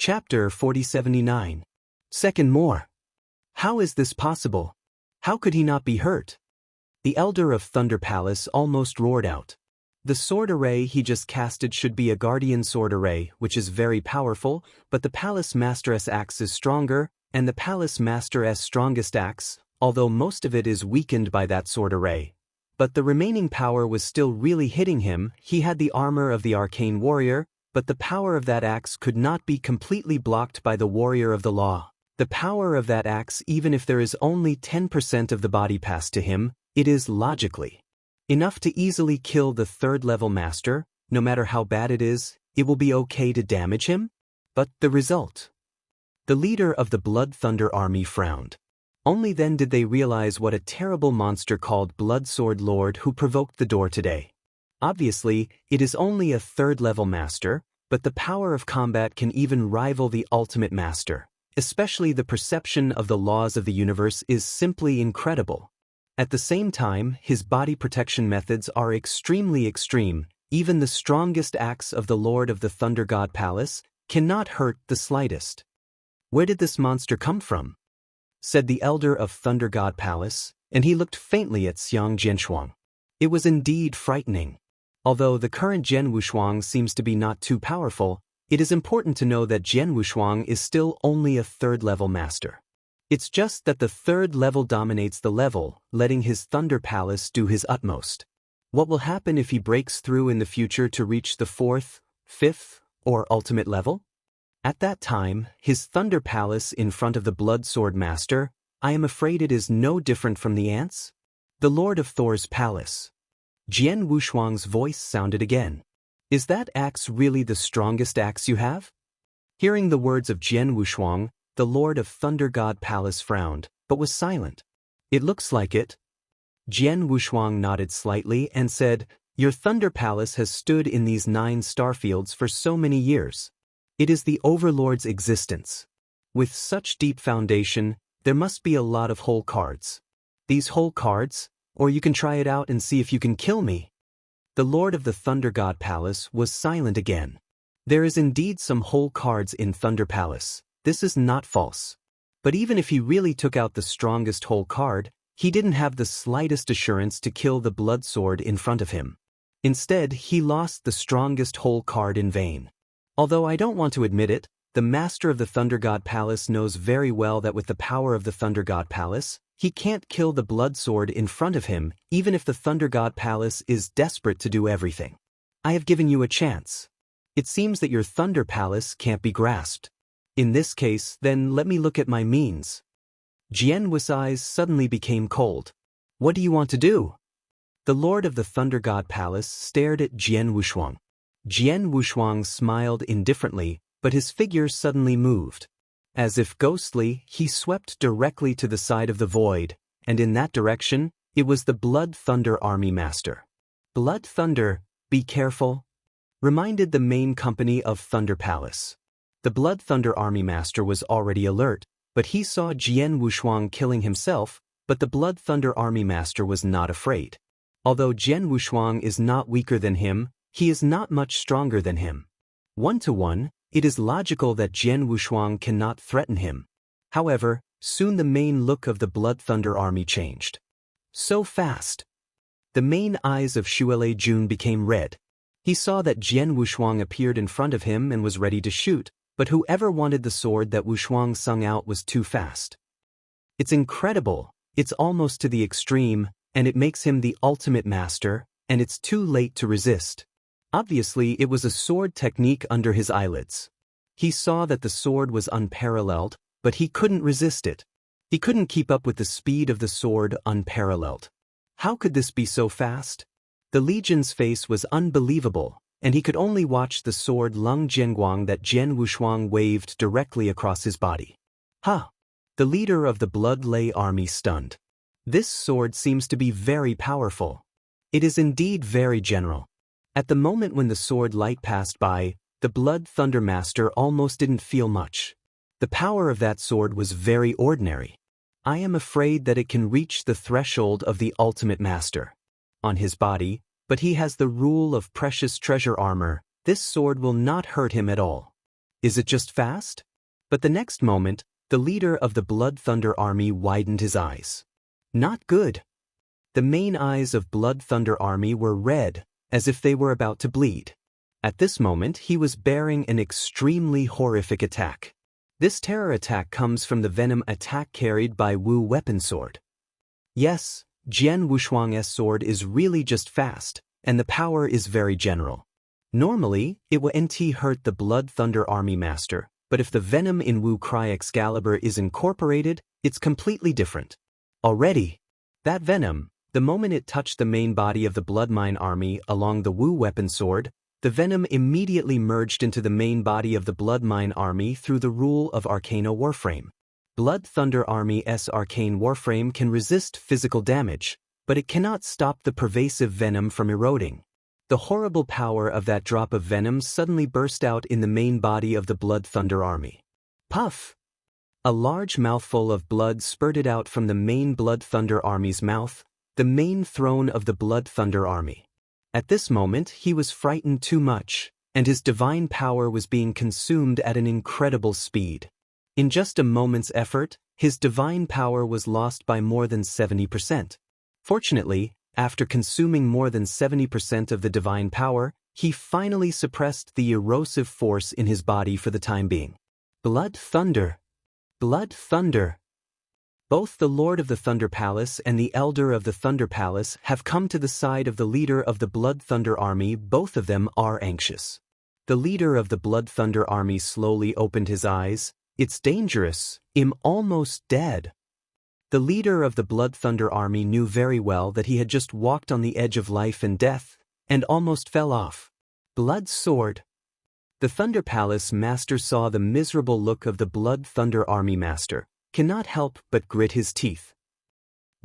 Chapter 4079. Second more. How is this possible? How could he not be hurt? The elder of Thunder Palace almost roared out. The sword array he just casted should be a guardian sword array, which is very powerful, but the Palace Master's axe is stronger, and the Palace Master's strongest axe, although most of it is weakened by that sword array. But the remaining power was still really hitting him. He had the armor of the arcane warrior, but the power of that axe could not be completely blocked by the warrior of the law. The power of that axe, even if there is only 10% of the body passed to him, it is logically enough to easily kill the third-level master. No matter how bad it is, it will be okay to damage him? But the result? The leader of the Blood Thunder army frowned. Only then did they realize what a terrible monster called Blood Sword Lord who provoked the door today. Obviously, it is only a third-level master, but the power of combat can even rival the ultimate master. Especially the perception of the laws of the universe is simply incredible. At the same time, his body protection methods are extremely extreme. Even the strongest axe of the Lord of the Thunder God Palace cannot hurt the slightest. Where did this monster come from? Said the elder of Thunder God Palace, and he looked faintly at Xiang Jianshuang. It was indeed frightening. Although the current Jian Wushuang seems to be not too powerful, it is important to know that Jian Wushuang is still only a third-level master. It's just that the third level dominates the level, letting his Thunder Palace do his utmost. What will happen if he breaks through in the future to reach the fourth, fifth, or ultimate level? At that time, his Thunder Palace in front of the Blood Sword Master, I am afraid it is no different from the ants? The Lord of Thor's Palace. Jian Wushuang's voice sounded again. Is that axe really the strongest axe you have? Hearing the words of Jian Wushuang, the Lord of Thunder God Palace frowned, but was silent. It looks like it. Jian Wushuang nodded slightly and said, Your Thunder Palace has stood in these 9 starfields for so many years. It is the Overlord's existence. With such deep foundation, there must be a lot of hole cards. These hole cards? Or you can try it out and see if you can kill me. The Lord of the Thunder God Palace was silent again. There is indeed some hole cards in Thunder Palace. This is not false. But even if he really took out the strongest hole card, he didn't have the slightest assurance to kill the blood sword in front of him. Instead, he lost the strongest hole card in vain. Although I don't want to admit it, the Master of the Thunder God Palace knows very well that with the power of the Thunder God Palace, he can't kill the blood sword in front of him, even if the Thunder God Palace is desperate to do everything. I have given you a chance. It seems that your Thunder Palace can't be grasped. In this case, then let me look at my means. Jian Wu's eyes suddenly became cold. What do you want to do? The Lord of the Thunder God Palace stared at Jian Wushuang. Jian Wushuang smiled indifferently, but his figure suddenly moved. As if ghostly, he swept directly to the side of the void, and in that direction, it was the Blood Thunder Army Master. Blood Thunder, be careful, reminded the main company of Thunder Palace. The Blood Thunder Army Master was already alert, but he saw Jian Wushuang killing himself, but the Blood Thunder Army Master was not afraid. Although Jian Wushuang is not weaker than him, he is not much stronger than him. 1-to-1, it is logical that Jian Wushuang cannot threaten him. However, soon the main look of the Blood Thunder Army changed. So fast. The main eyes of Shuele Jun became red. He saw that Jian Wushuang appeared in front of him and was ready to shoot, but whoever wanted the sword that Wushuang sung out was too fast. It's incredible, it's almost to the extreme, and it makes him the ultimate master, and it's too late to resist. Obviously, it was a sword technique under his eyelids. He saw that the sword was unparalleled, but he couldn't resist it. He couldn't keep up with the speed of the sword unparalleled. How could this be so fast? The Legion's face was unbelievable, and he could only watch the sword Lung Jianguang that Jian Wushuang waved directly across his body. Ha! The leader of the Blood Lei army stunned. This sword seems to be very powerful. It is indeed very general. At the moment when the sword light passed by, the Blood Thunder Master almost didn't feel much. The power of that sword was very ordinary. I am afraid that it can reach the threshold of the ultimate master. On his body, but he has the rule of precious treasure armor. This sword will not hurt him at all. Is it just fast? But the next moment, the leader of the Blood Thunder Army widened his eyes. Not good. The main eyes of Blood Thunder Army were red, as if they were about to bleed. At this moment, he was bearing an extremely horrific attack. This terror attack comes from the venom attack carried by Wu Weapon Sword. Yes, Jian Wushuang's sword is really just fast, and the power is very general. Normally, it will hurt the Blood Thunder Army Master, but if the venom in Wu Cry Excalibur is incorporated, it's completely different. Already, that venom, the moment it touched the main body of the Blood Mine Army along the Wu Weapon Sword, the venom immediately merged into the main body of the Blood Mine Army through the rule of Arcana Warframe. Blood Thunder Army's Arcane Warframe can resist physical damage, but it cannot stop the pervasive venom from eroding. The horrible power of that drop of venom suddenly burst out in the main body of the Blood Thunder Army. Puff! A large mouthful of blood spurted out from the main Blood Thunder Army's mouth, the main throne of the Blood Thunder Army. At this moment, he was frightened too much, and his divine power was being consumed at an incredible speed. In just a moment's effort, his divine power was lost by more than 70%. Fortunately, after consuming more than 70% of the divine power, he finally suppressed the erosive force in his body for the time being. Blood Thunder! Blood Thunder! Both the Lord of the Thunder Palace and the Elder of the Thunder Palace have come to the side of the leader of the Blood Thunder Army. Both of them are anxious. The leader of the Blood Thunder Army slowly opened his eyes. It's dangerous. I'm almost dead. The leader of the Blood Thunder Army knew very well that he had just walked on the edge of life and death, and almost fell off. Blood Sword. The Thunder Palace Master saw the miserable look of the Blood Thunder Army Master, cannot help but grit his teeth.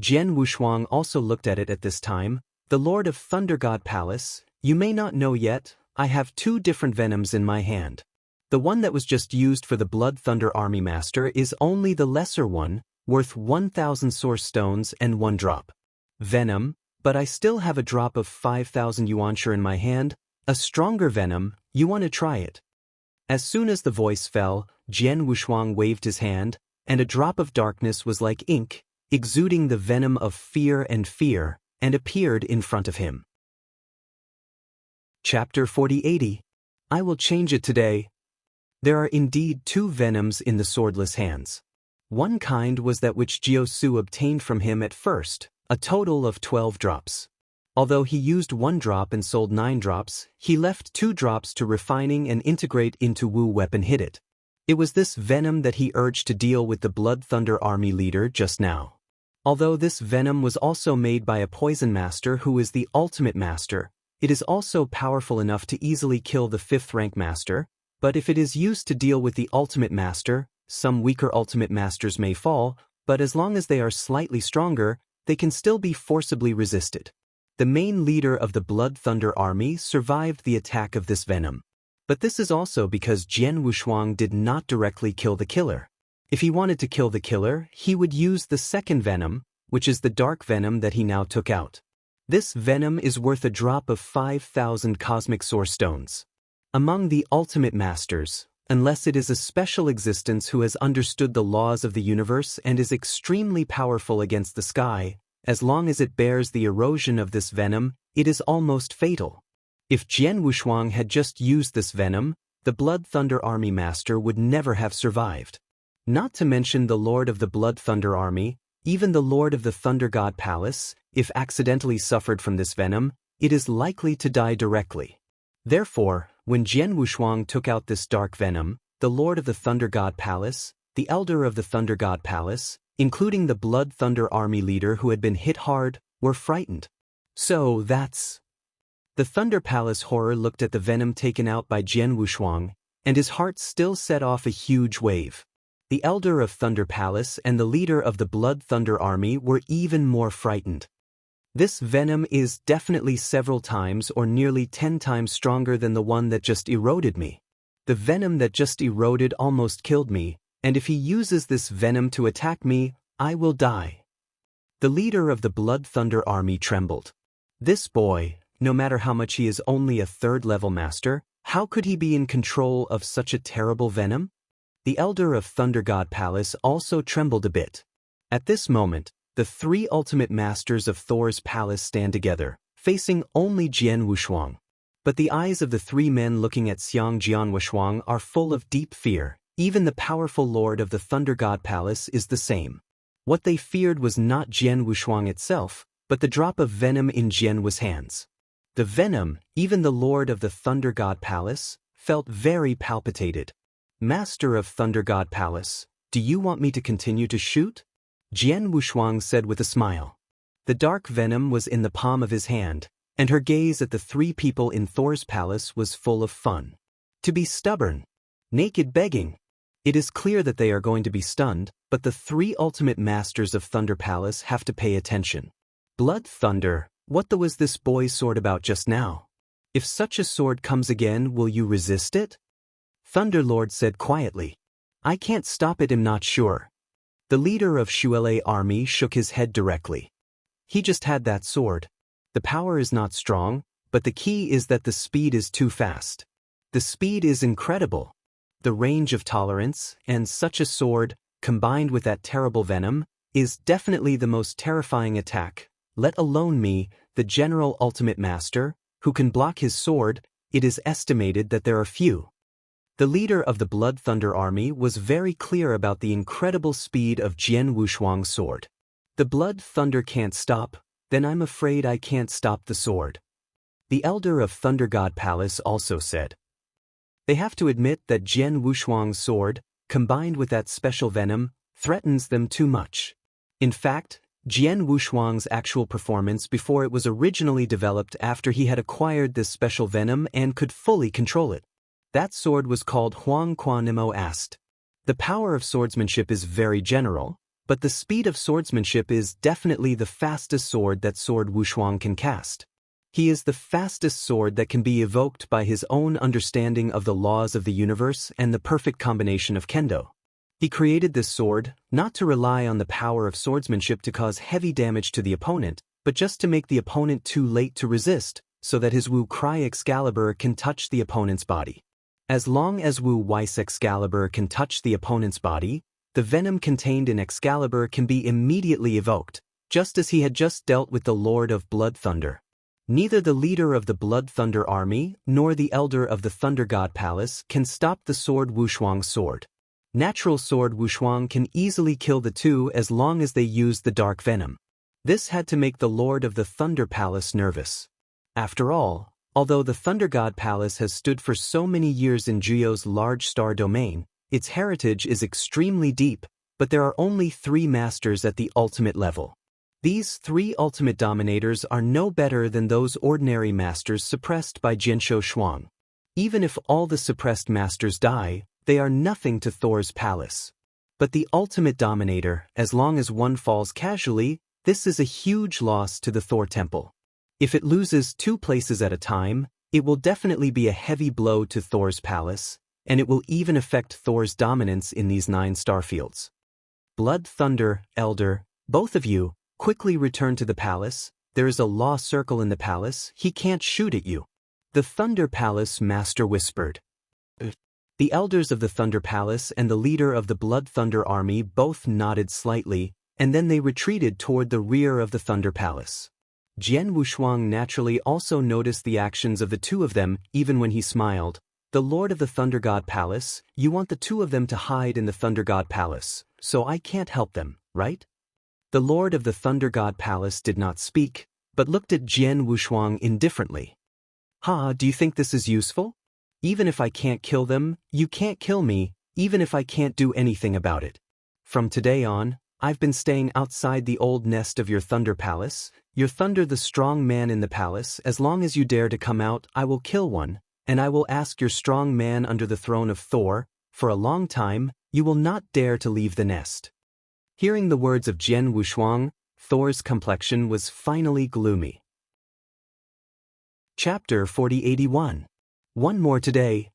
Jian Wushuang also looked at it at this time. The Lord of Thunder God Palace, you may not know yet, I have two different venoms in my hand. The one that was just used for the Blood Thunder Army Master is only the lesser one, worth 1,000 source stones and 1 drop. Venom, but I still have a drop of 5,000 yuanshi in my hand, a stronger venom, you want to try it. As soon as the voice fell, Jian Wushuang waved his hand, and a drop of darkness was like ink, exuding the venom of fear, and appeared in front of him. Chapter 4080. I will change it today. There are indeed 2 venoms in the swordless hands. One kind was that which Jiao Su obtained from him at first, a total of 12 drops. Although he used 1 drop and sold 9 drops, he left 2 drops to refining and integrate into Wu Weapon Hit It. It was this venom that he urged to deal with the Blood Thunder Army leader just now. Although this venom was also made by a poison master who is the ultimate master, it is also powerful enough to easily kill the 5th rank master, but if it is used to deal with the ultimate master, some weaker ultimate masters may fall, but as long as they are slightly stronger, they can still be forcibly resisted. The main leader of the Blood Thunder Army survived the attack of this venom. But this is also because Jian Wushuang did not directly kill the killer. If he wanted to kill the killer, he would use the second venom, which is the dark venom that he now took out. This venom is worth a drop of 5,000 cosmic source stones. Among the ultimate masters, unless it is a special existence who has understood the laws of the universe and is extremely powerful against the sky, as long as it bears the erosion of this venom, it is almost fatal. If Jian Wushuang had just used this venom, the Blood Thunder Army Master would never have survived. Not to mention the Lord of the Blood Thunder Army, even the Lord of the Thunder God Palace, if accidentally suffered from this venom, it is likely to die directly. Therefore, when Jian Wushuang took out this dark venom, the Lord of the Thunder God Palace, the Elder of the Thunder God Palace, including the Blood Thunder Army leader who had been hit hard, were frightened. So that's... The Thunder Palace horror looked at the venom taken out by Jian Wushuang, and his heart still set off a huge wave. The Elder of Thunder Palace and the leader of the Blood Thunder Army were even more frightened. This venom is definitely several times or nearly 10 times stronger than the one that just eroded me. The venom that just eroded almost killed me, and if he uses this venom to attack me, I will die. The leader of the Blood Thunder Army trembled. This boy, no matter how much he is only a 3rd level master, How could he be in control of such a terrible venom? The elder of Thunder God Palace also trembled a bit. At this moment, the three ultimate masters of Thor's palace stand together, facing only Jian Wushuang. But the eyes of the three men looking at Xiang Jian Wushuang are full of deep fear. Even the powerful lord of the Thunder God Palace is the same. What they feared was not Jian Wushuang itself, but the drop of venom in Jian Wu's hands. The venom, even the lord of the Thunder God Palace, felt very palpitated. Master of Thunder God Palace, do you want me to continue to shoot? Jian Wushuang said with a smile. The dark venom was in the palm of his hand, and her gaze at the three people in Thor's palace was full of fun. To be stubborn. Naked begging. It is clear that they are going to be stunned, but the three ultimate masters of Thunder Palace have to pay attention. Blood Thunder, what was this boy's sword about just now? If such a sword comes again, will you resist it? Thunder Lord said quietly. I can't stop it, I'm not sure. The leader of Shuelei army shook his head directly. He just had that sword. The power is not strong, but the key is that the speed is too fast. The speed is incredible. The range of tolerance, and such a sword, combined with that terrible venom, is definitely the most terrifying attack, let alone me, the general ultimate master, who can block his sword. It is estimated that there are few. The leader of the Blood Thunder army was very clear about the incredible speed of Jian Wushuang's sword. The Blood Thunder can't stop, then I'm afraid I can't stop the sword. The elder of Thunder God Palace also said. They have to admit that Jian Wushuang's sword, combined with that special venom, threatens them too much. In fact, Jian Wushuang's actual performance before it was originally developed after he had acquired this special venom and could fully control it. That sword was called Huang Quan Nemo Ast. The power of swordsmanship is very general, but the speed of swordsmanship is definitely the fastest sword that Sword Wushuang can cast. He is the fastest sword that can be evoked by his own understanding of the laws of the universe and the perfect combination of kendo. He created this sword, not to rely on the power of swordsmanship to cause heavy damage to the opponent, but just to make the opponent too late to resist, so that his Wu Cry Excalibur can touch the opponent's body. As long as Wu Weiss Excalibur can touch the opponent's body, the venom contained in Excalibur can be immediately evoked, just as he had just dealt with the Lord of Blood Thunder. Neither the leader of the Blood Thunder army nor the elder of the Thunder God Palace can stop the Sword Wushuang's sword. Natural Sword Wushuang can easily kill the two as long as they use the dark venom. This had to make the Lord of the Thunder Palace nervous. After all, although the Thunder God Palace has stood for so many years in Juyo's large star domain, its heritage is extremely deep, but there are only 3 masters at the ultimate level. These 3 ultimate dominators are no better than those ordinary masters suppressed by Jianshou Shuang. Even if all the suppressed masters die, they are nothing to Thor's palace. But the ultimate dominator, as long as one falls casually, this is a huge loss to the Thor temple. If it loses 2 places at a time, it will definitely be a heavy blow to Thor's palace, and it will even affect Thor's dominance in these 9 starfields. Blood Thunder, Elder, both of you, quickly return to the palace. There is a law circle in the palace, he can't shoot at you. The Thunder Palace Master whispered. The elders of the Thunder Palace and the leader of the Blood Thunder army both nodded slightly, and then they retreated toward the rear of the Thunder Palace. Jian Wushuang naturally also noticed the actions of the 2 of them, even when he smiled. The Lord of the Thunder God Palace, you want the 2 of them to hide in the Thunder God Palace, so I can't help them, right? The Lord of the Thunder God Palace did not speak, but looked at Jian Wushuang indifferently. Do you think this is useful? Even if I can't kill them, you can't kill me, even if I can't do anything about it. From today on, I've been staying outside the old nest of your Thunder Palace. You're Thunder the strong man in the palace. As long as you dare to come out, I will kill one, and I will ask your strong man under the throne of Thor. For a long time, you will not dare to leave the nest. Hearing the words of Jian Wushuang, Thor's complexion was finally gloomy. Chapter 4081. One more today.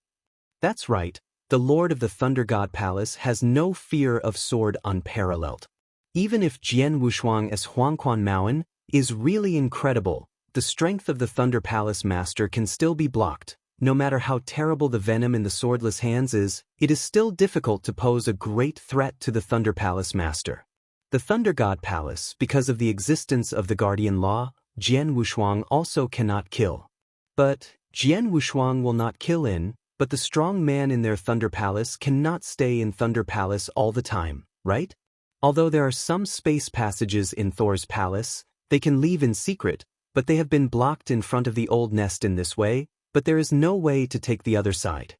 That's right, the Lord of the Thunder God Palace has no fear of sword unparalleled. Even if Jian Wushuang as Huangquan Maoan is really incredible, the strength of the Thunder Palace Master can still be blocked. no matter how terrible the venom in the swordless hands is, it is still difficult to pose a great threat to the Thunder Palace master. The Thunder God Palace, because of the existence of the Guardian Law, Jian Wushuang also cannot kill. But Jian Wushuang will not kill in, but the strong man in their Thunder Palace cannot stay in Thunder Palace all the time, right? Although there are some space passages in Thor's palace, they can leave in secret, but they have been blocked in front of the old nest in this way, but there is no way to take the other side.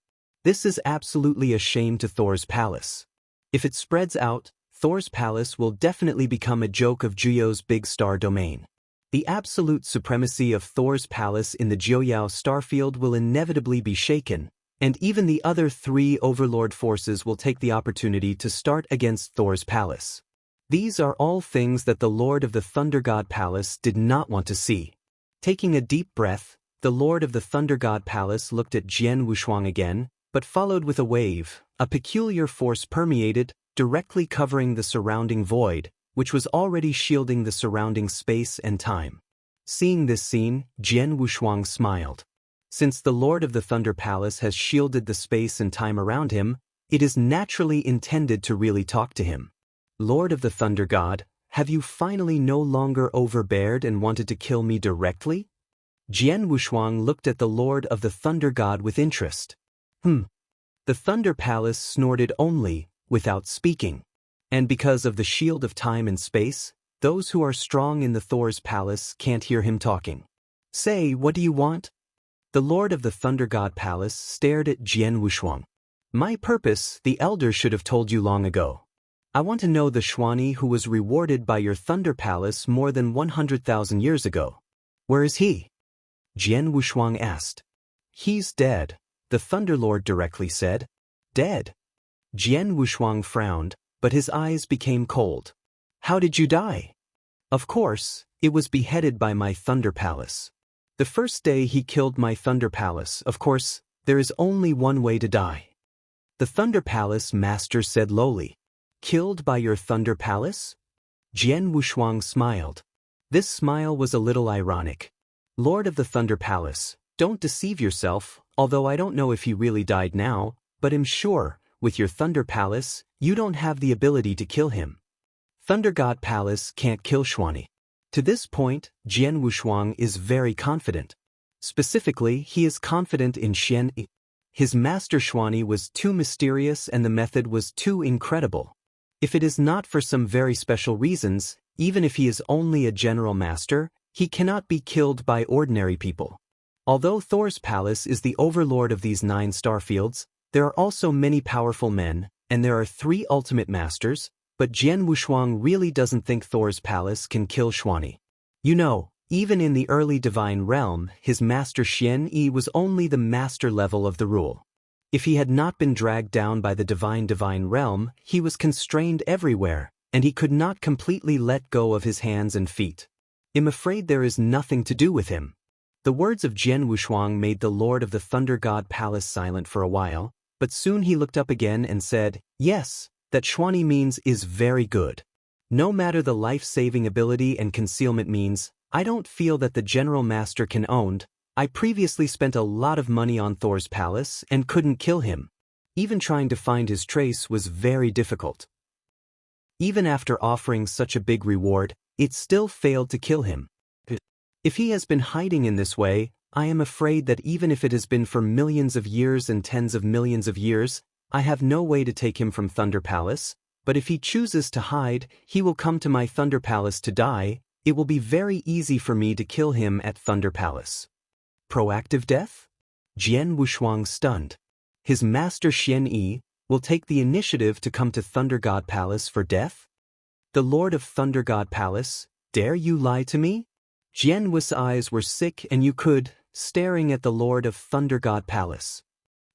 This is absolutely a shame to Thor's palace. If it spreads out, Thor's palace will definitely become a joke of Juyo's big star domain. The absolute supremacy of Thor's palace in the Jiuyao starfield will inevitably be shaken, and even the other 3 overlord forces will take the opportunity to start against Thor's palace. These are all things that the Lord of the Thunder God Palace did not want to see. Taking a deep breath, the Lord of the Thunder God Palace looked at Jian Wushuang again, but followed with a wave. A peculiar force permeated, directly covering the surrounding void, which was already shielding the surrounding space and time. Seeing this scene, Jian Wushuang smiled. Since the Lord of the Thunder Palace has shielded the space and time around him, it is naturally intended to really talk to him. Lord of the Thunder God, have you finally no longer overbeared and wanted to kill me directly? Jian Wushuang looked at the Lord of the Thunder God with interest. The Thunder Palace snorted only, without speaking. And because of the shield of time and space, those who are strong in the Thor's palace can't hear him talking. Say, what do you want? The Lord of the Thunder God Palace stared at Jian Wushuang. My purpose, the Elder should have told you long ago. I want to know the Xuani who was rewarded by your Thunder Palace more than 100,000 years ago. Where is he? Jian Wushuang asked. He's dead, the Thunder Lord directly said. Dead? Jian Wushuang frowned, but his eyes became cold. How did you die? Of course, it was beheaded by my Thunder Palace. The first day he killed my Thunder Palace, of course, there is only one way to die. The Thunder Palace master said lowly. Killed by your Thunder Palace? Jian Wushuang smiled. This smile was a little ironic. Lord of the Thunder Palace, don't deceive yourself, although I don't know if he really died now, but I'm sure, with your Thunder Palace, you don't have the ability to kill him. Thunder God Palace can't kill Xuani. To this point, Jian Wushuang is very confident. Specifically, he is confident in Xian Yi. His master Xuani was too mysterious and the method was too incredible. If it is not for some very special reasons, even if he is only a general master, he cannot be killed by ordinary people. Although Thor's palace is the overlord of these 9 starfields, there are also many powerful men, and there are 3 ultimate masters, but Jian Wushuang really doesn't think Thor's palace can kill Xuani. You know, even in the early divine realm, his master Xian Yi was only the master level of the rule. If he had not been dragged down by the divine realm, he was constrained everywhere, and he could not completely let go of his hands and feet. I'm afraid there is nothing to do with him. The words of Jian Wushuang made the Lord of the Thunder God Palace silent for a while, but soon he looked up again and said, yes, that Xuani means is very good. No matter the life-saving ability and concealment means, I don't feel that the General Master can owned. I previously spent a lot of money on Thor's palace and couldn't kill him. Even trying to find his trace was very difficult. Even after offering such a big reward, it still failed to kill him. If he has been hiding in this way, I am afraid that even if it has been for millions of years and tens of millions of years, I have no way to take him from Thunder Palace, but if he chooses to hide, he will come to my Thunder Palace to die. It will be very easy for me to kill him at Thunder Palace. Proactive death? Jian Wushuang stunned. His master Xian Yi will take the initiative to come to Thunder God Palace for death? The Lord of Thunder God Palace, dare you lie to me? Jian Wu's eyes were sick and you could, staring at the Lord of Thunder God Palace.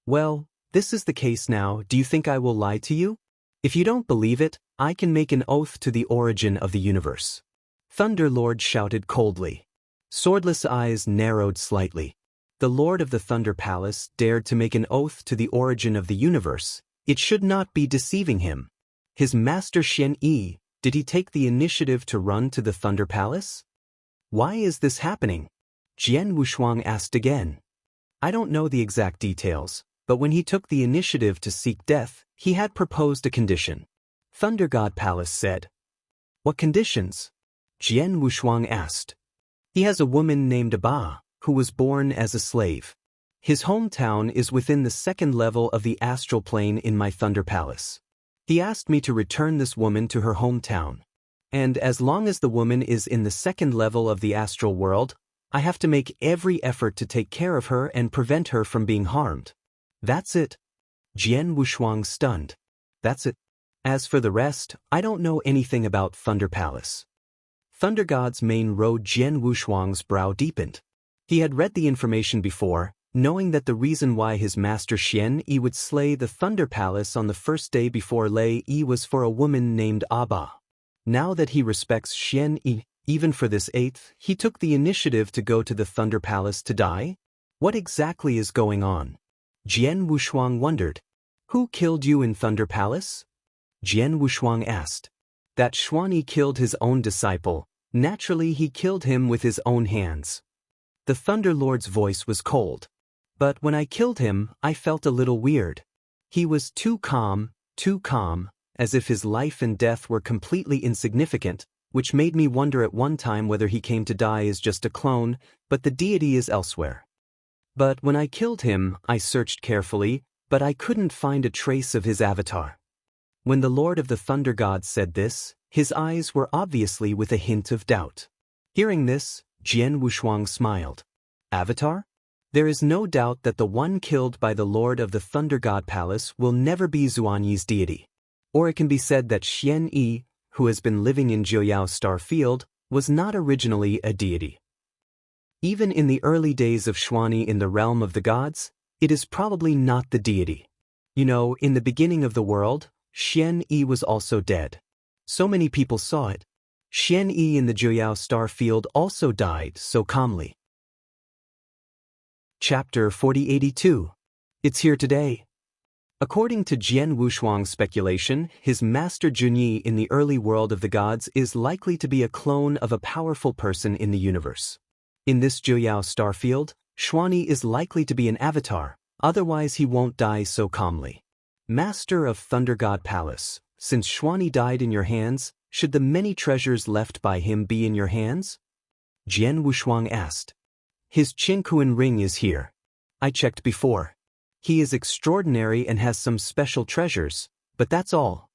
Well, this is the case now. Do you think I will lie to you? If you don't believe it, I can make an oath to the origin of the universe. Thunder Lord shouted coldly. Swordless eyes narrowed slightly. The Lord of the Thunder Palace dared to make an oath to the origin of the universe. It should not be deceiving him. His master Xian Yi, did he take the initiative to run to the Thunder Palace? Why is this happening? Jian Wushuang asked again. I don't know the exact details, but when he took the initiative to seek death, he had proposed a condition. Thunder God Palace said. What conditions? Jian Wushuang asked. He has a woman named Ba, who was born as a slave. His hometown is within the second level of the astral plane in my Thunder Palace. He asked me to return this woman to her hometown. And as long as the woman is in the second level of the astral world, I have to make every effort to take care of her and prevent her from being harmed. That's it. Jian Wushuang stunned. That's it. As for the rest, I don't know anything about Thunder Palace. Thunder God's main road. Jian Wushuang's brow deepened. He had read the information before, knowing that the reason why his master Xian Yi would slay the Thunder Palace on the first day before Lei Yi was for a woman named Aba. Now that he respects Xian Yi, even for this eighth, he took the initiative to go to the Thunder Palace to die? What exactly is going on? Jian Wushuang wondered. Who killed you in Thunder Palace? Jian Wushuang asked. That Xuanyi killed his own disciple. Naturally he killed him with his own hands. The Thunder Lord's voice was cold. But when I killed him, I felt a little weird. He was too calm, as if his life and death were completely insignificant, which made me wonder at one time whether he came to die as just a clone, but the deity is elsewhere. But when I killed him, I searched carefully, but I couldn't find a trace of his avatar. When the Lord of the Thunder Gods said this, his eyes were obviously with a hint of doubt. Hearing this, Jian Wushuang smiled. Avatar? There is no doubt that the one killed by the Lord of the Thunder God Palace will never be Zuanyi's deity. Or it can be said that Xian Yi, who has been living in Jiuyao Star Field, was not originally a deity. Even in the early days of Xuanyi in the realm of the gods, it is probably not the deity. You know, in the beginning of the world, Xian Yi was also dead. So many people saw it. Xian Yi in the Jiuyao Star Field also died so calmly. Chapter 4082. It's here today. According to Jian Wushuang's speculation, his master Junyi in the early world of the gods is likely to be a clone of a powerful person in the universe. In this Jiuyao star field, Xuanyi is likely to be an avatar, otherwise he won't die so calmly. Master of Thunder God Palace, since Xuanyi died in your hands, should the many treasures left by him be in your hands? Jian Wushuang asked. His Qinkuan ring is here. I checked before. He is extraordinary and has some special treasures, but that's all.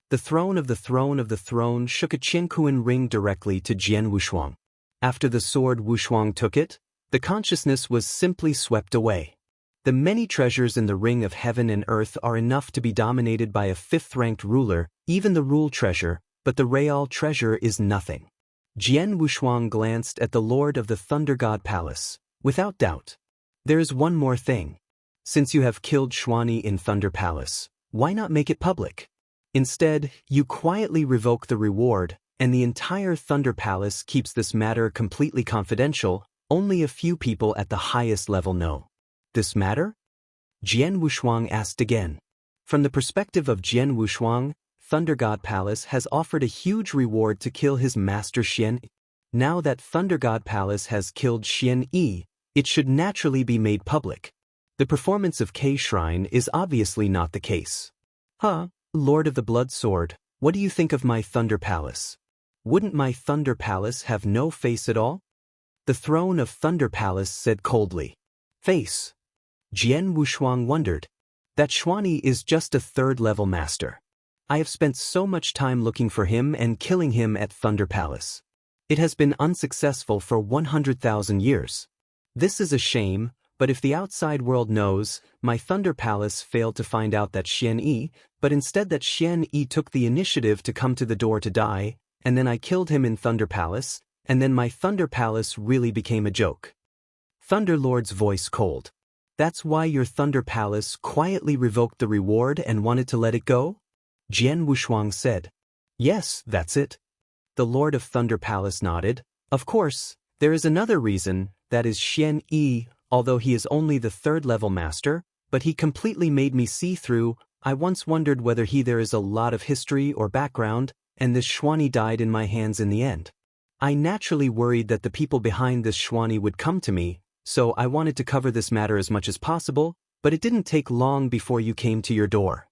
The throne of the throne shook a Qinkuan ring directly to Jian Wushuang. After the sword Wushuang took it, the consciousness was simply swept away. The many treasures in the ring of heaven and earth are enough to be dominated by a fifth-ranked ruler, even the rule treasure, but the real treasure is nothing. Jian Wushuang glanced at the Lord of the Thunder God Palace. Without doubt. There is one more thing. Since you have killed Xuanyi in Thunder Palace, why not make it public? Instead, you quietly revoke the reward, and the entire Thunder Palace keeps this matter completely confidential. Only a few people at the highest level know. This matter? Jian Wushuang asked again. From the perspective of Jian Wushuang, Thunder God Palace has offered a huge reward to kill his master Xian Yi. Now that Thunder God Palace has killed Xian Yi, it should naturally be made public. The performance of K Shrine is obviously not the case. Lord of the Blood Sword, what do you think of my Thunder Palace? Wouldn't my Thunder Palace have no face at all? The throne of Thunder Palace said coldly. Face. Jian Wushuang wondered. That Xuanyi is just a third-level master. I have spent so much time looking for him and killing him at Thunder Palace. It has been unsuccessful for 100,000 years. This is a shame, but if the outside world knows, my Thunder Palace failed to find out that Xian Yi, but instead that Xian Yi took the initiative to come to the door to die, and then I killed him in Thunder Palace, and then my Thunder Palace really became a joke. Thunder Lord's voice cold. That's why your Thunder Palace quietly revoked the reward and wanted to let it go? Jian Wushuang said. Yes, that's it. The Lord of Thunder Palace nodded. Of course, there is another reason, that is Xian Yi, although he is only the third-level master, but he completely made me see through. I once wondered whether there is a lot of history or background, and this Xuanyi died in my hands in the end. I naturally worried that the people behind this Xuanyi would come to me, so I wanted to cover this matter as much as possible, but it didn't take long before you came to your door.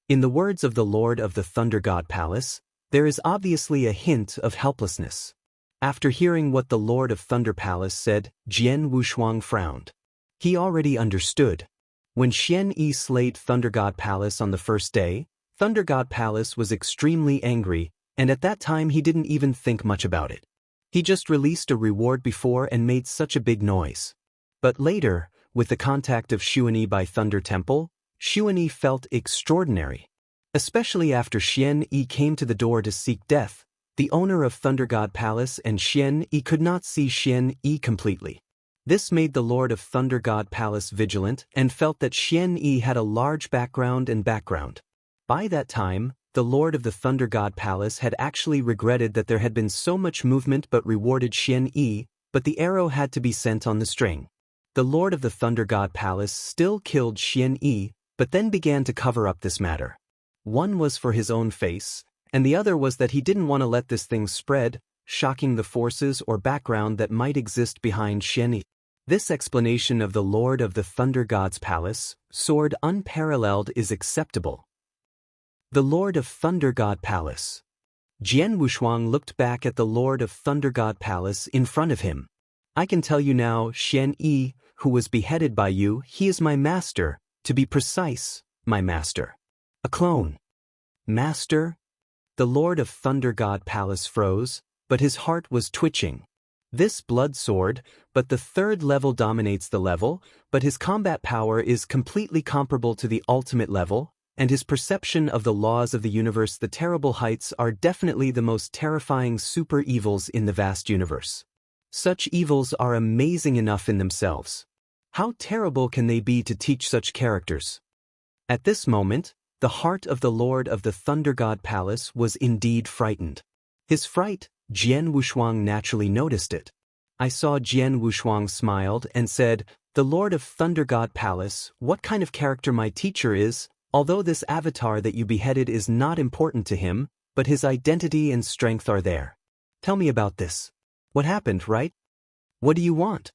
In the words of the Lord of the Thunder God Palace, there is obviously a hint of helplessness. After hearing what the Lord of Thunder Palace said, Jian Wushuang frowned. He already understood. When Xian Yi slayed Thunder God Palace on the first day, Thunder God Palace was extremely angry, and at that time he didn't even think much about it. He just released a reward before and made such a big noise. But later, with the contact of Xuanyi by Thunder Temple, Xuanyi felt extraordinary. Especially after Xian Yi came to the door to seek death, the owner of Thunder God Palace and Xian Yi could not see Xian Yi completely. This made the Lord of Thunder God Palace vigilant and felt that Xian Yi had a large background. By that time, the Lord of the Thunder God Palace had actually regretted that there had been so much movement but rewarded Xian Yi, but the arrow had to be sent on the string. The Lord of the Thunder God Palace still killed Xian Yi, but then began to cover up this matter. One was for his own face, and the other was that he didn't want to let this thing spread, shocking the forces or background that might exist behind Xian Yi. This explanation of the Lord of the Thunder God's Palace, sword unparalleled, is acceptable. The Lord of Thunder God Palace. Jian Wushuang looked back at the Lord of Thunder God Palace in front of him. I can tell you now, Xian Yi, who was beheaded by you, he is my master, to be precise, my master. A clone. Master? The Lord of Thunder God Palace froze, but his heart was twitching. This blood sword, but the third level dominates the level, but his combat power is completely comparable to the ultimate level, and his perception of the laws of the universe. The terrible heights are definitely the most terrifying super evils in the vast universe. Such evils are amazing enough in themselves. How terrible can they be to teach such characters? At this moment, the heart of the Lord of the Thunder God Palace was indeed frightened. His fright, Jian Wushuang naturally noticed it. I saw Jian Wushuang smiled and said, "The Lord of Thunder God Palace, what kind of character my teacher is, although this avatar that you beheaded is not important to him, but his identity and strength are there. Tell me about this. What happened, right? What do you want?"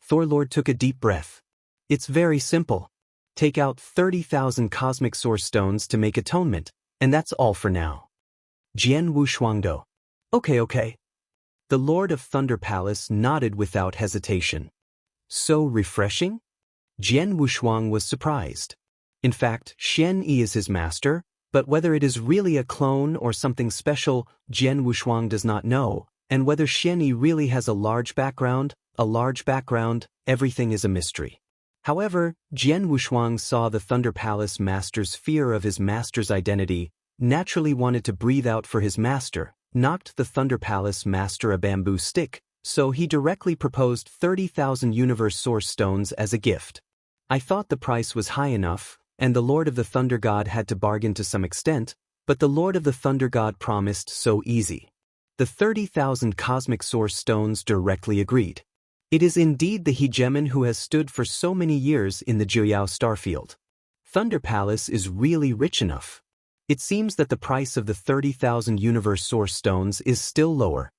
Thorlord took a deep breath. "It's very simple. Take out 30,000 cosmic source stones to make atonement, and that's all for now." Jian Wushuangdo. Okay. The Lord of Thunder Palace nodded without hesitation. So refreshing? Jian Wushuang was surprised. In fact, Xian Yi is his master, but whether it is really a clone or something special, Jian Wushuang does not know, and whether Xian Yi really has a large background, everything is a mystery. However, Jian Wushuang saw the Thunder Palace master's fear of his master's identity, naturally wanted to breathe out for his master, knocked the Thunder Palace master a bamboo stick, so he directly proposed 30,000 universe source stones as a gift. I thought the price was high enough, and the Lord of the Thunder God had to bargain to some extent, but the Lord of the Thunder God promised so easy. The 30,000 cosmic source stones directly agreed. It is indeed the hegemon who has stood for so many years in the Jiuyao starfield. Thunder Palace is really rich enough. It seems that the price of the 30,000 universe source stones is still lower.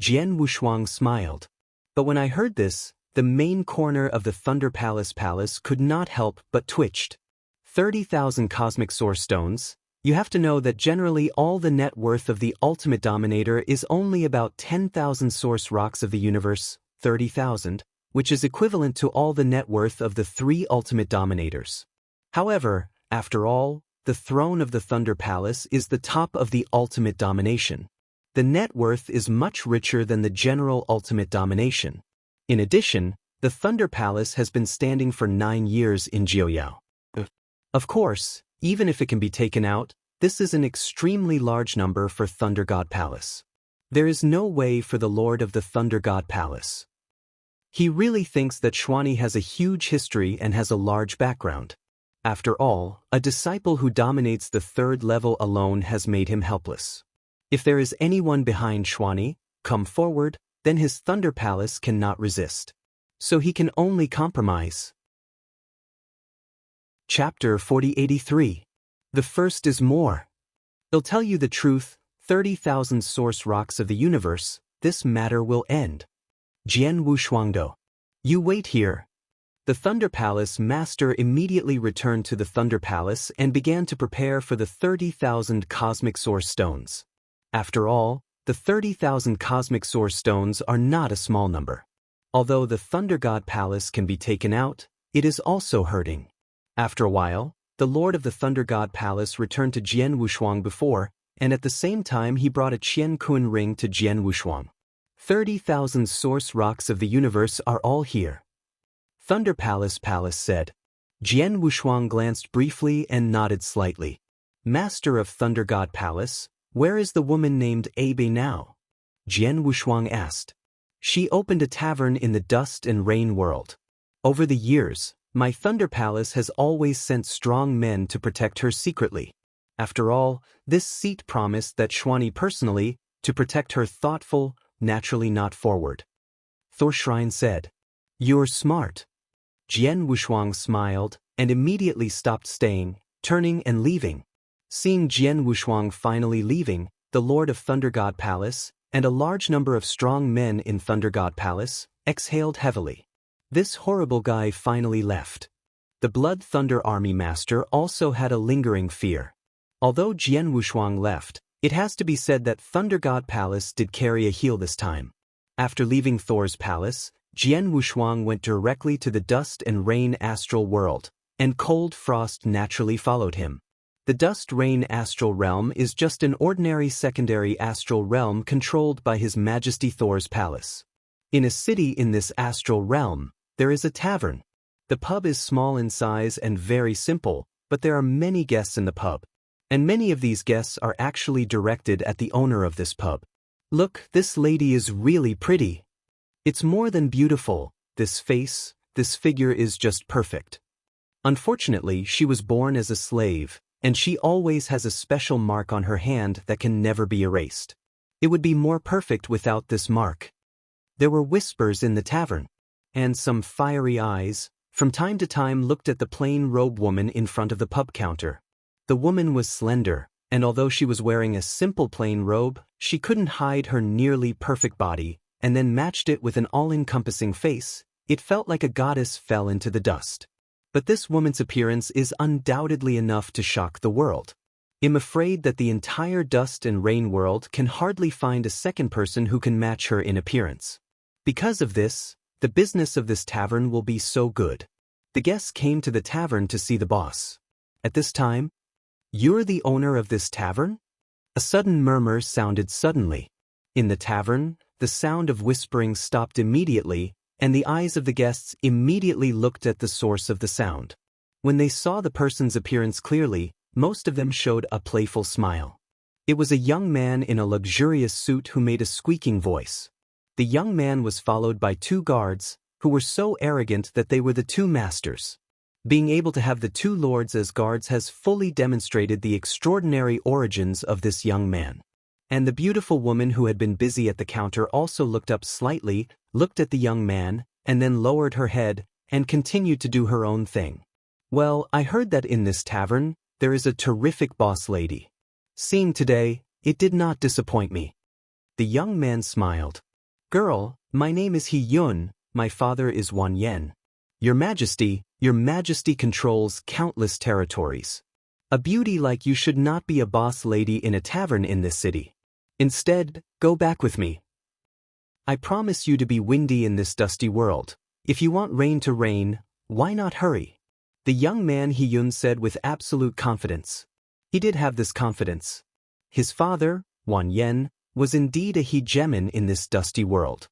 Jian Wushuang smiled. But when I heard this, the main corner of the Thunder Palace could not help but twitched. 30,000 cosmic source stones. You have to know that generally all the net worth of the ultimate dominator is only about 10,000 source rocks of the universe, 30,000, which is equivalent to all the net worth of the 3 ultimate dominators. However, after all, the throne of the Thunder Palace is the top of the ultimate domination. The net worth is much richer than the general ultimate domination. In addition, the Thunder Palace has been standing for 9 years in Jiuyao. Of course, even if it can be taken out, this is an extremely large number for Thunder God Palace. There is no way for the Lord of the Thunder God Palace. He really thinks that Xuanyi has a huge history and has a large background. After all, a disciple who dominates the 3rd level alone has made him helpless. If there is anyone behind Xuanyi, come forward, then his Thunder Palace cannot resist. So he can only compromise. Chapter 4083. The first is more. I'll tell you the truth, 30,000 source rocks of the universe, this matter will end. Jian Wushuangdo. You wait here. The Thunder Palace master immediately returned to the Thunder Palace and began to prepare for the 30,000 cosmic source stones. After all, the 30,000 cosmic source stones are not a small number. Although the Thunder God Palace can be taken out, it is also hurting. After a while, the Lord of the Thunder God Palace returned to Jian Wushuang before, and at the same time he brought a Qian Kun ring to Jian Wushuang. 30,000 source rocks of the universe are all here. Thunder Palace said. Jian Wushuang glanced briefly and nodded slightly. Master of Thunder God Palace, where is the woman named Abe now? Jian Wushuang asked. She opened a tavern in the dust and rain world. Over the years, my Thunder Palace has always sent strong men to protect her secretly. After all, this seat promised that Xuani personally, to protect her thoughtful, naturally not forward. Thor Shrine said. You're smart. Jian Wushuang smiled and immediately stopped staying, turning and leaving. Seeing Jian Wushuang finally leaving, the Lord of Thunder God Palace, and a large number of strong men in Thunder God Palace, exhaled heavily. This horrible guy finally left. The Blood Thunder Army Master also had a lingering fear. Although Jian Wushuang left, it has to be said that Thunder God Palace did carry a heel this time. After leaving Thor's palace, Jian Wushuang went directly to the dust and rain astral world, and cold frost naturally followed him. The dust rain astral realm is just an ordinary secondary astral realm controlled by His Majesty Thor's palace. In a city in this astral realm, there is a tavern. The pub is small in size and very simple, but there are many guests in the pub. And many of these guests are actually directed at the owner of this pub. Look, this lady is really pretty. It's more than beautiful, this face, this figure is just perfect. Unfortunately, she was born as a slave, and she always has a special mark on her hand that can never be erased. It would be more perfect without this mark. There were whispers in the tavern, and some fiery eyes, from time to time looked at the plain robe woman in front of the pub counter. The woman was slender, and although she was wearing a simple plain robe, she couldn't hide her nearly perfect body, and then matched it with an all-encompassing face. It felt like a goddess fell into the dust. But this woman's appearance is undoubtedly enough to shock the world. I'm afraid that the entire dust and rain world can hardly find a second person who can match her in appearance. Because of this, the business of this tavern will be so good. The guests came to the tavern to see the boss. At this time, "You're the owner of this tavern?" A sudden murmur sounded suddenly. In the tavern, the sound of whispering stopped immediately, and the eyes of the guests immediately looked at the source of the sound. When they saw the person's appearance clearly, most of them showed a playful smile. It was a young man in a luxurious suit who made a squeaking voice. The young man was followed by two guards, who were so arrogant that they were the two masters. Being able to have the two lords as guards has fully demonstrated the extraordinary origins of this young man. And the beautiful woman who had been busy at the counter also looked up slightly, looked at the young man, and then lowered her head, and continued to do her own thing. Well, I heard that in this tavern, there is a terrific boss lady. Seeing today, it did not disappoint me. The young man smiled. Girl, my name is He Yun, my father is Wan Yen. Your Majesty controls countless territories. A beauty like you should not be a boss lady in a tavern in this city. Instead, go back with me. I promise you to be windy in this dusty world. If you want rain to rain, why not hurry? The young man He Yun said with absolute confidence. He did have this confidence. His father, Wan Yen, was indeed a hegemon in this dusty world.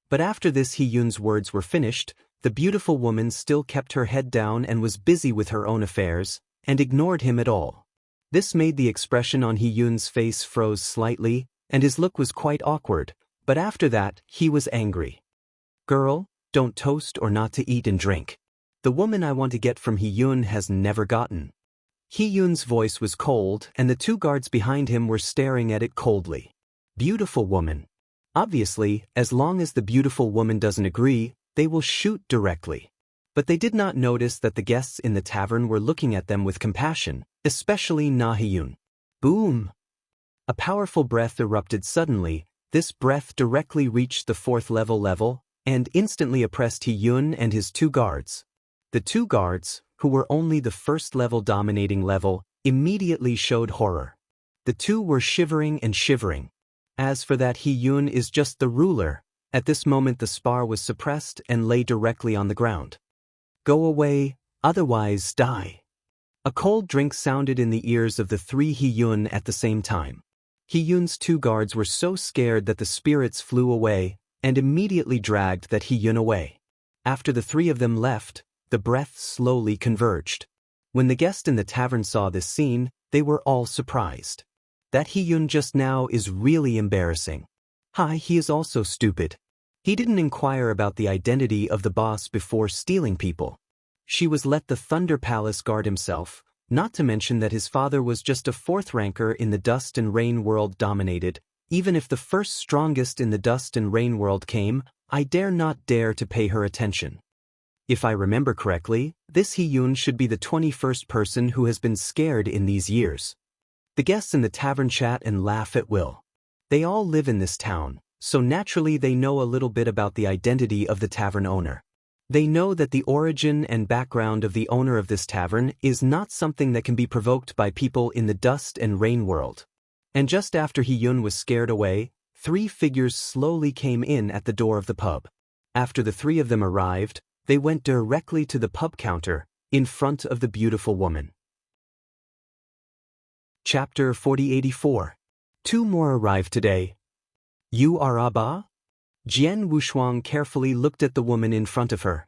But after this He Yun's words were finished, the beautiful woman still kept her head down and was busy with her own affairs, and ignored him at all. This made the expression on He Yun's face froze slightly, and his look was quite awkward, but after that, he was angry. Girl, don't toast or not to eat and drink. The woman I want to get from He Yun has never gotten. He Yun's voice was cold, and the two guards behind him were staring at it coldly. Beautiful woman. Obviously, as long as the beautiful woman doesn't agree, they will shoot directly. But they did not notice that the guests in the tavern were looking at them with compassion, especially Na He Yun. Boom! A powerful breath erupted suddenly. This breath directly reached the fourth level, and instantly oppressed He Yun and his 2 guards. The 2 guards, who were only the first level dominating level, immediately showed horror. The 2 were shivering and shivering. As for that He Yun is just the ruler, at this moment the spar was suppressed and lay directly on the ground. Go away, otherwise die. A cold drink sounded in the ears of the 3 He Yun at the same time. He Yun's 2 guards were so scared that the spirits flew away, and immediately dragged that He Yun away. After the 3 of them left, the breaths slowly converged. When the guests in the tavern saw this scene, they were all surprised. That He Yun just now is really embarrassing. He is also stupid. He didn't inquire about the identity of the boss before stealing people. She was let the Thunder Palace guard himself, not to mention that his father was just a 4th ranker in the Dust and Rain world dominated. Even if the first strongest in the Dust and Rain world came, I dare not dare to pay her attention. If I remember correctly, this He Yun should be the 21st person who has been scared in these years. The guests in the tavern chat and laugh at will. They all live in this town, so naturally they know a little bit about the identity of the tavern owner. They know that the origin and background of the owner of this tavern is not something that can be provoked by people in the Dust and Rain world. And just after He Yun was scared away, 3 figures slowly came in at the door of the pub. After the 3 of them arrived, they went directly to the pub counter, in front of the beautiful woman. Chapter 4084. 2 more arrived today. You are Abba? Jian Wushuang carefully looked at the woman in front of her.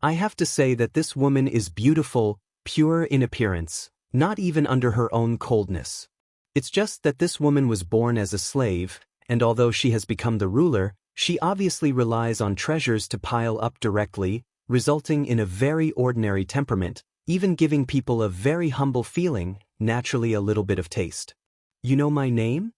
I have to say that this woman is beautiful, pure in appearance, not even under her own coldness. It's just that this woman was born as a slave, and although she has become the ruler, she obviously relies on treasures to pile up directly, resulting in a very ordinary temperament, even giving people a very humble feeling, naturally a little bit of taste. You know my name?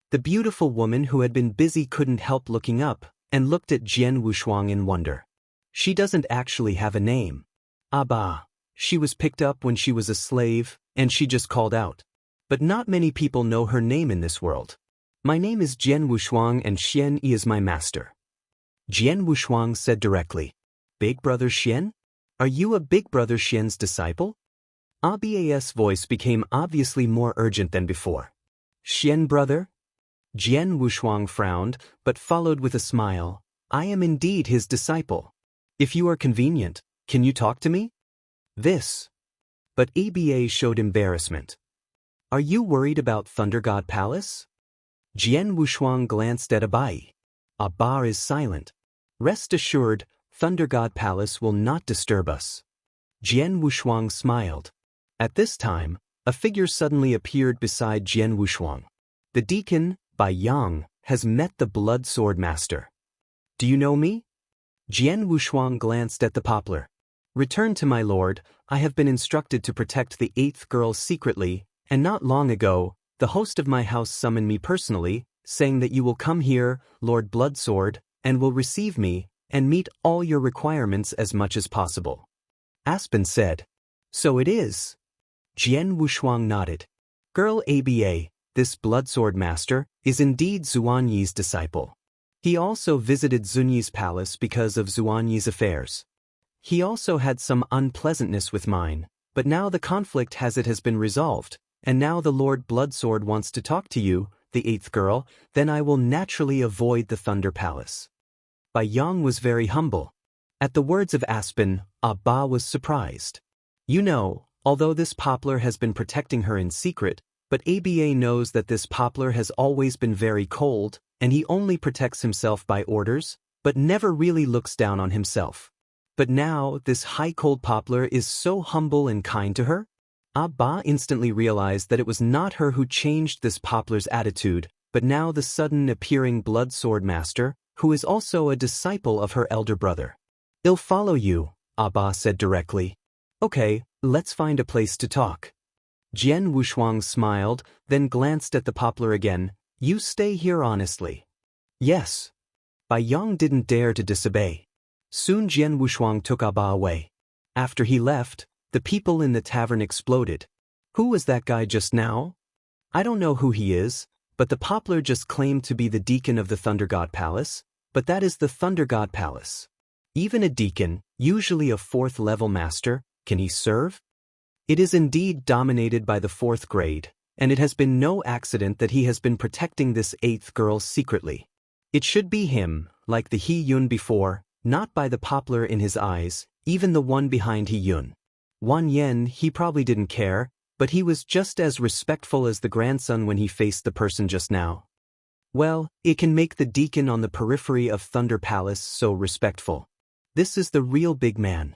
The beautiful woman who had been busy couldn't help looking up, and looked at Jian Wushuang in wonder. She doesn't actually have a name. Abba. She was picked up when she was a slave, and she just called out. But not many people know her name in this world. My name is Jian Wushuang and Xian Yi is my master. Jian Wushuang said directly. Big Brother Xian? Are you a Big Brother Xian's disciple? Abba's voice became obviously more urgent than before. Xian brother? Jian Wushuang frowned, but followed with a smile. I am indeed his disciple. If you are convenient, can you talk to me? This. But Abba showed embarrassment. Are you worried about Thunder God Palace? Jian Wushuang glanced at Abba. Abba is silent. Rest assured, Thunder God Palace will not disturb us. Jian Wushuang smiled. At this time, a figure suddenly appeared beside Jian Wushuang. The deacon, Bai Yang, has met the Blood Sword Master. Do you know me? Jian Wushuang glanced at the poplar. Return to my lord, I have been instructed to protect the 8th girl secretly, and not long ago, the host of my house summoned me personally, saying that you will come here, Lord Bloodsword, and will receive me, and meet all your requirements as much as possible. Aspen said. So it is. Jian Wushuang nodded. Girl Abba, this Bloodsword Master, is indeed Zuanyi's disciple. He also visited Zunyi's palace because of Zuanyi's affairs. He also had some unpleasantness with mine, but now the conflict has been resolved, and now the Lord Bloodsword wants to talk to you, the 8th girl, then I will naturally avoid the Thunder Palace. Bai Yang was very humble. At the words of Aspen, Abba was surprised. You know, although this poplar has been protecting her in secret, but Abba knows that this poplar has always been very cold, and he only protects himself by orders, but never really looks down on himself. But now, this high-cold poplar is so humble and kind to her? Abba instantly realized that it was not her who changed this poplar's attitude, but now the sudden appearing Blood Sword Master, who is also a disciple of her elder brother. I'll follow you, Abba said directly. Okay, let's find a place to talk. Jian Wushuang smiled, then glanced at the poplar again. You stay here honestly. Yes. Bai Yang didn't dare to disobey. Soon Jian Wushuang took Abba away. After he left, the people in the tavern exploded. Who was that guy just now? I don't know who he is, but the poplar just claimed to be the deacon of the Thunder God Palace. but that is the Thunder God Palace. Even a deacon, usually a 4th level master, can he serve? It is indeed dominated by the 4th grade, and it has been no accident that he has been protecting this 8th girl secretly. It should be him, like the He-Yun before, not by the poplar in his eyes, even the one behind He-Yun. Wan Yen, he probably didn't care, but he was just as respectful as the grandson when he faced the person just now. Well, it can make the deacon on the periphery of Thunder Palace so respectful. This is the real big man.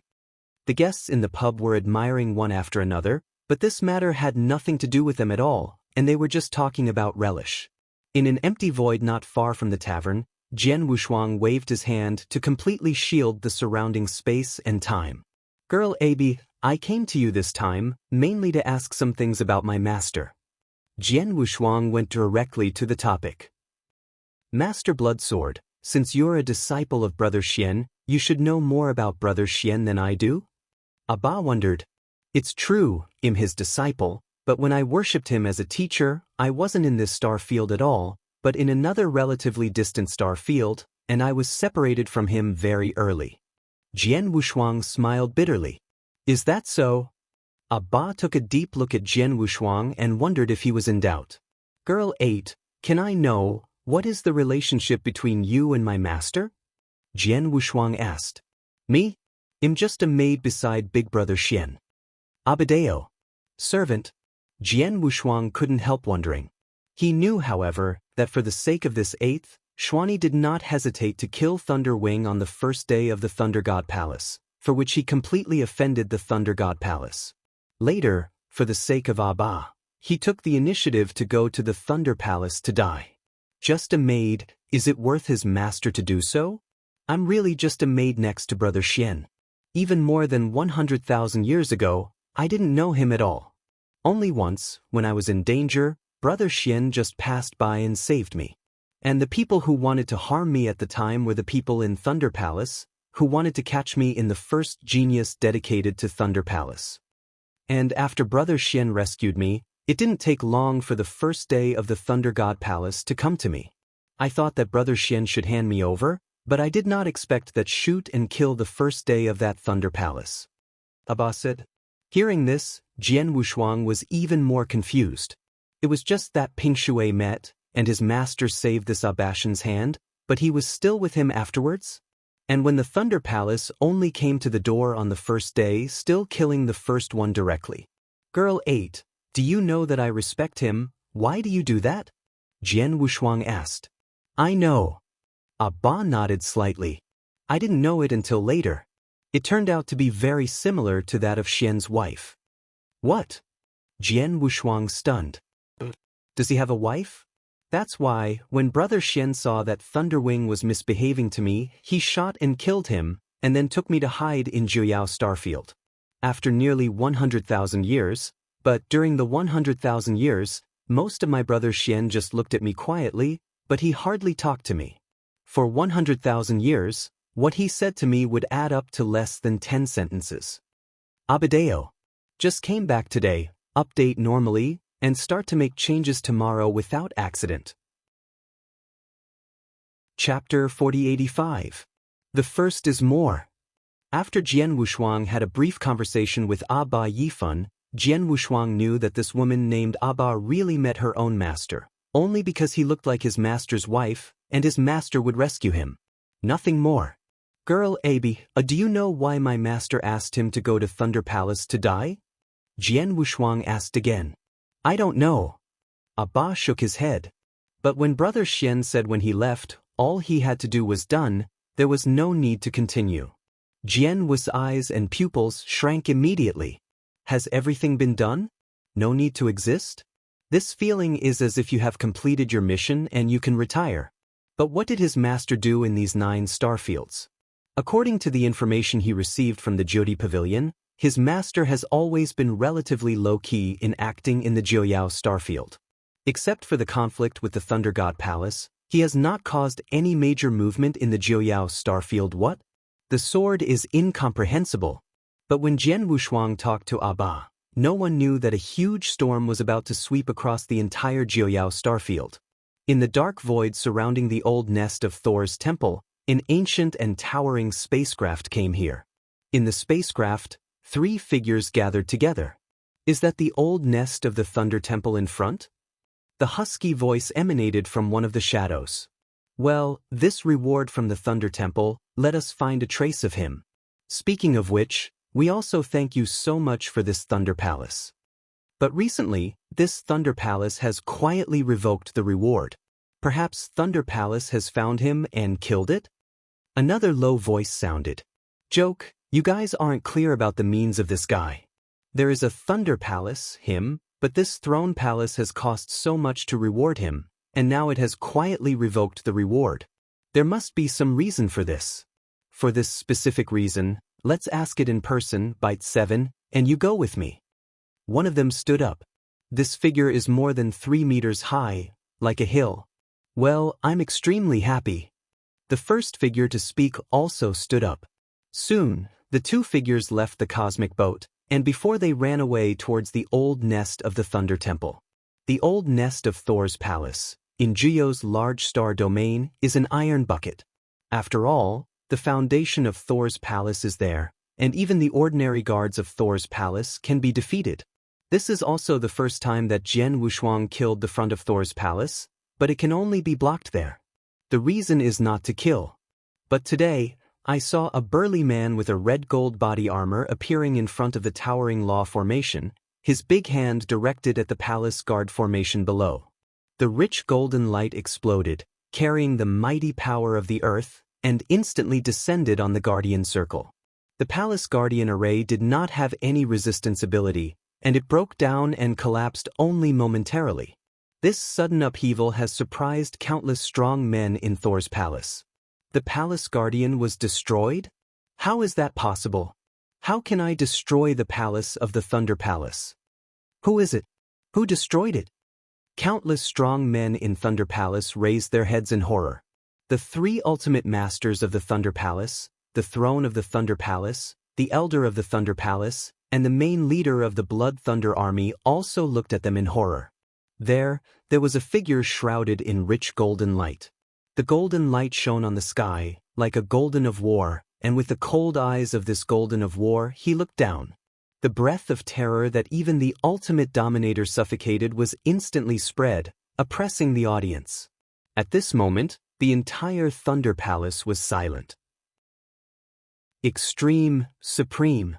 The guests in the pub were admiring one after another, but this matter had nothing to do with them at all, and they were just talking about relish. In an empty void not far from the tavern, Jian Wushuang waved his hand to completely shield the surrounding space and time. Girl Abi, I came to you this time, mainly to ask some things about my master. Jian Wushuang went directly to the topic. Master Bloodsword, since you're a disciple of Brother Xian, you should know more about Brother Xian than I do? Abba wondered. It's true, I'm his disciple, but when I worshipped him as a teacher, I wasn't in this star field at all, but in another relatively distant star field, and I was separated from him very early. Jian Wushuang smiled bitterly. Is that so? Abba took a deep look at Jian Wushuang and wondered if he was in doubt. Girl 8, can I know, what is the relationship between you and my master? Jian Wushuang asked. Me? I'm just a maid beside Big Brother Xian. Abadeo. Servant. Jian Wushuang couldn't help wondering. He knew, however, that for the sake of this 8th, Xuanyi did not hesitate to kill Thunder Wing on the first day of the Thunder God Palace, for which he completely offended the Thunder God Palace. Later, for the sake of Abba, he took the initiative to go to the Thunder Palace to die. Just a maid, is it worth his master to do so? I'm really just a maid next to Brother Xian. Even more than 100,000 years ago, I didn't know him at all. Only once, when I was in danger, Brother Xian just passed by and saved me. And the people who wanted to harm me at the time were the people in Thunder Palace, who wanted to catch me in the first genius dedicated to Thunder Palace. And after Brother Xian rescued me, it didn't take long for the first day of the Thunder God Palace to come to me. I thought that Brother Xian should hand me over, but I did not expect that shoot and kill the first day of that Thunder Palace. Abba said. Hearing this, Jian Wushuang was even more confused. It was just that Ping Shui met, and his master saved this Abashan's hand, but he was still with him afterwards? And when the Thunder Palace only came to the door on the first day, still killing the first one directly. Girl 8, do you know that I respect him? Why do you do that? Jian Wushuang asked. I know. Abba nodded slightly. I didn't know it until later. It turned out to be very similar to that of Xian's wife. What? Jian Wushuang stunned. Does he have a wife? That's why, when Brother Xian saw that Thunderwing was misbehaving to me, he shot and killed him, and then took me to hide in Jiuyao Starfield. After nearly 100,000 years, but during the 100,000 years, most of my Brother Xian just looked at me quietly, but he hardly talked to me. For 100,000 years, what he said to me would add up to less than 10 sentences. Abadeo. Just came back today, update normally, and start to make changes tomorrow without accident. Chapter 4085. The first is more. After Jian Wushuang had a brief conversation with Abba Yifan, Jian Wushuang knew that this woman named Abba really met her own master, only because he looked like his master's wife, and his master would rescue him. Nothing more. Girl Abi, do you know why my master asked him to go to Thunder Palace to die? Jian Wushuang asked again. I don't know. Abba shook his head. But when Brother Xian said when he left, all he had to do was done, there was no need to continue. Jian Wu's eyes and pupils shrank immediately. Has everything been done? No need to exist? This feeling is as if you have completed your mission and you can retire. But what did his master do in these 9 starfields? According to the information he received from the Jyoti Pavilion, his master has always been relatively low-key in acting in the Jiuyao Starfield. Except for the conflict with the Thunder God Palace, he has not caused any major movement in the Jiuyao Starfield. What? The sword is incomprehensible. But when Jian Wushuang talked to Abba, no one knew that a huge storm was about to sweep across the entire Jiuyao Starfield. In the dark void surrounding the old nest of Thor's temple, an ancient and towering spacecraft came here. In the spacecraft, 3 figures gathered together. Is that the old nest of the Thunder Temple in front? The husky voice emanated from one of the shadows. Well, this reward from the Thunder Temple, let us find a trace of him. Speaking of which, we also thank you so much for this Thunder Palace. But recently, this Thunder Palace has quietly revoked the reward. Perhaps Thunder Palace has found him and killed it? Another low voice sounded. Joke, you guys aren't clear about the means of this guy. There is a Thunder Palace, him, but this Throne Palace has cost so much to reward him, and now it has quietly revoked the reward. There must be some reason for this. For this specific reason, let's ask it in person, Bite 7, and you go with me. One of them stood up. This figure is more than 3 meters high, like a hill. Well, I'm extremely happy. The first figure to speak also stood up. Soon, the 2 figures left the cosmic boat, and before they ran away towards the old nest of the Thunder Temple. The old nest of Thor's palace, in Geo's large star domain, is an iron bucket. After all, the foundation of Thor's palace is there, and even the ordinary guards of Thor's palace can be defeated. This is also the first time that Jian Wushuang killed the front of Thor's palace, but it can only be blocked there. The reason is not to kill. But today, I saw a burly man with a red gold body armor appearing in front of the towering law formation, his big hand directed at the palace guard formation below. The rich golden light exploded, carrying the mighty power of the earth, and instantly descended on the guardian circle. The palace guardian array did not have any resistance ability, and it broke down and collapsed only momentarily. This sudden upheaval has surprised countless strong men in Thor's palace. The palace guardian was destroyed? How is that possible? How can I destroy the palace of the Thunder Palace? Who is it? Who destroyed it? Countless strong men in Thunder Palace raised their heads in horror. The 3 ultimate masters of the Thunder Palace, the throne of the Thunder Palace, the elder of the Thunder Palace, and the main leader of the Blood Thunder Army also looked at them in horror. There was a figure shrouded in rich golden light. The golden light shone on the sky, like a golden of war, and with the cold eyes of this golden of war he looked down. The breath of terror that even the ultimate dominator suffocated was instantly spread, oppressing the audience. At this moment, the entire Thunder Palace was silent. Extreme, supreme.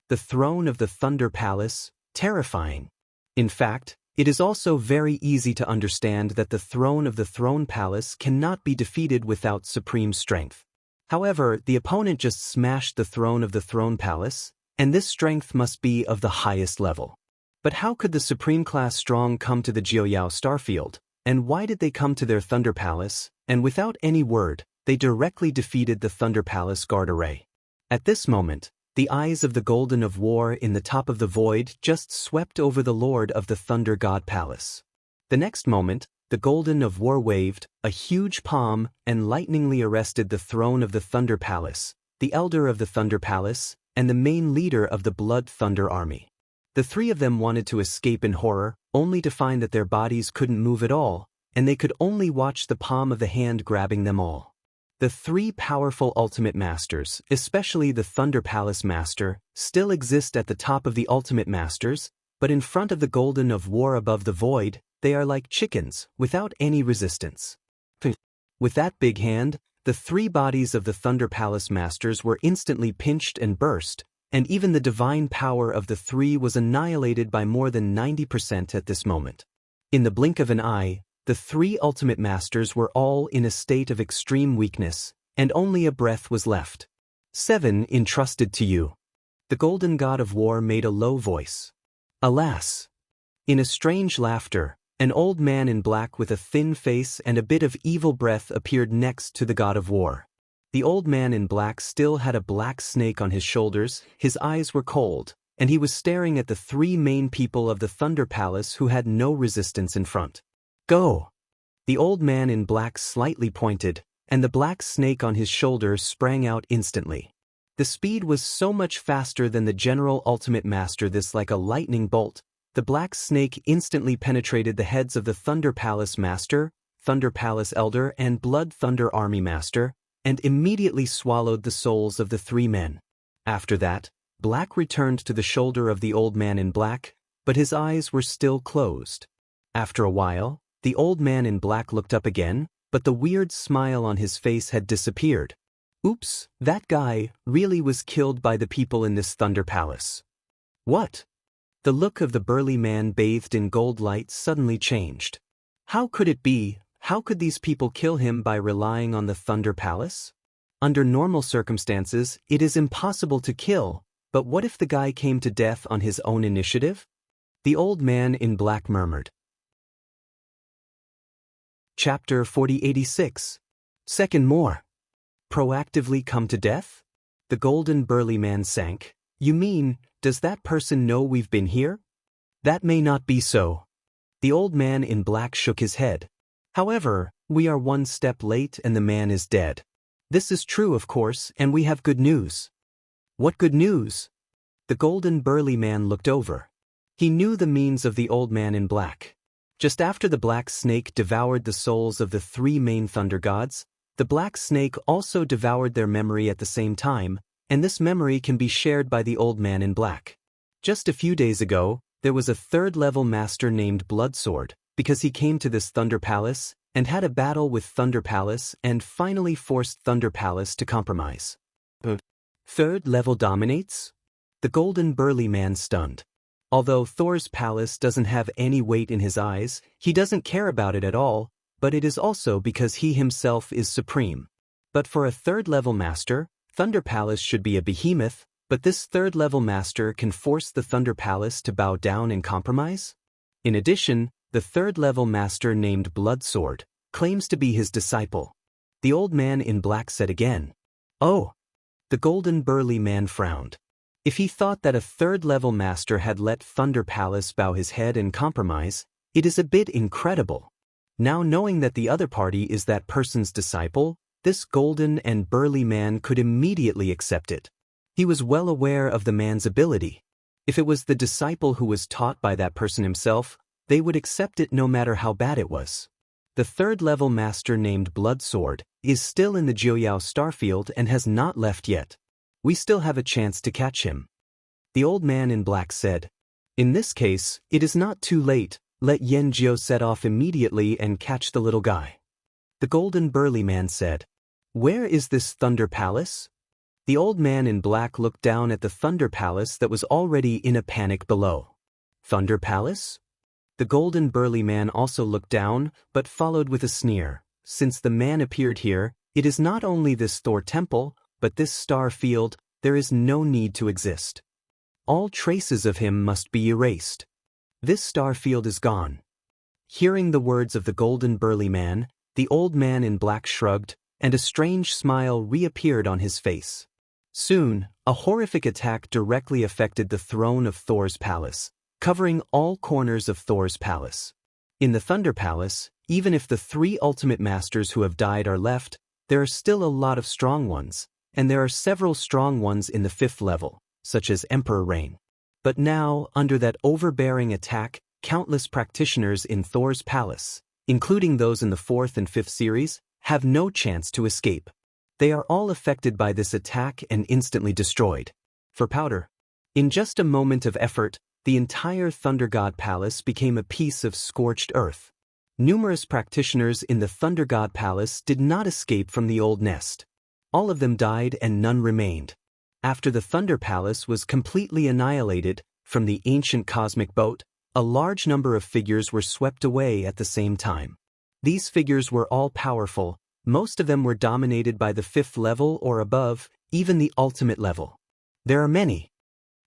The throne of the Thunder Palace, terrifying. In fact, it is also very easy to understand that the throne of the Throne Palace cannot be defeated without supreme strength. However, the opponent just smashed the throne of the Throne Palace, and this strength must be of the highest level. But how could the Supreme Class Strong come to the Jiuyao Starfield, and why did they come to their Thunder Palace, and without any word, they directly defeated the Thunder Palace Guard Array? At this moment, the eyes of the Golden of War in the top of the void just swept over the Lord of the Thunder God Palace. The next moment, the Golden of War waved, a huge palm, and lightningly arrested the throne of the Thunder Palace, the elder of the Thunder Palace, and the main leader of the Blood Thunder Army. The 3 of them wanted to escape in horror, only to find that their bodies couldn't move at all, and they could only watch the palm of the hand grabbing them all. The 3 powerful Ultimate Masters, especially the Thunder Palace Master, still exist at the top of the Ultimate Masters, but in front of the Golden of War above the void, they are like chickens, without any resistance. With that big hand, the 3 bodies of the Thunder Palace Masters were instantly pinched and burst, and even the divine power of the 3 was annihilated by more than 90% at this moment. In the blink of an eye, the 3 Ultimate Masters were all in a state of extreme weakness, and only a breath was left. 7 entrusted to you. The Golden God of War made a low voice. Alas! In a strange laughter, an old man in black with a thin face and a bit of evil breath appeared next to the God of War. The old man in black still had a black snake on his shoulders, his eyes were cold, and he was staring at the 3 main people of the Thunder Palace who had no resistance in front. Go! The old man in black slightly pointed, and the black snake on his shoulder sprang out instantly. The speed was so much faster than the General Ultimate Master, this like a lightning bolt. The black snake instantly penetrated the heads of the Thunder Palace Master, Thunder Palace Elder and Blood Thunder Army Master, and immediately swallowed the souls of the three men. After that, Black returned to the shoulder of the old man in black, but his eyes were still closed. After a while, the old man in black looked up again, but the weird smile on his face had disappeared. Oops, that guy really was killed by the people in this Thunder Palace. What? The look of the burly man bathed in gold light suddenly changed. How could it be? How could these people kill him by relying on the Thunder Palace? Under normal circumstances, it is impossible to kill, but what if the guy came to death on his own initiative? The old man in black murmured. Chapter 4086. Second more. Proactively come to death? The golden burly man sank. You mean, does that person know we've been here? That may not be so. The old man in black shook his head. However, we are one step late and the man is dead. This is true, of course, and we have good news. What good news? The golden burly man looked over. He knew the means of the old man in black. Just after the black snake devoured the souls of the three main thunder gods, the black snake also devoured their memory at the same time, and this memory can be shared by the old man in black. Just a few days ago, there was a third-level master named Bloodsword, because he came to this Thunder Palace and had a battle with Thunder Palace and finally forced Thunder Palace to compromise. Third level dominates? The golden burly man stunned. Although Thor's palace doesn't have any weight in his eyes, he doesn't care about it at all, but it is also because he himself is supreme. But for a third-level master, Thunder Palace should be a behemoth, but this third-level master can force the Thunder Palace to bow down and compromise? In addition, the third-level master named Bloodsword claims to be his disciple. The old man in black said again. Oh! The golden burly man frowned. If he thought that a third-level master had let Thunder Palace bow his head and compromise, it is a bit incredible. Now knowing that the other party is that person's disciple, this golden and burly man could immediately accept it. He was well aware of the man's ability. If it was the disciple who was taught by that person himself, they would accept it no matter how bad it was. The third-level master named Bloodsword is still in the Jiuyao starfield and has not left yet. We still have a chance to catch him. The old man in black said. In this case, it is not too late. Let Yen Jiu set off immediately and catch the little guy. The golden burly man said. Where is this Thunder Palace? The old man in black looked down at the Thunder Palace that was already in a panic below. Thunder Palace? The golden burly man also looked down, but followed with a sneer. Since the man appeared here, it is not only this Thor temple, but this star field, there is no need to exist. All traces of him must be erased. This star field is gone. Hearing the words of the golden burly man, the old man in black shrugged, and a strange smile reappeared on his face. Soon, a horrific attack directly affected the throne of Thor's palace, covering all corners of Thor's palace. In the Thunder Palace, even if the three ultimate masters who have died are left, there are still a lot of strong ones, and there are several strong ones in the 5th level, such as Emperor Rain. But now, under that overbearing attack, countless practitioners in Thor's palace, including those in the 4th and 5th series, have no chance to escape. They are all affected by this attack and instantly destroyed. For powder. In just a moment of effort, the entire Thunder God Palace became a piece of scorched earth. Numerous practitioners in the Thunder God Palace did not escape from the old nest. All of them died and none remained. After the Thunder Palace was completely annihilated from the ancient cosmic boat, a large number of figures were swept away at the same time. These figures were all powerful. Most of them were dominated by the 5th level or above, even the ultimate level. There are many.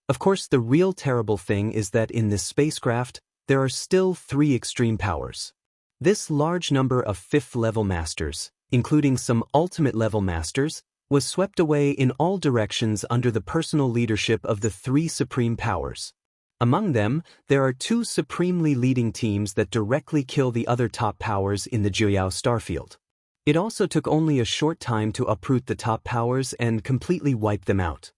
Of course, the real terrible thing is that in this spacecraft, there are still 3 extreme powers. This large number of 5th level masters, including some ultimate level masters, was swept away in all directions under the personal leadership of the 3 supreme powers. Among them, there are 2 supremely leading teams that directly kill the other top powers in the Jiuyao starfield. It also took only a short time to uproot the top powers and completely wipe them out.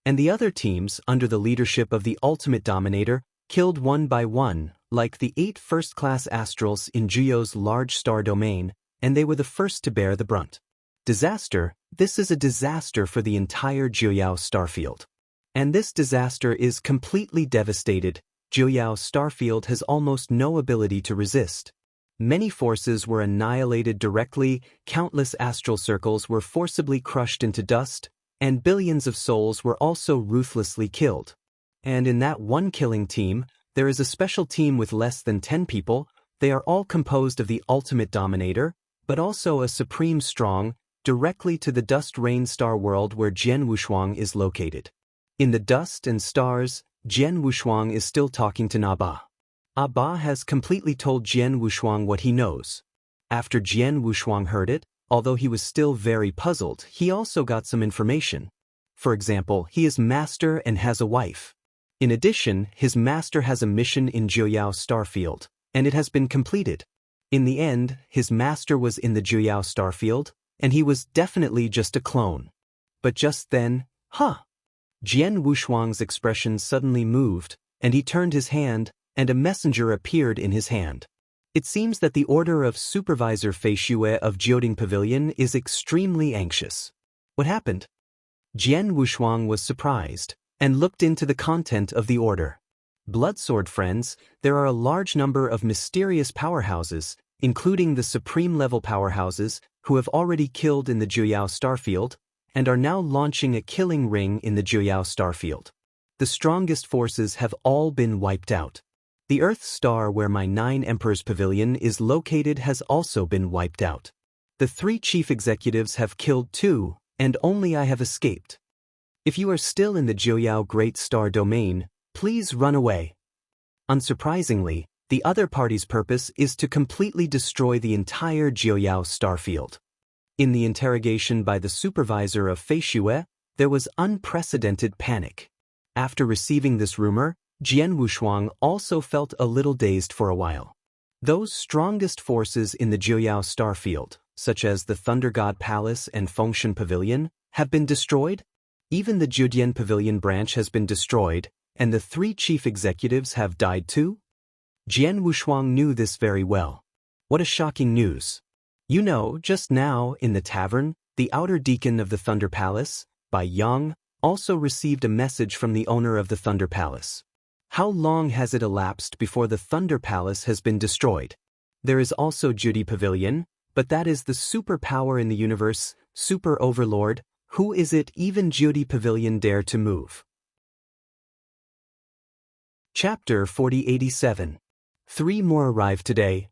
And the other teams, under the leadership of the ultimate dominator, killed one by one, like the 8 first-class astrals in Juyo's large star domain, and they were the first to bear the brunt. Disaster, this is a disaster for the entire Juyao starfield. And this disaster is completely devastated. Juyao starfield has almost no ability to resist. Many forces were annihilated directly, countless astral circles were forcibly crushed into dust, and billions of souls were also ruthlessly killed. And in that one killing team, there is a special team with less than 10 people. They are all composed of the ultimate dominator, but also a supreme strong, directly to the dust rain star world where Jian Wushuang is located. In the dust and stars, Jian Wushuang is still talking to Naba. Ba has completely told Jian Wushuang what he knows. After Jian Wushuang heard it, although he was still very puzzled, he also got some information. For example, he is master and has a wife. In addition, his master has a mission in Juyao starfield, and it has been completed. In the end, his master was in the Juyao starfield, and he was definitely just a clone. But just then, Jian Wushuang's expression suddenly moved, and he turned his hand, and a messenger appeared in his hand. It seems that the order of Supervisor Fei Xue of Jioding Pavilion is extremely anxious. What happened? Jian Wushuang was surprised, and looked into the content of the order. Bloodsword friends, there are a large number of mysterious powerhouses, including the supreme-level powerhouses, who have already killed in the Juyao starfield, and are now launching a killing ring in the Juyao starfield. The strongest forces have all been wiped out. The Earth star where my 9 Emperors Pavilion is located has also been wiped out. The 3 chief executives have killed too, and only I have escaped. If you are still in the Juyao Great Star domain, please run away. Unsurprisingly, the other party's purpose is to completely destroy the entire Juyao starfield. In the interrogation by the supervisor of Fei Xue, there was unprecedented panic. After receiving this rumor, Jian Wushuang also felt a little dazed for a while. Those strongest forces in the Juyao starfield, such as the Thunder God Palace and Fengshan Pavilion, have been destroyed. Even the Judian Pavilion branch has been destroyed, and the 3 chief executives have died too? Jian Wushuang knew this very well. What a shocking news. You know, just now, in the tavern, the outer deacon of the Thunder Palace, Bai Yang, also received a message from the owner of the Thunder Palace. How long has it elapsed before the Thunder Palace has been destroyed? There is also Judy Pavilion, but that is the superpower in the universe, Super Overlord. Who is it even Judy Pavilion dare to move? Chapter 4087. 3 more arrived today.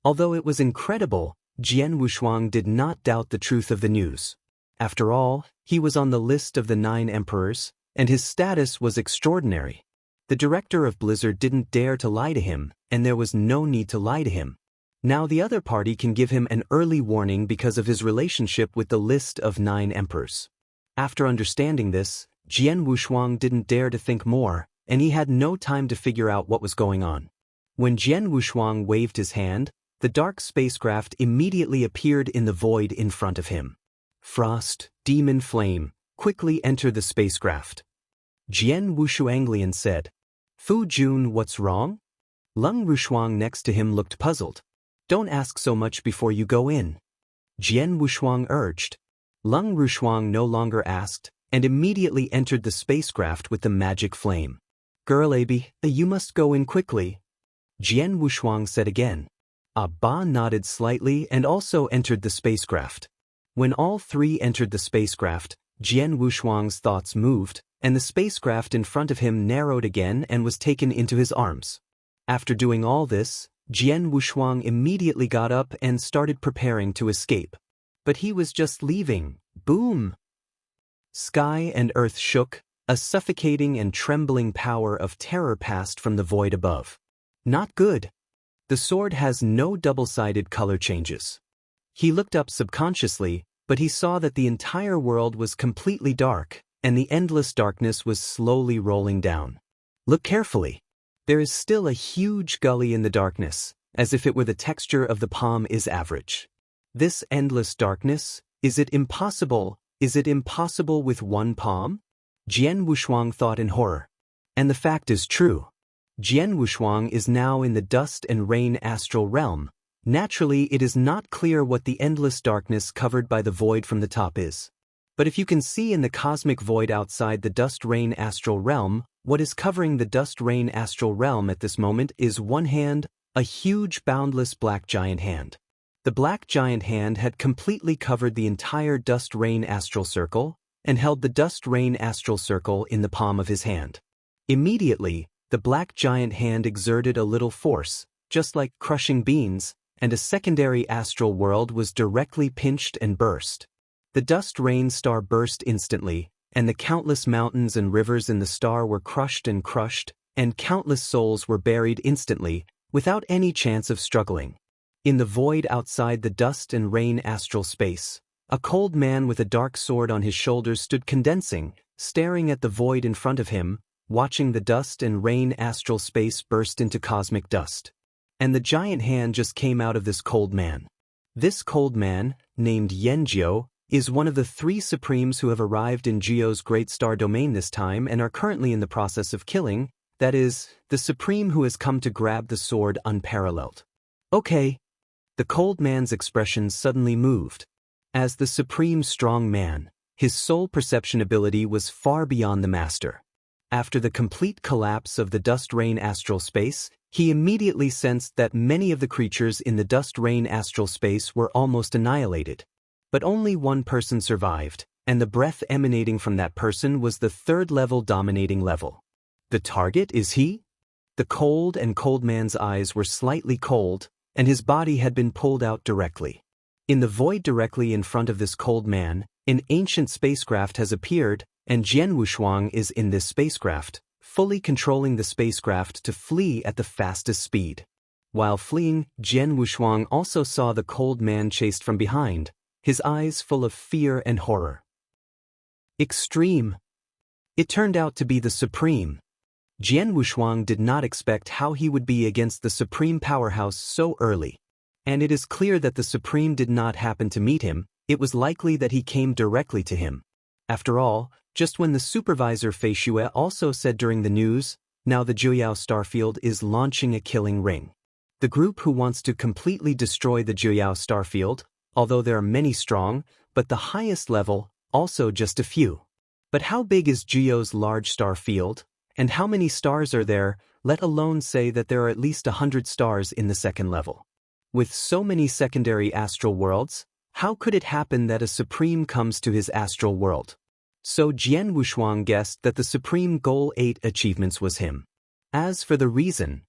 Although it was incredible, Jian Wushuang did not doubt the truth of the news. After all, he was on the list of the 9 emperors, and his status was extraordinary. The director of Blizzard didn't dare to lie to him, and there was no need to lie to him. Now the other party can give him an early warning because of his relationship with the list of 9 emperors. After understanding this, Jian Wushuang didn't dare to think more, and he had no time to figure out what was going on. When Jian Wushuang waved his hand, the dark spacecraft immediately appeared in the void in front of him. Frost, Demon Flame, quickly enter the spacecraft. Jian Wushuanglian said, Fu Jun, what's wrong? Lung Wushuang next to him looked puzzled. Don't ask so much before you go in. Jian Wushuang urged. Lung Wushuang no longer asked, and immediately entered the spacecraft with the magic flame. Girl Abi, you must go in quickly. Jian Wushuang said again. Ba nodded slightly and also entered the spacecraft. When all 3 entered the spacecraft, Jian Wushuang's thoughts moved, and the spacecraft in front of him narrowed again and was taken into his arms. After doing all this, Jian Wushuang immediately got up and started preparing to escape. But he was just leaving. Boom! Sky and earth shook, a suffocating and trembling power of terror passed from the void above. Not good. The sword has no double-sided color changes. He looked up subconsciously, but he saw that the entire world was completely dark, and the endless darkness was slowly rolling down. Look carefully. There is still a huge gully in the darkness, as if it were the texture of the palm is average. This endless darkness, is it impossible? Is it impossible with one palm? Jian Wushuang thought in horror. And the fact is true. Jian Wushuang is now in the dust and rain astral realm. Naturally, it is not clear what the endless darkness covered by the void from the top is. But if you can see in the cosmic void outside the dust-rain astral realm, what is covering the dust-rain astral realm at this moment is one hand, a huge boundless black giant hand. The black giant hand had completely covered the entire dust-rain astral circle, and held the dust-rain astral circle in the palm of his hand. Immediately, the black giant hand exerted a little force, just like crushing beans, and a secondary astral world was directly pinched and burst. The dust-rain star burst instantly, and the countless mountains and rivers in the star were crushed, and countless souls were buried instantly, without any chance of struggling. In the void outside the dust and rain astral space, a cold man with a dark sword on his shoulders stood condensing, staring at the void in front of him, watching the dust and rain astral space burst into cosmic dust. And the giant hand just came out of this cold man. This cold man, named Yanjiu, is one of the 3 supremes who have arrived in Jio's great star domain this time and are currently in the process of killing, that is, the supreme who has come to grab the sword unparalleled. Okay. The cold man's expression suddenly moved. As the supreme strong man, his soul perception ability was far beyond the master. After the complete collapse of the dust-rain astral space, he immediately sensed that many of the creatures in the dust-rain astral space were almost annihilated. But only one person survived, and the breath emanating from that person was the 3rd level dominating level. The target is he? The cold man's eyes were slightly cold, and his body had been pulled out directly. In the void directly in front of this cold man, an ancient spacecraft has appeared, and Jian Wushuang is in this spacecraft, fully controlling the spacecraft to flee at the fastest speed. While fleeing, Jian Wushuang also saw the cold man chased from behind, his eyes full of fear and horror. Extreme. It turned out to be the Supreme. Jian Wushuang did not expect how he would be against the Supreme powerhouse so early. And it is clear that the Supreme did not happen to meet him, it was likely that he came directly to him. After all, just when the supervisor Fei Xue also said during the news, now the Juyao Starfield is launching a killing ring. The group who wants to completely destroy the Juyao Starfield, although there are many strong, but the highest level, also just a few. But how big is Juyao's large star field, and how many stars are there, let alone say that there are at least 100 stars in the 2nd level? With so many secondary astral worlds, how could it happen that a supreme comes to his astral world? So Jian Wushuang guessed that the supreme goal 8 achievements was him. As for the reason,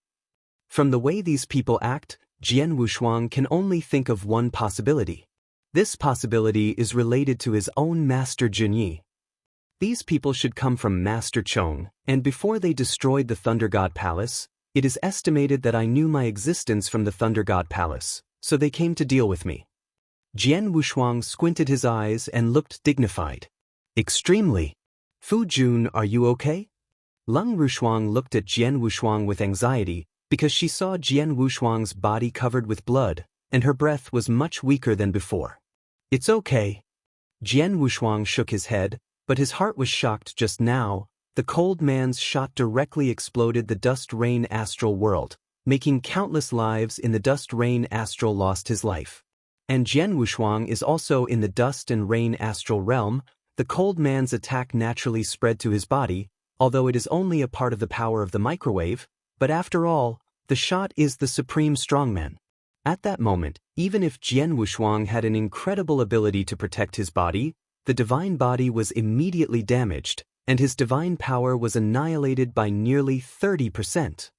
from the way these people act, Jian Wushuang can only think of one possibility. This possibility is related to his own master Junyi. These people should come from Master Chong, and before they destroyed the Thunder God Palace, it is estimated that I knew my existence from the Thunder God Palace, so they came to deal with me. Jian Wushuang squinted his eyes and looked dignified. Extremely. Fu Jun, are you okay? Lung Wushuang looked at Jian Wushuang with anxiety, because she saw Jian Wushuang's body covered with blood, and her breath was much weaker than before. It's okay. Jian Wushuang shook his head, but his heart was shocked just now. The cold man's shot directly exploded the dust-rain astral world, making countless lives in the dust-rain astral lost his life. And Jian Wushuang is also in the dust and rain astral realm. The cold man's attack naturally spread to his body, although it is only a part of the power of the microwave, but after all, the shot is the supreme strongman. At that moment, even if Jian Wushuang had an incredible ability to protect his body, the divine body was immediately damaged, and his divine power was annihilated by nearly 30%.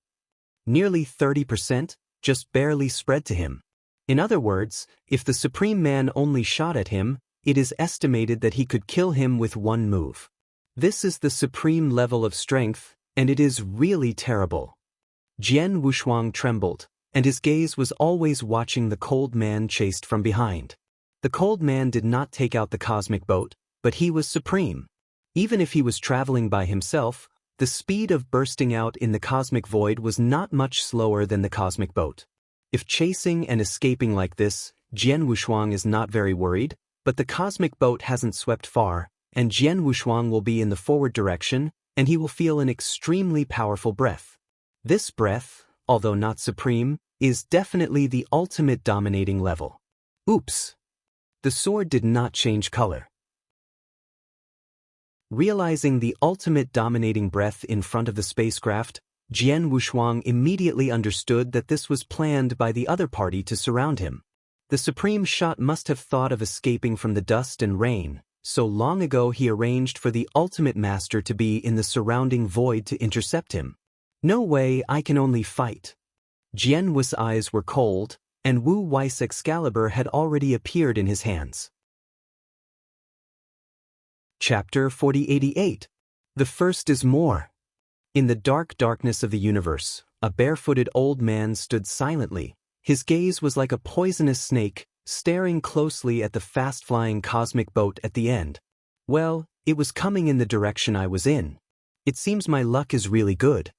Nearly 30%, just barely spread to him. In other words, if the Supreme Man only shot at him, it is estimated that he could kill him with one move. This is the supreme level of strength, and it is really terrible. Jian Wushuang trembled, and his gaze was always watching the cold man chased from behind. The cold man did not take out the cosmic boat, but he was supreme. Even if he was traveling by himself, the speed of bursting out in the cosmic void was not much slower than the cosmic boat. If chasing and escaping like this, Jian Wushuang is not very worried, but the cosmic boat hasn't swept far, and Jian Wushuang will be in the forward direction, and he will feel an extremely powerful breath. This breath, although not supreme, is definitely the ultimate dominating level. Oops! The sword did not change color. Realizing the ultimate dominating breath in front of the spacecraft, Jian Wushuang immediately understood that this was planned by the other party to surround him. The Supreme Shot must have thought of escaping from the dust and rain, so long ago he arranged for the ultimate master to be in the surrounding void to intercept him. No way, I can only fight. Jian Wu's eyes were cold, and Wu Wei's Excalibur had already appeared in his hands. Chapter 4088. The First is More. In the dark darkness of the universe, a barefooted old man stood silently. His gaze was like a poisonous snake, staring closely at the fast-flying cosmic boat at the end. Well, it was coming in the direction I was in. It seems my luck is really good.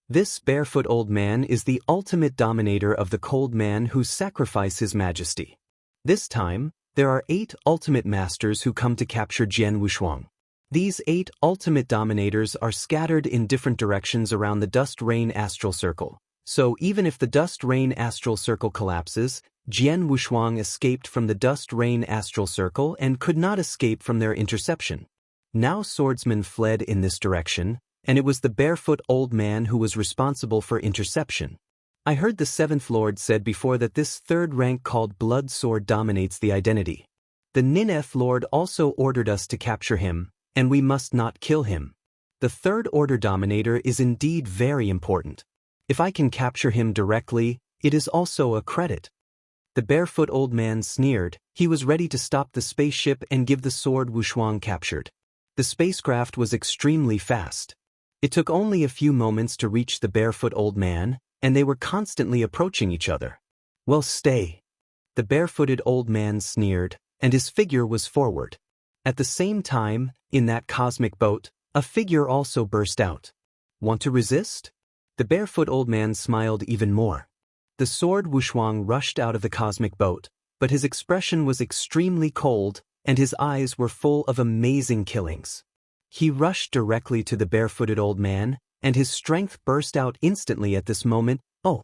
This barefoot old man is the ultimate dominator of the cold man who sacrifice his majesty. This time, there are 8 ultimate masters who come to capture Jian Wushuang. These 8 ultimate dominators are scattered in different directions around the Dust Rain Astral Circle. So even if the Dust Rain Astral Circle collapses, Jian Wushuang escaped from the Dust Rain Astral Circle and could not escape from their interception. Now Swordsman fled in this direction, and it was the barefoot old man who was responsible for interception. I heard the 7th Lord said before that this 3rd rank called Blood Sword dominates the identity. The Ninth Lord also ordered us to capture him, and we must not kill him. The 3rd Order Dominator is indeed very important. If I can capture him directly, it is also a credit. The barefoot old man sneered. He was ready to stop the spaceship and give the sword Wushuang captured. The spacecraft was extremely fast. It took only a few moments to reach the barefoot old man, and they were constantly approaching each other. Well, stay. The barefooted old man sneered, and his figure was forward. At the same time, in that cosmic boat, a figure also burst out. Want to resist? The barefoot old man smiled even more. The sword Wushuang rushed out of the cosmic boat, but his expression was extremely cold, and his eyes were full of amazing killings. He rushed directly to the barefooted old man, and his strength burst out instantly at this moment. Oh!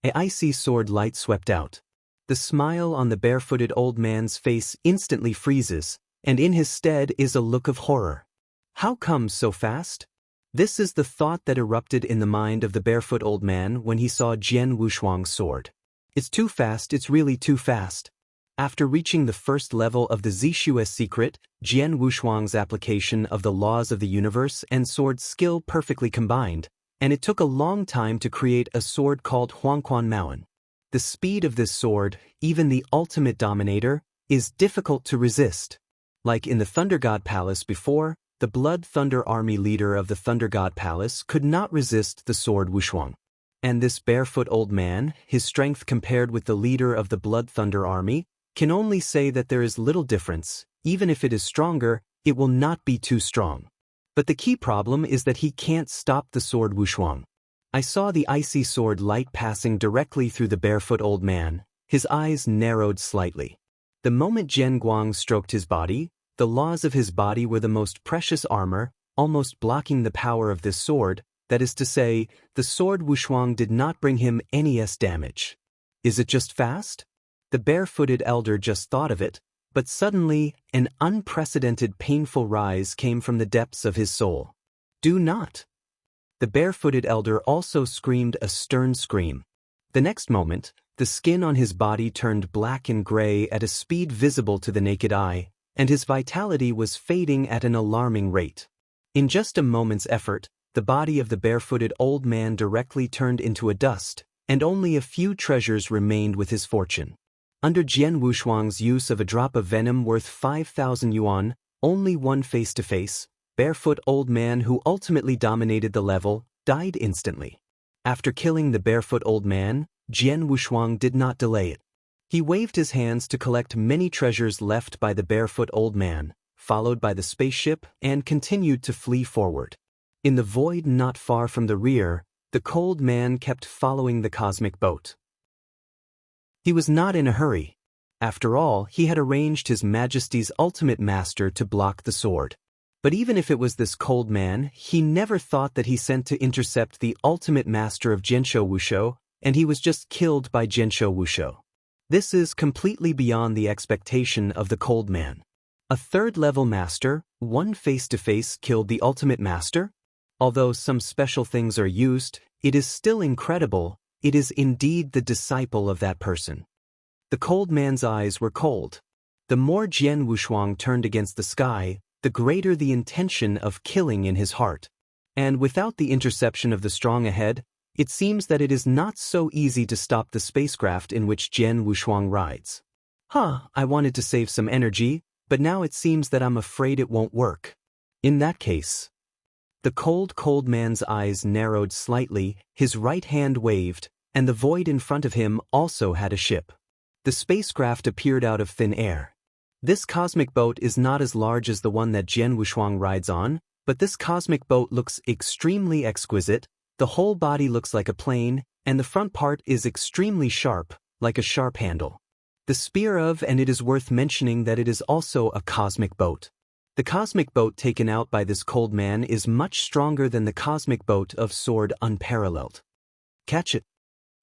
An icy sword light swept out. The smile on the barefooted old man's face instantly freezes, and in his stead is a look of horror. How come so fast? This is the thought that erupted in the mind of the barefoot old man when he saw Jian Wushuang's sword. It's too fast, it's really too fast. After reaching the first level of the Zishu's secret, Jian Wushuang's application of the laws of the universe and sword skill perfectly combined, and it took a long time to create a sword called Huangquan Maoan. The speed of this sword, even the ultimate dominator, is difficult to resist. Like in the Thunder God Palace before, the Blood Thunder Army leader of the Thunder God Palace could not resist the sword Wushuang. And this barefoot old man, his strength compared with the leader of the Blood Thunder Army, can only say that there is little difference. Even if it is stronger, it will not be too strong. But the key problem is that he can't stop the sword Wushuang. I saw the icy sword light passing directly through the barefoot old man. His eyes narrowed slightly. The moment Jian Guang stroked his body, the laws of his body were the most precious armor, almost blocking the power of this sword. That is to say, the sword Wushuang did not bring him any damage. Is it just fast? The barefooted elder just thought of it, but suddenly, an unprecedented painful rise came from the depths of his soul. Do not! The barefooted elder also screamed a stern scream. The next moment, the skin on his body turned black and gray at a speed visible to the naked eye, and his vitality was fading at an alarming rate. In just a moment's effort, the body of the barefooted old man directly turned into a dust, and only a few treasures remained with his fortune. Under Jian Wushuang's use of a drop of venom worth 5,000 yuan, only one face-to-face, barefoot old man who ultimately dominated the level, died instantly. After killing the barefoot old man, Jian Wushuang did not delay it. He waved his hands to collect many treasures left by the barefoot old man, followed by the spaceship, and continued to flee forward. In the void not far from the rear, the cold man kept following the cosmic boat. He was not in a hurry. After all, he had arranged His Majesty's ultimate master to block the sword. But even if it was this cold man, he never thought that he sent to intercept the ultimate master of Gensho Wusho, and he was just killed by Gensho Wusho. This is completely beyond the expectation of the cold man. A third-level master, one face-to-face killed the ultimate master? Although some special things are used, it is still incredible. It is indeed the disciple of that person. The cold man's eyes were cold. The more Jian Wushuang turned against the sky, the greater the intention of killing in his heart. And without the interception of the strong ahead, it seems that it is not so easy to stop the spacecraft in which Jian Wushuang rides. I wanted to save some energy, but now it seems that I'm afraid it won't work. In that case. The cold man's eyes narrowed slightly, his right hand waved, and the void in front of him also had a ship. The spacecraft appeared out of thin air. This cosmic boat is not as large as the one that Jian Wushuang rides on, but this cosmic boat looks extremely exquisite. The whole body looks like a plane, and the front part is extremely sharp, like a sharp handle. The spear of, and it is worth mentioning that it is also a cosmic boat. The cosmic boat taken out by this cold man is much stronger than the cosmic boat of Sword Unparalleled. Catch it.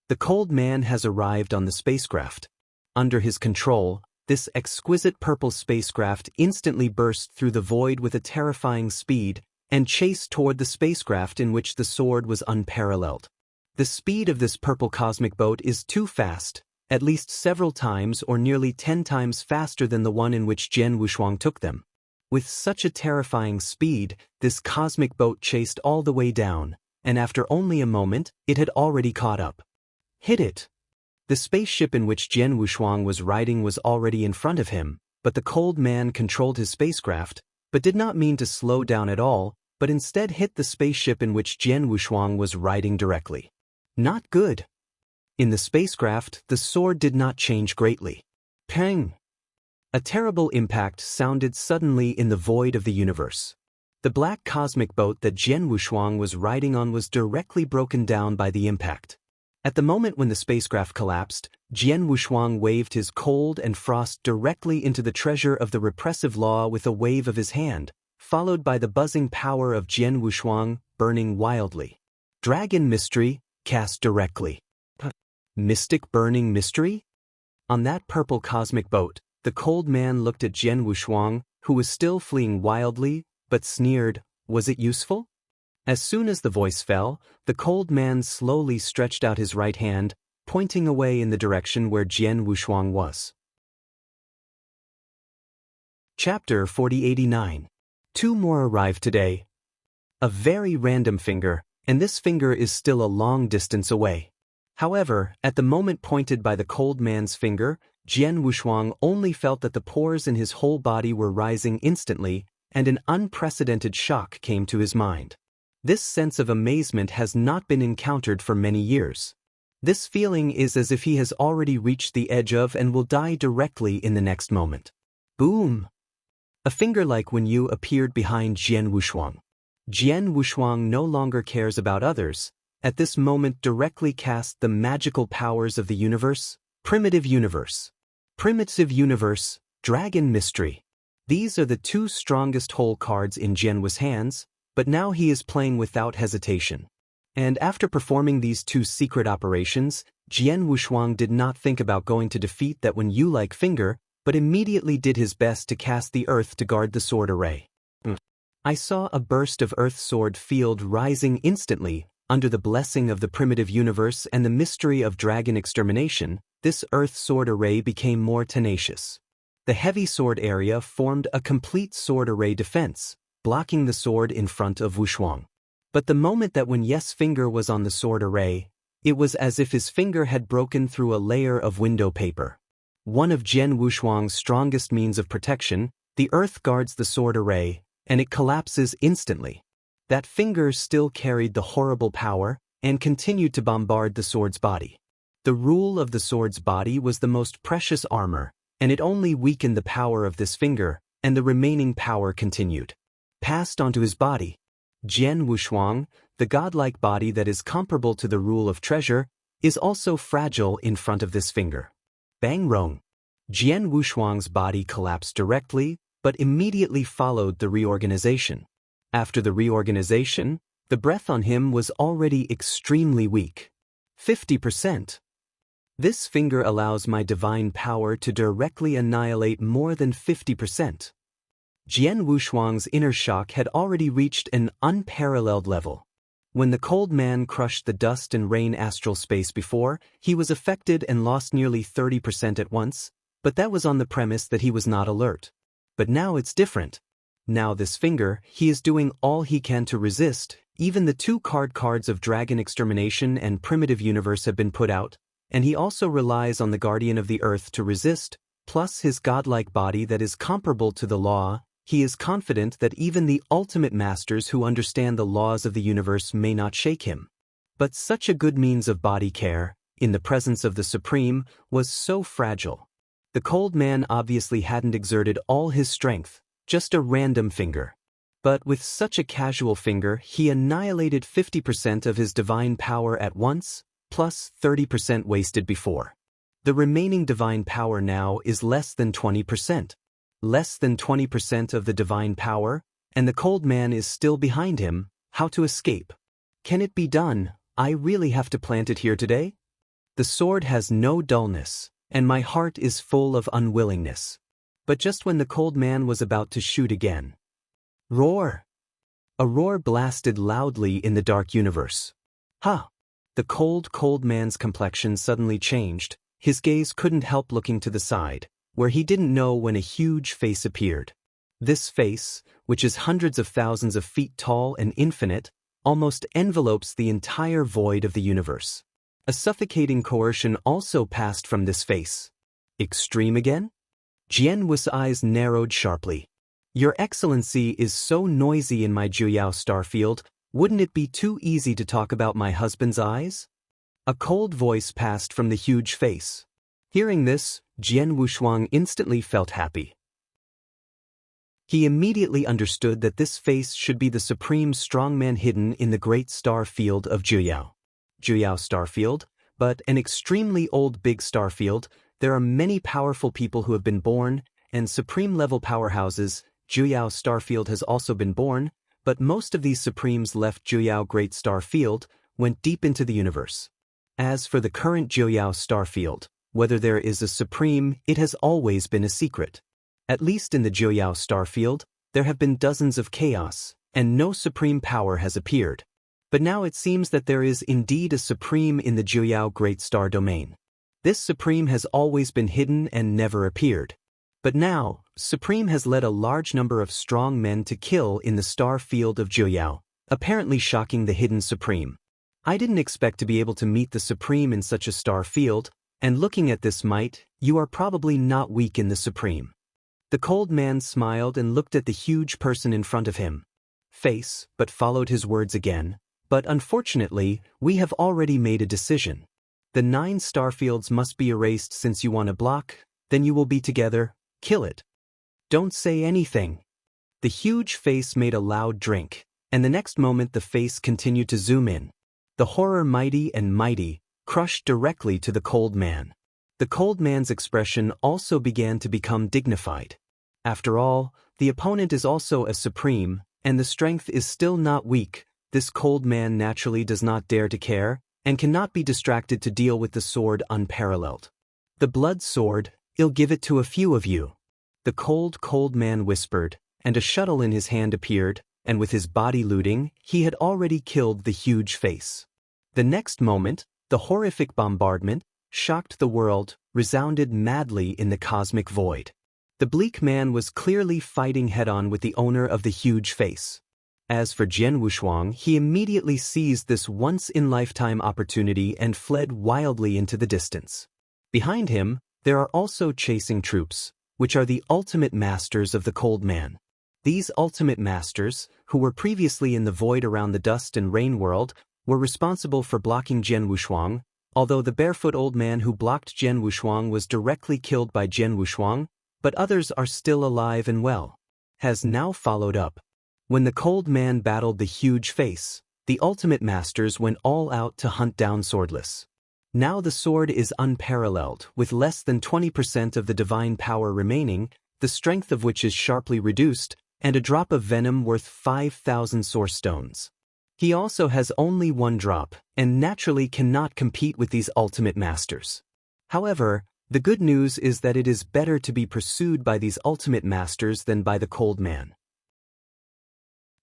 The cold man has arrived on the spacecraft. Under his control, this exquisite purple spacecraft instantly burst through the void with a terrifying speed and chased toward the spacecraft in which the sword was unparalleled. The speed of this purple cosmic boat is too fast, at least several times or nearly 10 times faster than the one in which Jian Wushuang took them. With such a terrifying speed, this cosmic boat chased all the way down, and after only a moment, it had already caught up. Hit it! The spaceship in which Jian Wushuang was riding was already in front of him, but the cold man controlled his spacecraft, but did not mean to slow down at all, but instead hit the spaceship in which Jian Wushuang was riding directly. Not good. In the spacecraft, the sword did not change greatly. Pang! A terrible impact sounded suddenly in the void of the universe. The black cosmic boat that Jian Wushuang was riding on was directly broken down by the impact. At the moment when the spacecraft collapsed, Jian Wushuang waved his cold and frost directly into the treasure of the repressive law with a wave of his hand, followed by the buzzing power of Jian Wushuang burning wildly. Dragon Mystery, cast directly. Mystic Burning Mystery? On that purple cosmic boat, the cold man looked at Jian Wushuang, who was still fleeing wildly, but sneered, "Was it useful?" As soon as the voice fell, the cold man slowly stretched out his right hand, pointing away in the direction where Jian Wushuang was. Chapter 4089. 2 more arrived today. A very random finger, and this finger is still a long distance away. However, at the moment pointed by the cold man's finger, Jian Wushuang only felt that the pores in his whole body were rising instantly, and an unprecedented shock came to his mind. This sense of amazement has not been encountered for many years. This feeling is as if he has already reached the edge of and will die directly in the next moment. Boom! A finger like when you appeared behind Jian Wushuang. Jian Wushuang no longer cares about others, at this moment directly cast the magical powers of the universe, primitive universe, dragon mystery. These are the 2 strongest hole cards in Jian's hands, but now he is playing without hesitation. And after performing these 2 secret operations, Jian Wushuang did not think about going to defeat that one you-like finger, but immediately did his best to cast the earth to guard the sword array. I saw a burst of earth sword field rising instantly. Under the blessing of the primitive universe and the mystery of dragon extermination, this earth sword array became more tenacious. The heavy sword area formed a complete sword array defense, blocking the sword in front of Wushuang. But the moment that when Yes' finger was on the sword array, it was as if his finger had broken through a layer of window paper. One of Jian Wushuang's strongest means of protection, the earth guards the sword array, and it collapses instantly. That finger still carried the horrible power and continued to bombard the sword's body. The rule of the sword's body was the most precious armor, and it only weakened the power of this finger, and the remaining power continued. Passed onto his body. Jian Wushuang, the godlike body that is comparable to the rule of treasure, is also fragile in front of this finger. Bang rong. Jian Wushuang's body collapsed directly, but immediately followed the reorganization. After the reorganization, the breath on him was already extremely weak. 50%. This finger allows my divine power to directly annihilate more than 50%. Jian Wushuang's inner shock had already reached an unparalleled level. When the cold man crushed the dust and rain astral space before, he was affected and lost nearly 30% at once, but that was on the premise that he was not alert. But now it's different. Now this finger, he is doing all he can to resist. Even the 2 cards of Dragon Extermination and Primitive Universe have been put out, and he also relies on the Guardian of the Earth to resist, plus his godlike body that is comparable to the law. He is confident that even the ultimate masters who understand the laws of the universe may not shake him. But such a good means of body care, in the presence of the Supreme, was so fragile. The cold man obviously hadn't exerted all his strength, just a random finger. But with such a casual finger, he annihilated 50% of his divine power at once, plus 30% wasted before. The remaining divine power now is less than 20%. Less than 20% of the divine power, and the cold man is still behind him. How to escape? Can it be done? I really have to plant it here today? The sword has no dullness, and my heart is full of unwillingness. But just when the cold man was about to shoot again. Roar! A roar blasted loudly in the dark universe. Ha! The cold man's complexion suddenly changed. His gaze couldn't help looking to the side, where he didn't know when a huge face appeared. This face, which is hundreds of thousands of feet tall and infinite, almost envelopes the entire void of the universe. A suffocating coercion also passed from this face. Extreme again? Jian Wu's eyes narrowed sharply. Your Excellency is so noisy in my Juyao starfield, wouldn't it be too easy to talk about my husband's eyes? A cold voice passed from the huge face. Hearing this, Jian Wushuang instantly felt happy. He immediately understood that this face should be the supreme strongman hidden in the great star field of Juyao. Juyao starfield, but an extremely old big starfield. There are many powerful people who have been born, and supreme-level powerhouses. Juyao starfield has also been born, but most of these supremes left Juyao Great Star Field, went deep into the universe. As for the current Juyao starfield, whether there is a supreme, it has always been a secret. At least in the Juyao starfield, there have been dozens of chaos, and no supreme power has appeared. But now it seems that there is indeed a supreme in the Juyao Great Star domain. This supreme has always been hidden and never appeared. But now, Supreme has led a large number of strong men to kill in the star field of Juyao, apparently shocking the hidden Supreme. I didn't expect to be able to meet the Supreme in such a star field, and looking at this might, you are probably not weak in the Supreme. The cold man smiled and looked at the huge person in front of him. Face, but followed his words again. But unfortunately, we have already made a decision. The 9 starfields must be erased. Since you want to block, then you will be together. Kill it. Don't say anything. The huge face made a loud drink, and the next moment the face continued to zoom in. The horror mighty and mighty, crushed directly to the cold man. The cold man's expression also began to become dignified. After all, the opponent is also a supreme, and the strength is still not weak. This cold man naturally does not dare to care, and cannot be distracted to deal with the sword unparalleled. The blood sword, I'll give it to a few of you. The cold man whispered, and a shuttle in his hand appeared, and with his body looting, he had already killed the huge face. The next moment, the horrific bombardment, shocked the world, resounded madly in the cosmic void. The bleak man was clearly fighting head-on with the owner of the huge face. As for Jian Wushuang, he immediately seized this once-in-lifetime opportunity and fled wildly into the distance. Behind him, there are also chasing troops, which are the ultimate masters of the cold man. These ultimate masters, who were previously in the void around the dust and rain world, were responsible for blocking Jian Wushuang, although the barefoot old man who blocked Jian Wushuang was directly killed by Jian Wushuang, but others are still alive and well. Has now followed up. When the cold man battled the huge face, the ultimate masters went all out to hunt down Swordless. Now the sword is unparalleled, with less than 20% of the divine power remaining. the strength of which is sharply reduced, and a drop of venom worth 5,000 source stones. He also has only one drop, and naturally cannot compete with these ultimate masters. However, the good news is that it is better to be pursued by these ultimate masters than by the cold man.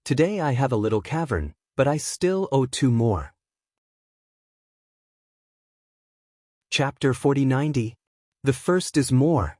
Today I have a little cavern, but I still owe 2 more. Chapter 4090. The first is more.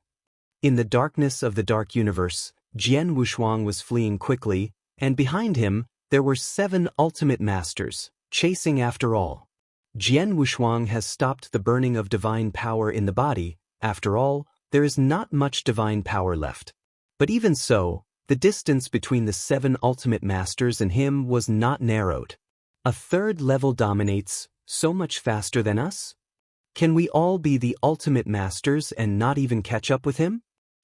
In the darkness of the dark universe, Jian Wushuang was fleeing quickly, and behind him, there were 7 ultimate masters, chasing after all. Jian Wushuang has stopped the burning of divine power in the body. After all, there is not much divine power left. But even so, the distance between the 7 ultimate masters and him was not narrowed. A 3rd level dominates, so much faster than us? Can we all be the ultimate masters and not even catch up with him?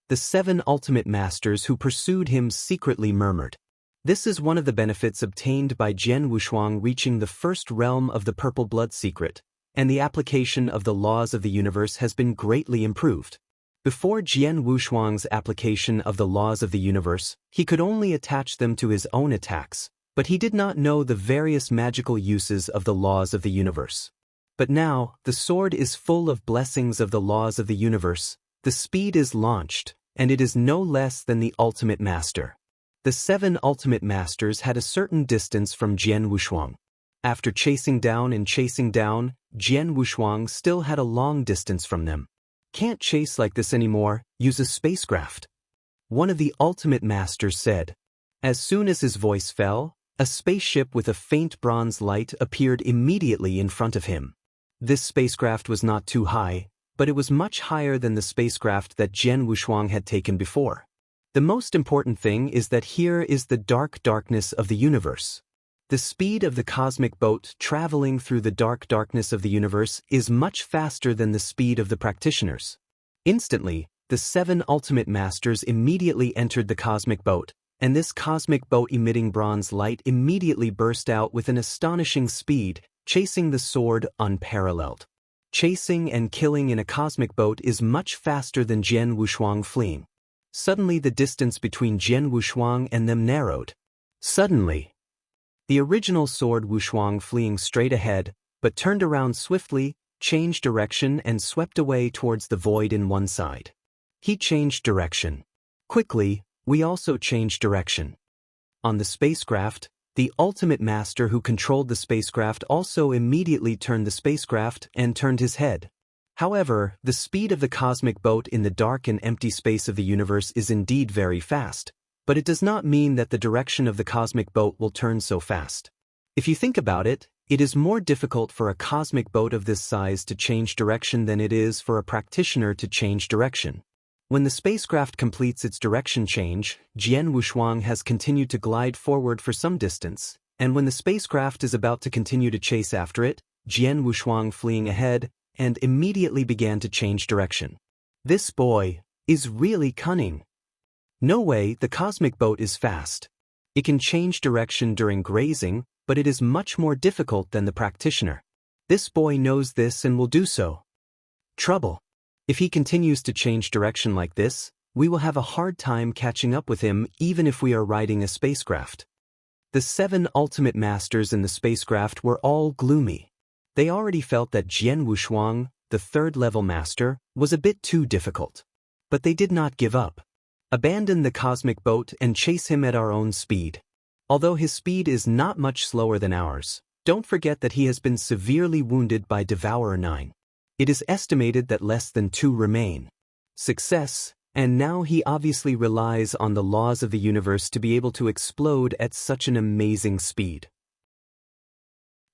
The 7 ultimate masters who pursued him secretly murmured. This is one of the benefits obtained by Jian Wushuang reaching the 1st realm of the purple blood secret, and the application of the laws of the universe has been greatly improved. Before Jian Wushuang's application of the laws of the universe, he could only attach them to his own attacks, but he did not know the various magical uses of the laws of the universe. But now, the sword is full of blessings of the laws of the universe, the speed is launched, and it is no less than the ultimate master. The 7 ultimate masters had a certain distance from Jian Wushuang. After chasing down, Jian Wushuang still had a long distance from them. Can't chase like this anymore, use a spacecraft. One of the ultimate masters said. As soon as his voice fell, a spaceship with a faint bronze light appeared immediately in front of him. This spacecraft was not too high, but it was much higher than the spacecraft that Jian Wushuang had taken before. The most important thing is that here is the darkness of the universe. The speed of the cosmic boat traveling through the darkness of the universe is much faster than the speed of the practitioners. Instantly, the 7 ultimate masters immediately entered the cosmic boat, and this cosmic boat emitting bronze light immediately burst out with an astonishing speed, chasing the sword unparalleled. Chasing and killing in a cosmic boat is much faster than Jian Wushuang fleeing. Suddenly the distance between Jian Wushuang and them narrowed. Suddenly, the original sword Wushuang fleeing straight ahead, but turned around swiftly, changed direction and swept away towards the void in one side. He changed direction. Quickly, we also changed direction. On the spacecraft, the ultimate master who controlled the spacecraft also immediately turned the spacecraft and turned his head. However, the speed of the cosmic boat in the dark and empty space of the universe is indeed very fast, but it does not mean that the direction of the cosmic boat will turn so fast. If you think about it, it is more difficult for a cosmic boat of this size to change direction than it is for a practitioner to change direction. When the spacecraft completes its direction change, Jian Wushuang has continued to glide forward for some distance, and when the spacecraft is about to continue to chase after it, Jian Wushuang fleeing ahead, and immediately began to change direction. This boy is really cunning. No way, the cosmic boat is fast. It can change direction during grazing, but it is much more difficult than the practitioner. This boy knows this and will do so. Trouble. If he continues to change direction like this, we will have a hard time catching up with him even if we are riding a spacecraft. The 7 ultimate masters in the spacecraft were all gloomy. They already felt that Jian Wushuang, the 3rd level master, was a bit too difficult. But they did not give up. Abandon the cosmic boat and chase him at our own speed. Although his speed is not much slower than ours, don't forget that he has been severely wounded by Devourer 9. It is estimated that less than 2 remain. Success, and now he obviously relies on the laws of the universe to be able to explode at such an amazing speed.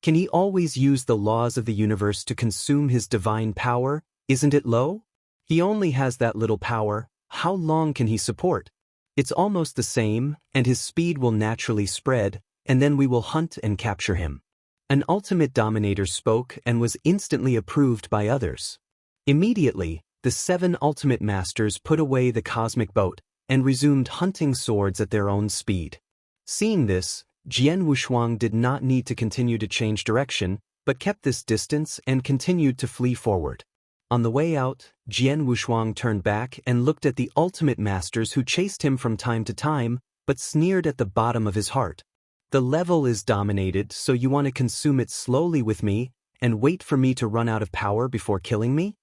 Can he always use the laws of the universe to consume his divine power? Isn't it low? He only has that little power. How long can he support? It's almost the same, and his speed will naturally spread, and then we will hunt and capture him. An ultimate dominator spoke and was instantly approved by others. Immediately, the 7 ultimate masters put away the cosmic boat and resumed hunting swords at their own speed. Seeing this, Jian Wushuang did not need to continue to change direction, but kept this distance and continued to flee forward. On the way out, Jian Wushuang turned back and looked at the ultimate masters who chased him from time to time, but sneered at the bottom of his heart. The level is dominated, so you want to consume it slowly with me, and wait for me to run out of power before killing me?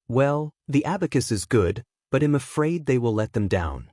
Well, the abacus is good, but I'm afraid they will let them down.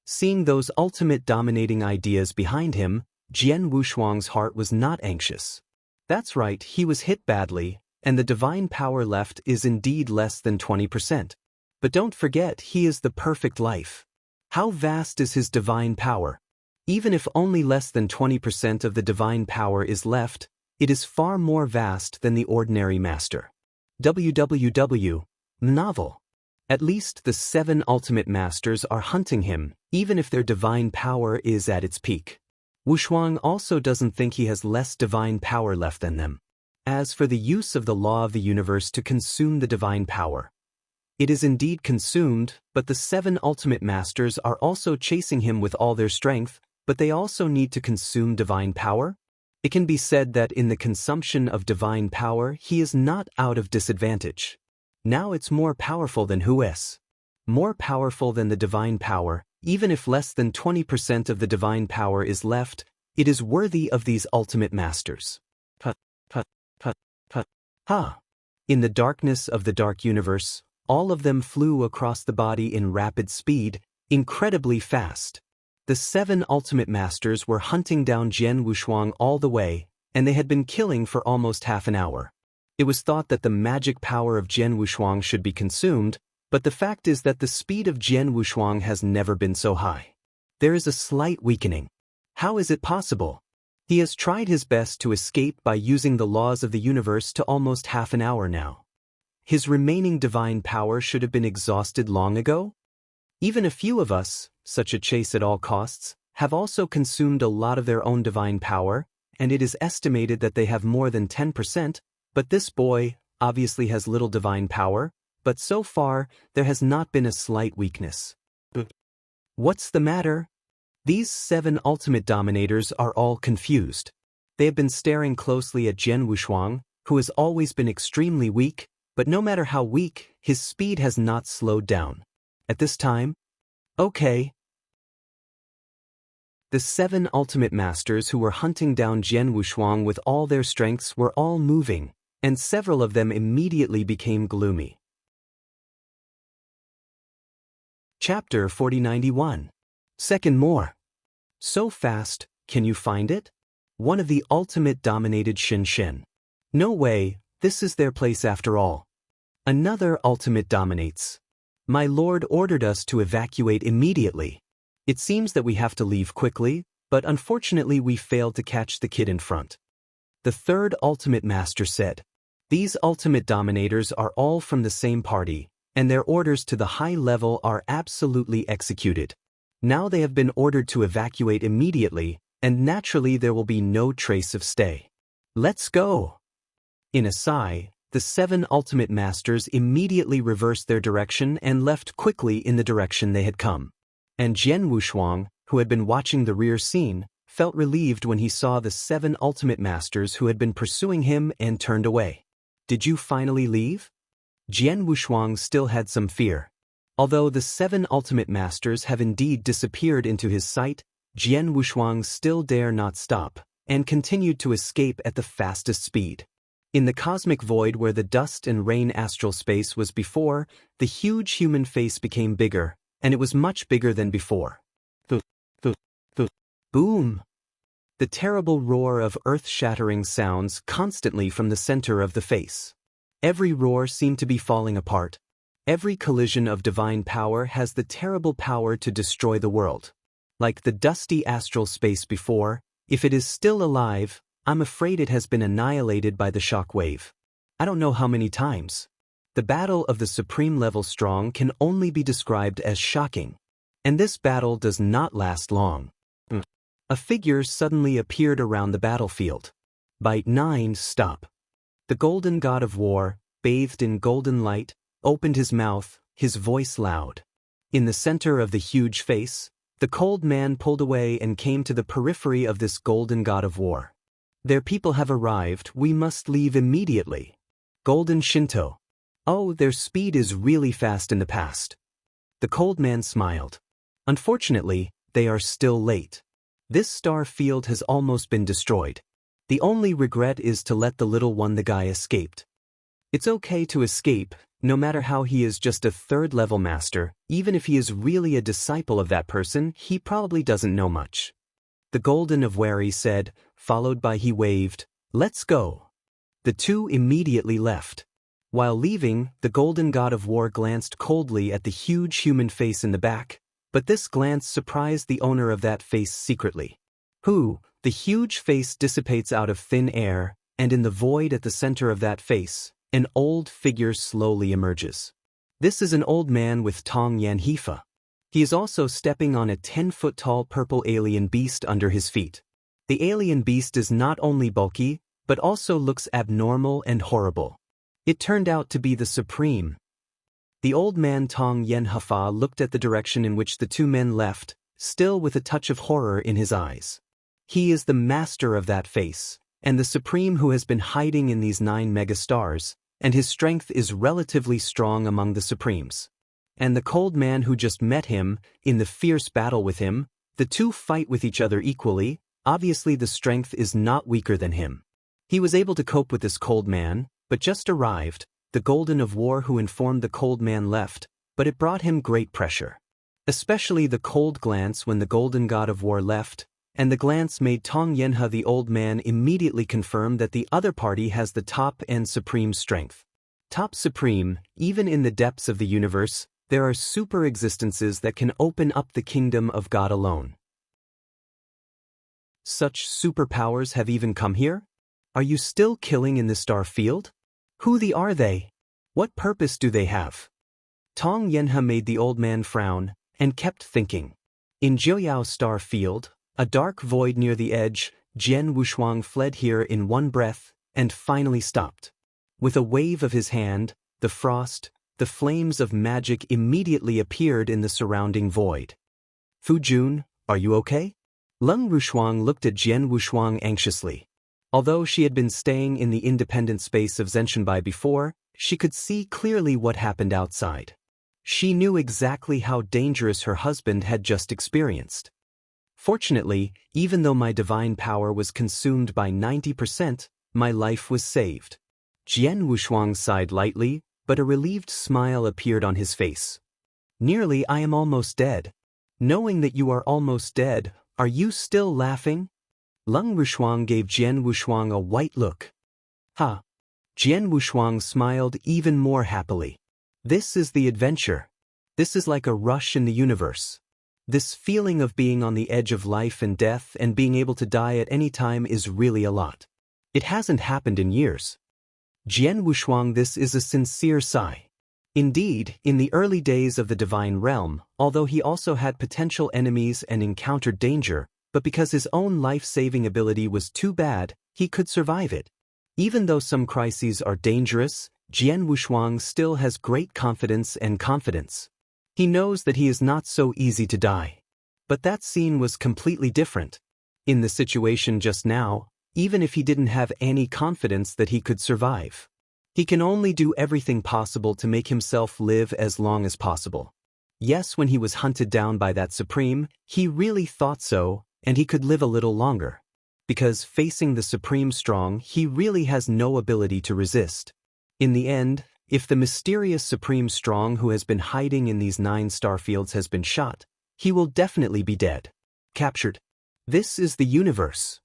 Seeing those ultimate dominating ideas behind him, Jian Wushuang's heart was not anxious. That's right, he was hit badly, and the divine power left is indeed less than 20%. But don't forget, he is the perfect life. How vast is his divine power? Even if only less than 20% of the divine power is left, it is far more vast than the ordinary master. www. Novel. At least the 7 ultimate masters are hunting him, even if their divine power is at its peak. Wushuang also doesn't think he has less divine power left than them. As for the use of the law of the universe to consume the divine power, it is indeed consumed, but the 7 ultimate masters are also chasing him with all their strength, but they also need to consume divine power? It can be said that in the consumption of divine power, he is not out of disadvantage. Now it's more powerful than Hues. More powerful than the divine power, even if less than 20% of the divine power is left, it is worthy of these ultimate masters. Ha! In the darkness of the dark universe, all of them flew across the body in rapid speed, incredibly fast. The 7 ultimate masters were hunting down Jian Wushuang all the way, and they had been killing for almost half an hour. It was thought that the magic power of Jian Wushuang should be consumed, but the fact is that the speed of Jian Wushuang has never been so high. There is a slight weakening. How is it possible? He has tried his best to escape by using the laws of the universe to almost half an hour now. His remaining divine power should have been exhausted long ago? Even a few of us, such a chase at all costs, have also consumed a lot of their own divine power, and it is estimated that they have more than 10%, but this boy obviously has little divine power, but so far, there has not been a slight weakness. What's the matter? These 7 ultimate dominators are all confused. They have been staring closely at Jian Wushuang, who has always been extremely weak, but no matter how weak, his speed has not slowed down. At this time, okay. The 7 ultimate masters who were hunting down Jian Wushuang with all their strengths were all moving, and several of them immediately became gloomy. Chapter 4091. Second more. So fast, can you find it? One of the ultimate dominated Shin. No way, this is their place after all. Another ultimate dominates. My lord ordered us to evacuate immediately. It seems that we have to leave quickly, but unfortunately we failed to catch the kid in front. The third ultimate master said. These ultimate dominators are all from the same party, and their orders to the high level are absolutely executed. Now they have been ordered to evacuate immediately, and naturally there will be no trace of stay. Let's go! In a sigh, the 7 ultimate masters immediately reversed their direction and left quickly in the direction they had come. And Jian Wushuang, who had been watching the rear scene, felt relieved when he saw the 7 ultimate masters who had been pursuing him and turned away. Did you finally leave? Jian Wushuang still had some fear. Although the 7 ultimate masters have indeed disappeared into his sight, Jian Wushuang still dare not stop, and continued to escape at the fastest speed. In the cosmic void where the dust and rain astral space was before, the huge human face became bigger, and it was much bigger than before. Boom! The terrible roar of earth-shattering sounds constantly from the center of the face. Every roar seemed to be falling apart. Every collision of divine power has the terrible power to destroy the world. Like the dusty astral space before, if it is still alive, I'm afraid it has been annihilated by the shock wave. I don't know how many times. The battle of the supreme level strong can only be described as shocking. And this battle does not last long. A figure suddenly appeared around the battlefield. Byte 9, stop. The golden god of war, bathed in golden light, opened his mouth, his voice loud. In the center of the huge face, the cold man pulled away and came to the periphery of this golden god of war. Their people have arrived, we must leave immediately. Golden Shinto. Oh, their speed is really fast in the past. The cold man smiled. Unfortunately, they are still late. This star field has almost been destroyed. The only regret is to let the little one the guy escaped. It's okay to escape, no matter how he is just a third-level master, even if he is really a disciple of that person, he probably doesn't know much. The Golden of Wary said, followed by he waved, "Let's go." The two immediately left. While leaving, the Golden God of War glanced coldly at the huge human face in the back, but this glance surprised the owner of that face secretly. The huge face dissipates out of thin air, and in the void at the center of that face, an old figure slowly emerges. This is an old man with Tong Yanhifa. He is also stepping on a 10-foot-tall purple alien beast under his feet. The alien beast is not only bulky, but also looks abnormal and horrible. It turned out to be the Supreme. The old man Tong Yanhifa looked at the direction in which the two men left, still with a touch of horror in his eyes. He is the master of that face, and the Supreme who has been hiding in these 9 megastars, and his strength is relatively strong among the Supremes. And the cold man who just met him, in the fierce battle with him, the two fight with each other equally, obviously the strength is not weaker than him. He was able to cope with this cold man, but just arrived, the Golden of War who informed the cold man left, but it brought him great pressure. Especially the cold glance when the Golden God of War left, and the glance made Tong Yanha the old man immediately confirm that the other party has the top and supreme strength. Top supreme, even in the depths of the universe, there are super existences that can open up the kingdom of God alone. Such superpowers have even come here? Are you still killing in the star field? Who are they? What purpose do they have? Tong Yanha made the old man frown, and kept thinking. In Jiuyao star field, a dark void near the edge, Jian Wushuang fled here in one breath, and finally stopped. With a wave of his hand, the frost, the flames of magic immediately appeared in the surrounding void. Fu Jun, are you okay? Leng Wushuang looked at Jian Wushuang anxiously. Although she had been staying in the independent space of Zhenshenbai before, she could see clearly what happened outside. She knew exactly how dangerous her husband had just experienced. Fortunately, even though my divine power was consumed by 90%, my life was saved. Jian Wushuang sighed lightly, but a relieved smile appeared on his face. Nearly, I am almost dead. Knowing that you are almost dead, are you still laughing? Leng Wushuang gave Jian Wushuang a white look. Ha! Jian Wushuang smiled even more happily. This is the adventure. This is like a rush in the universe. This feeling of being on the edge of life and death and being able to die at any time is really a lot. It hasn't happened in years. Jian Wushuang, this is a sincere sigh. Indeed, in the early days of the divine realm, although he also had potential enemies and encountered danger, but because his own life-saving ability was too bad, he could survive it. Even though some crises are dangerous, Jian Wushuang still has great confidence and confidence. He knows that he is not so easy to die. But that scene was completely different. In the situation just now, even if he didn't have any confidence that he could survive, he can only do everything possible to make himself live as long as possible. Yes, when he was hunted down by that Supreme, he really thought so, and he could live a little longer. Because facing the Supreme strong, he really has no ability to resist. In the end, if the mysterious Supreme Strong who has been hiding in these 9 starfields has been shot, he will definitely be dead. Captured. This is the universe.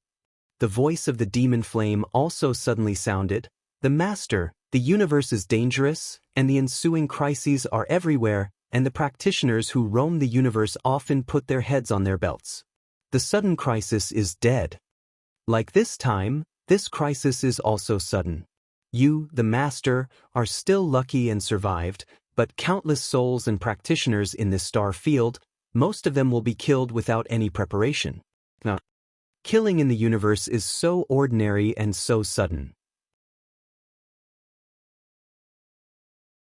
The voice of the demon flame also suddenly sounded. The Master, the universe is dangerous, and the ensuing crises are everywhere, and the practitioners who roam the universe often put their heads on their belts. The sudden crisis is dead. Like this time, this crisis is also sudden. You, the Master, are still lucky and survived, but countless souls and practitioners in this star field, most of them will be killed without any preparation. Killing in the universe is so ordinary and so sudden.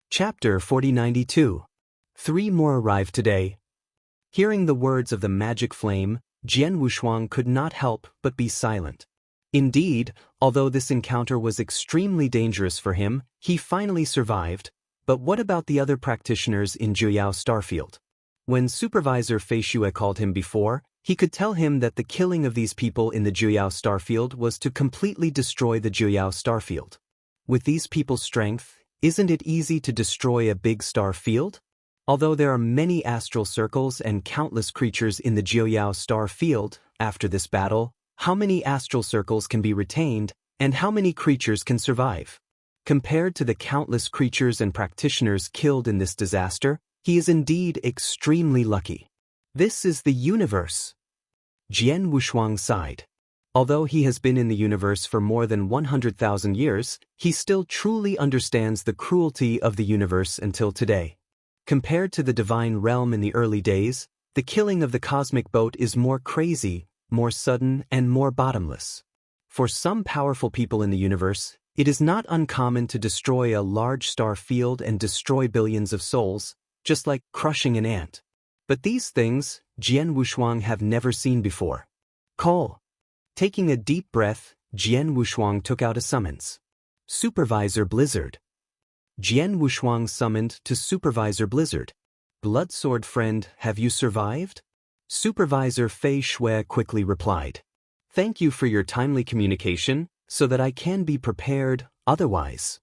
Chapter 4092. 3 more arrived today. Hearing the words of the magic flame, Jian Wushuang could not help but be silent. Indeed, although this encounter was extremely dangerous for him, he finally survived. But what about the other practitioners in Juyao Starfield? When Supervisor Fei Xue called him before, he could tell him that the killing of these people in the Juyao Starfield was to completely destroy the Juyao Starfield. With these people's strength, isn't it easy to destroy a big star field? Although there are many astral circles and countless creatures in the Juyao star field, after this battle, how many astral circles can be retained, and how many creatures can survive? Compared to the countless creatures and practitioners killed in this disaster, he is indeed extremely lucky. This is the universe. Jian Wushuang sighed. Although he has been in the universe for more than 100,000 years, he still truly understands the cruelty of the universe until today. Compared to the divine realm in the early days, the killing of the cosmic boat is more crazy, more sudden, and more bottomless. For some powerful people in the universe, it is not uncommon to destroy a large star field and destroy billions of souls, just like crushing an ant. But these things, Jian Wushuang have never seen before. Call. Taking a deep breath, Jian Wushuang took out a summons. Supervisor Blizzard. Jian Wushuang summoned to Supervisor Blizzard. Bloodsword friend, have you survived? Supervisor Fei Xue quickly replied. Thank you for your timely communication, so that I can be prepared, otherwise.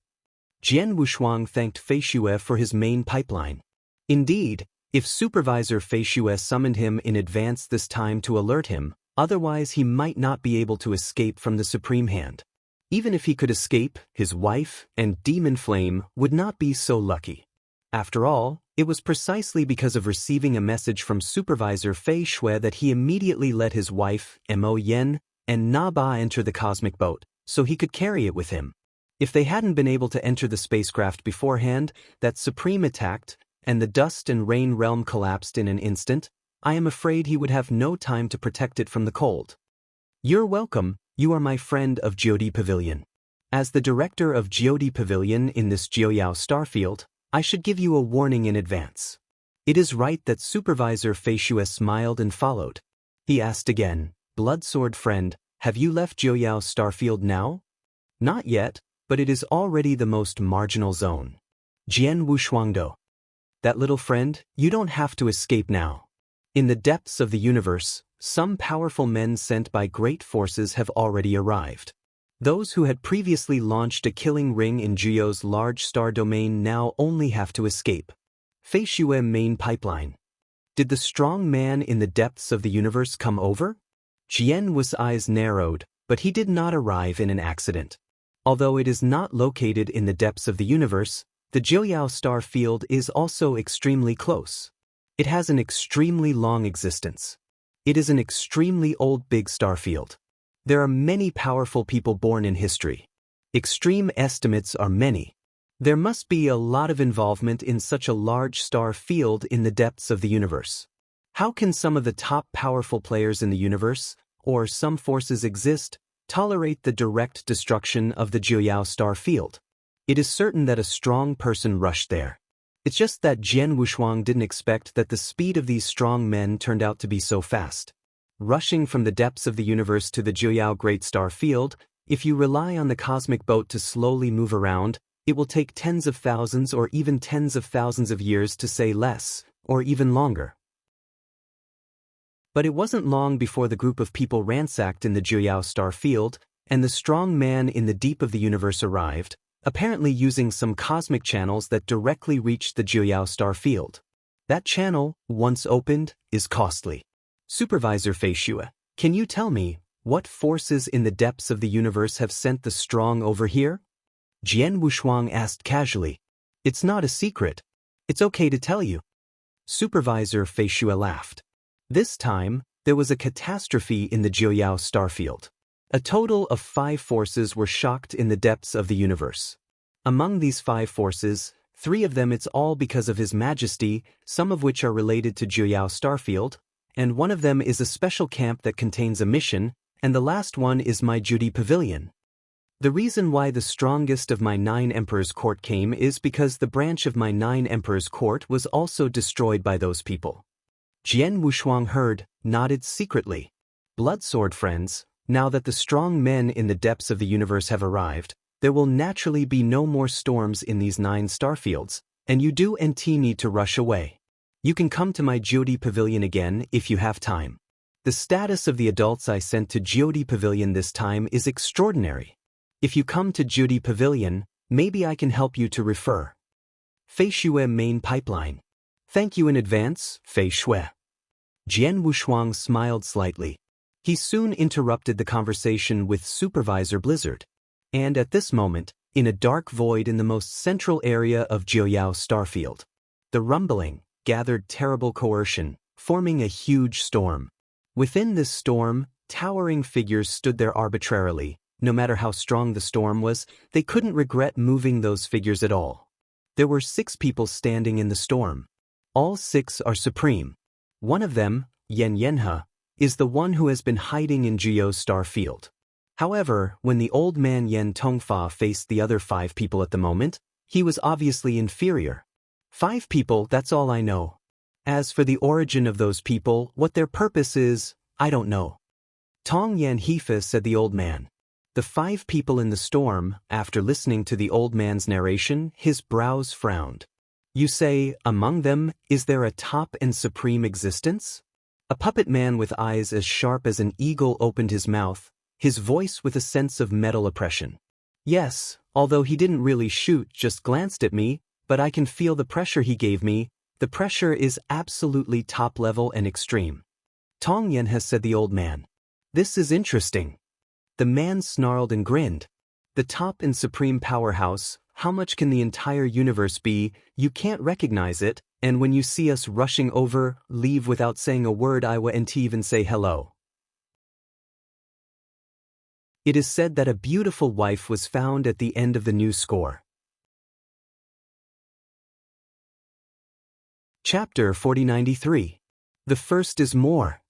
Jian Wushuang thanked Fei Xue for his main pipeline. Indeed, if Supervisor Fei Xue summoned him in advance this time to alert him, otherwise he might not be able to escape from the Supreme Hand. Even if he could escape, his wife and Demon Flame would not be so lucky. After all, it was precisely because of receiving a message from Supervisor Fei Xue that he immediately let his wife, Mo Yen, and Na Ba enter the cosmic boat, so he could carry it with him. If they hadn't been able to enter the spacecraft beforehand, that Supreme attacked, and the dust and rain realm collapsed in an instant, I am afraid he would have no time to protect it from the cold. You're welcome, you are my friend of Jiodi Pavilion. As the director of Jiodi Pavilion in this Juyao Starfield, I should give you a warning in advance. It is right that Supervisor Fei Xue smiled and followed. He asked again, Bloodsword friend, have you left Juyao Starfield now? Not yet, but it is already the most marginal zone. Jian Wushuangdo. That little friend, you don't have to escape now. In the depths of the universe, some powerful men sent by great forces have already arrived. Those who had previously launched a killing ring in Juyo's large star domain now only have to escape. Fei Xue main pipeline. Did the strong man in the depths of the universe come over? Jian Wu's eyes narrowed, but he did not arrive in an accident. Although it is not located in the depths of the universe, the Juyao star field is also extremely close. It has an extremely long existence. It is an extremely old big star field. There are many powerful people born in history. Extreme estimates are many. There must be a lot of involvement in such a large star field in the depths of the universe. How can some of the top powerful players in the universe, or some forces exist, tolerate the direct destruction of the Juyao star field? It is certain that a strong person rushed there. It's just that Jian Wushuang didn't expect that the speed of these strong men turned out to be so fast. Rushing from the depths of the universe to the Juyao Great Star Field, if you rely on the cosmic boat to slowly move around, it will take tens of thousands or even tens of thousands of years to say less, or even longer. But it wasn't long before the group of people ransacked in the Juyao Star Field, and the strong man in the deep of the universe arrived, apparently using some cosmic channels that directly reached the Juyao Star Field. That channel, once opened, is costly. Supervisor Fei Xue, can you tell me, what forces in the depths of the universe have sent the strong over here? Jian Wushuang asked casually. It's not a secret. It's okay to tell you. Supervisor Fei Xue laughed. This time, there was a catastrophe in the Juyao Starfield. A total of 5 forces were shocked in the depths of the universe. Among these 5 forces, 3 of them it's all because of His Majesty, some of which are related to Juyao Starfield, and one of them is a special camp that contains a mission, and the last one is my Jiodi Pavilion. The reason why the strongest of my 9 Emperors' Court came is because the branch of my 9 Emperors' Court was also destroyed by those people. Jian Wushuang heard, nodded secretly. Bloodsword friends, Now that the strong men in the depths of the universe have arrived, there will naturally be no more storms in these 9 starfields, and you do need to rush away. You can come to my Jyoti Pavilion again if you have time. The status of the adults I sent to Jyoti Pavilion this time is extraordinary. If you come to Jyoti Pavilion, maybe I can help you to refer. Fei Shui Main Pipeline. Thank you in advance, Fei Shui. Jian Wushuang smiled slightly. He soon interrupted the conversation with Supervisor Blizzard. And at this moment, in a dark void in the most central area of Jiuyao Starfield, the rumbling gathered terrible coercion, forming a huge storm. Within this storm, towering figures stood there arbitrarily. No matter how strong the storm was, they couldn't regret moving those figures at all. There were 6 people standing in the storm. All 6 are supreme. One of them, Yen Yenhe, is the one who has been hiding in Jiuyao Starfield. However, when the old man Yen Tongfa faced the other 5 people at the moment, he was obviously inferior. 5 people, that's all I know. As for the origin of those people, what their purpose is, I don't know. Tong Yan Hefa, said the old man. The 5 people in the storm, after listening to the old man's narration, his brows frowned. You say, among them, is there a top and supreme existence? A puppet man with eyes as sharp as an eagle opened his mouth, his voice with a sense of metal oppression. Yes, although he didn't really shoot, just glanced at me, but I can feel the pressure he gave me. The pressure is absolutely top level and extreme. Tong Yen has said the old man. This is interesting. The man snarled and grinned. The top and supreme powerhouse, how much can the entire universe be? You can't recognize it, and when you see us rushing over, leave without saying a word. I won't even say hello. It is said that a beautiful wife was found at the end of the new score. Chapter 4093. The first is more.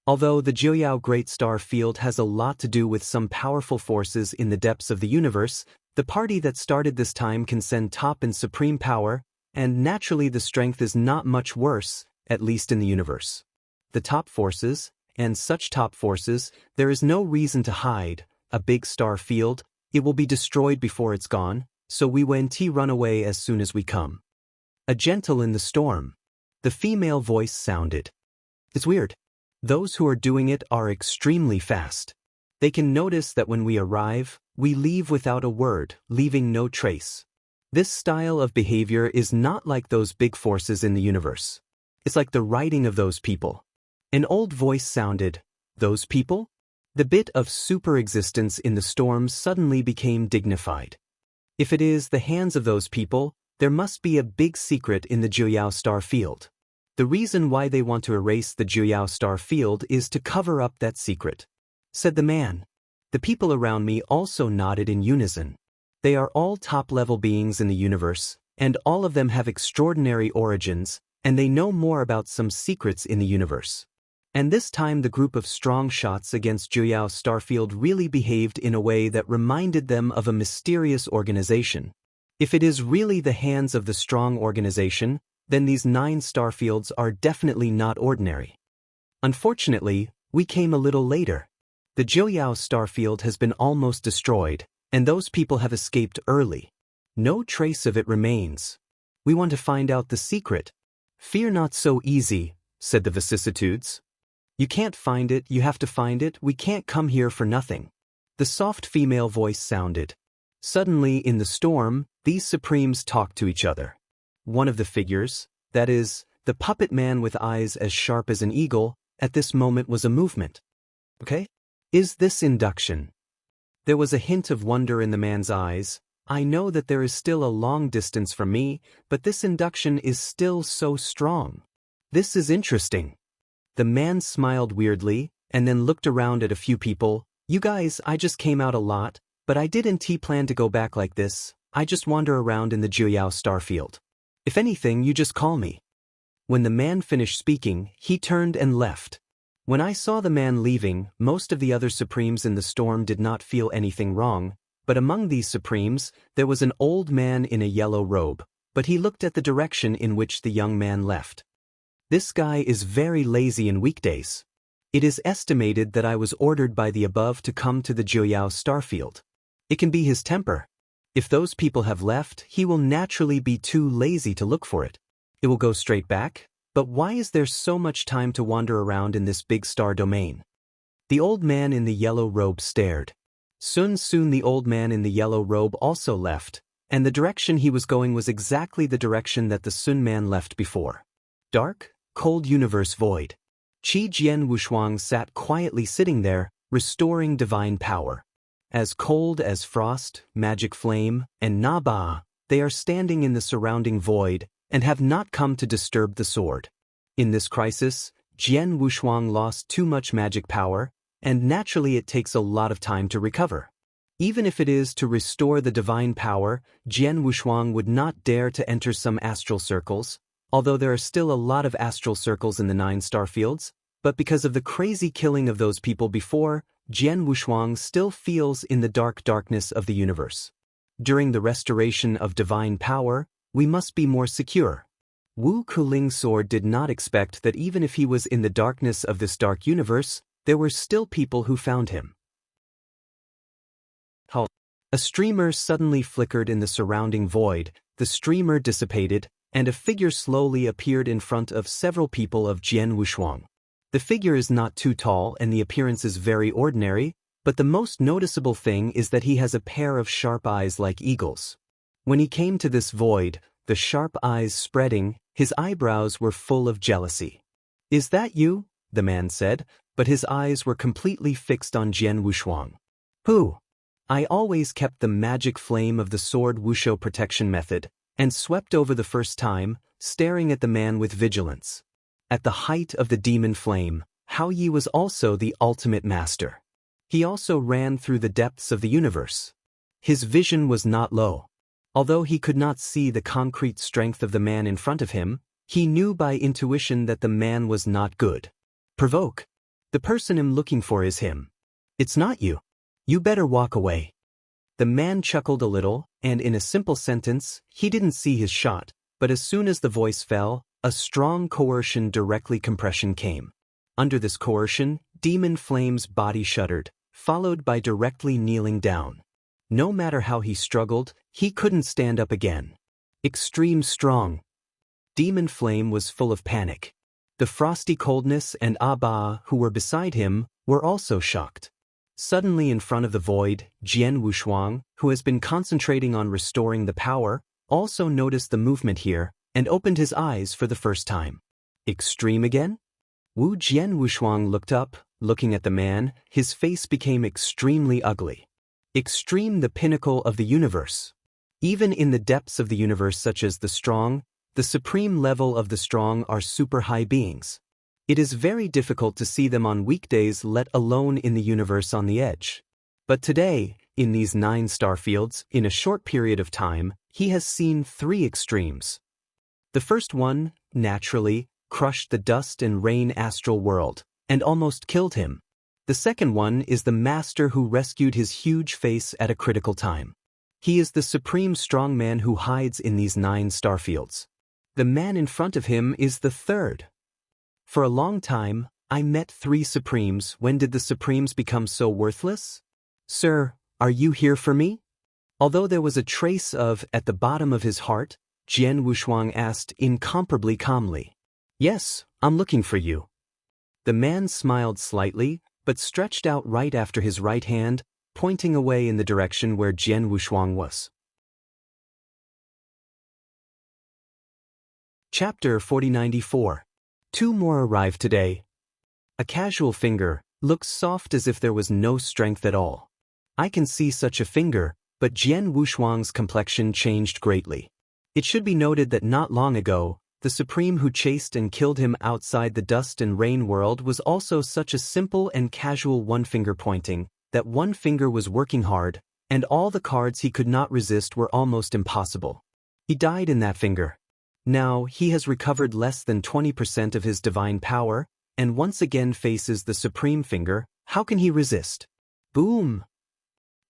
Although the Jiuyao Great Star Field has a lot to do with some powerful forces in the depths of the universe, the party that started this time can send top and supreme power, and naturally the strength is not much worse, at least in the universe. The top forces, and such top forces, there is no reason to hide. A big star field, it will be destroyed before it's gone, so we won't run away as soon as we come. A gentle in the storm. The female voice sounded. It's weird. Those who are doing it are extremely fast. They can notice that when we arrive, we leave without a word, leaving no trace. This style of behavior is not like those big forces in the universe. It's like the writing of those people. An old voice sounded. Those people? The bit of super existence in the storm suddenly became dignified. If it is the hands of those people, there must be a big secret in the Jiuyao Star Field. The reason why they want to erase the Jiuyao Star Field is to cover up that secret, said the man. The people around me also nodded in unison. They are all top-level beings in the universe, and all of them have extraordinary origins, and they know more about some secrets in the universe. And this time the group of strong shots against Jiuyao Starfield really behaved in a way that reminded them of a mysterious organization. If it is really the hands of the strong organization, then these 9 starfields are definitely not ordinary. Unfortunately, we came a little later. The Jiuyao Starfield has been almost destroyed, and those people have escaped early. No trace of it remains. We want to find out the secret. Fear not so easy, said the vicissitudes. You can't find it, you have to find it, we can't come here for nothing. The soft female voice sounded. Suddenly, in the storm, these supremes talked to each other. One of the figures, that is, the puppet man with eyes as sharp as an eagle, at this moment was a movement. Okay? Is this induction? There was a hint of wonder in the man's eyes. I know that there is still a long distance from me, but this induction is still so strong. This is interesting. The man smiled weirdly, and then looked around at a few people. You guys, I just came out a lot, but I didn't plan to go back like this. I just wander around in the Jiuyao Starfield. If anything, you just call me. When the man finished speaking, he turned and left. When I saw the man leaving, most of the other supremes in the storm did not feel anything wrong, but among these supremes, there was an old man in a yellow robe, but he looked at the direction in which the young man left. This guy is very lazy in weekdays. It is estimated that I was ordered by the above to come to the Jiuyao starfield. It can be his temper. If those people have left, he will naturally be too lazy to look for it. It will go straight back, but why is there so much time to wander around in this big star domain? The old man in the yellow robe stared. Soon the old man in the yellow robe also left, and the direction he was going was exactly the direction that the Sun man left before. Dark, cold universe void. Qi Jian Wushuang sat quietly sitting there, restoring divine power. As cold as frost, magic flame, and Naba, they are standing in the surrounding void and have not come to disturb the sword. In this crisis, Jian Wushuang lost too much magic power, and naturally it takes a lot of time to recover. Even if it is to restore the divine power, Jian Wushuang would not dare to enter some astral circles, although there are still a lot of astral circles in the 9 star fields, but because of the crazy killing of those people before, Jian Wushuang still feels in the darkness of the universe. During the restoration of divine power, we must be more secure. Wu Kuling's sword did not expect that even if he was in the darkness of this dark universe, there were still people who found him. A streamer suddenly flickered in the surrounding void, the streamer dissipated, and a figure slowly appeared in front of several people of Jian Wushuang. The figure is not too tall and the appearance is very ordinary, but the most noticeable thing is that he has a pair of sharp eyes like eagles. When he came to this void, the sharp eyes spreading, his eyebrows were full of jealousy. "Is that you?" the man said, but his eyes were completely fixed on Jian Wushuang. "Who?" "I always kept the magic flame of the sword Wushu protection method, and swept over the first time, staring at the man with vigilance. At the height of the demon flame, Hao Yi was also the ultimate master. He also ran through the depths of the universe. His vision was not low. Although he could not see the concrete strength of the man in front of him, he knew by intuition that the man was not good. Provoke. The person I'm looking for is him. It's not you. You better walk away." The man chuckled a little, and in a simple sentence, he didn't see his shot, but as soon as the voice fell, a strong coercion directly compression came. Under this coercion, Demon Flame's body shuddered, followed by directly kneeling down. No matter how he struggled, he couldn't stand up again. Extreme strong. Demon Flame was full of panic. The frosty coldness and Abba, who were beside him, were also shocked. Suddenly in front of the void, Jian Wushuang, who has been concentrating on restoring the power, also noticed the movement here, and opened his eyes for the first time. Extreme again? Wu Jian Wushuang looked up, looking at the man, his face became extremely ugly. Extreme, the pinnacle of the universe. Even in the depths of the universe such as the strong, the supreme level of the strong are super high beings. It is very difficult to see them on weekdays, let alone in the universe on the edge. But today, in these 9 star fields, in a short period of time, he has seen 3 extremes. The first one, naturally, crushed the dust and rain astral world, and almost killed him. The second one is the master who rescued his huge face at a critical time. He is the supreme strong man who hides in these 9 star fields. The man in front of him is the third. For a long time, I met 3 supremes. When did the supremes become so worthless? "Sir, are you here for me?" Although there was a trace of at the bottom of his heart, Jian Wushuang asked incomparably calmly. "Yes, I'm looking for you." The man smiled slightly, but stretched out right after his right hand, pointing away in the direction where Jian Wushuang was. Chapter 4094. 2 more arrived today. A casual finger, looks soft as if there was no strength at all. I can see such a finger, but Jian Wushuang's complexion changed greatly. It should be noted that not long ago, the Supreme who chased and killed him outside the dust and rain world was also such a simple and casual one-finger pointing, that one finger was working hard, and all the cards he could not resist were almost impossible. He died in that finger. Now, he has recovered less than 20% of his divine power, and once again faces the Supreme finger. How can he resist? Boom!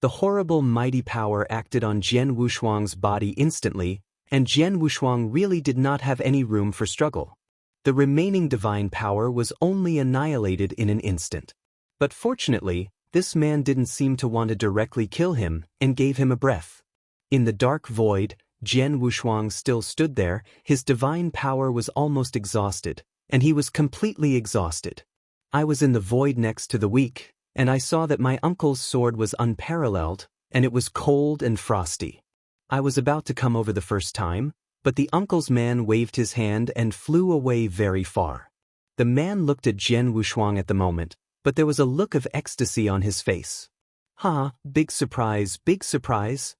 The horrible mighty power acted on Jian Wushuang's body instantly, and Jian Wushuang really did not have any room for struggle. The remaining divine power was only annihilated in an instant. But fortunately, this man didn't seem to want to directly kill him and gave him a breath. In the dark void, Jian Wushuang still stood there. His divine power was almost exhausted, and he was completely exhausted. I was in the void next to the weak, and I saw that my uncle's sword was unparalleled, and it was cold and frosty. I was about to come over the first time, but the uncle's man waved his hand and flew away very far. The man looked at Jian Wushuang at the moment, but there was a look of ecstasy on his face. Big surprise, big surprise.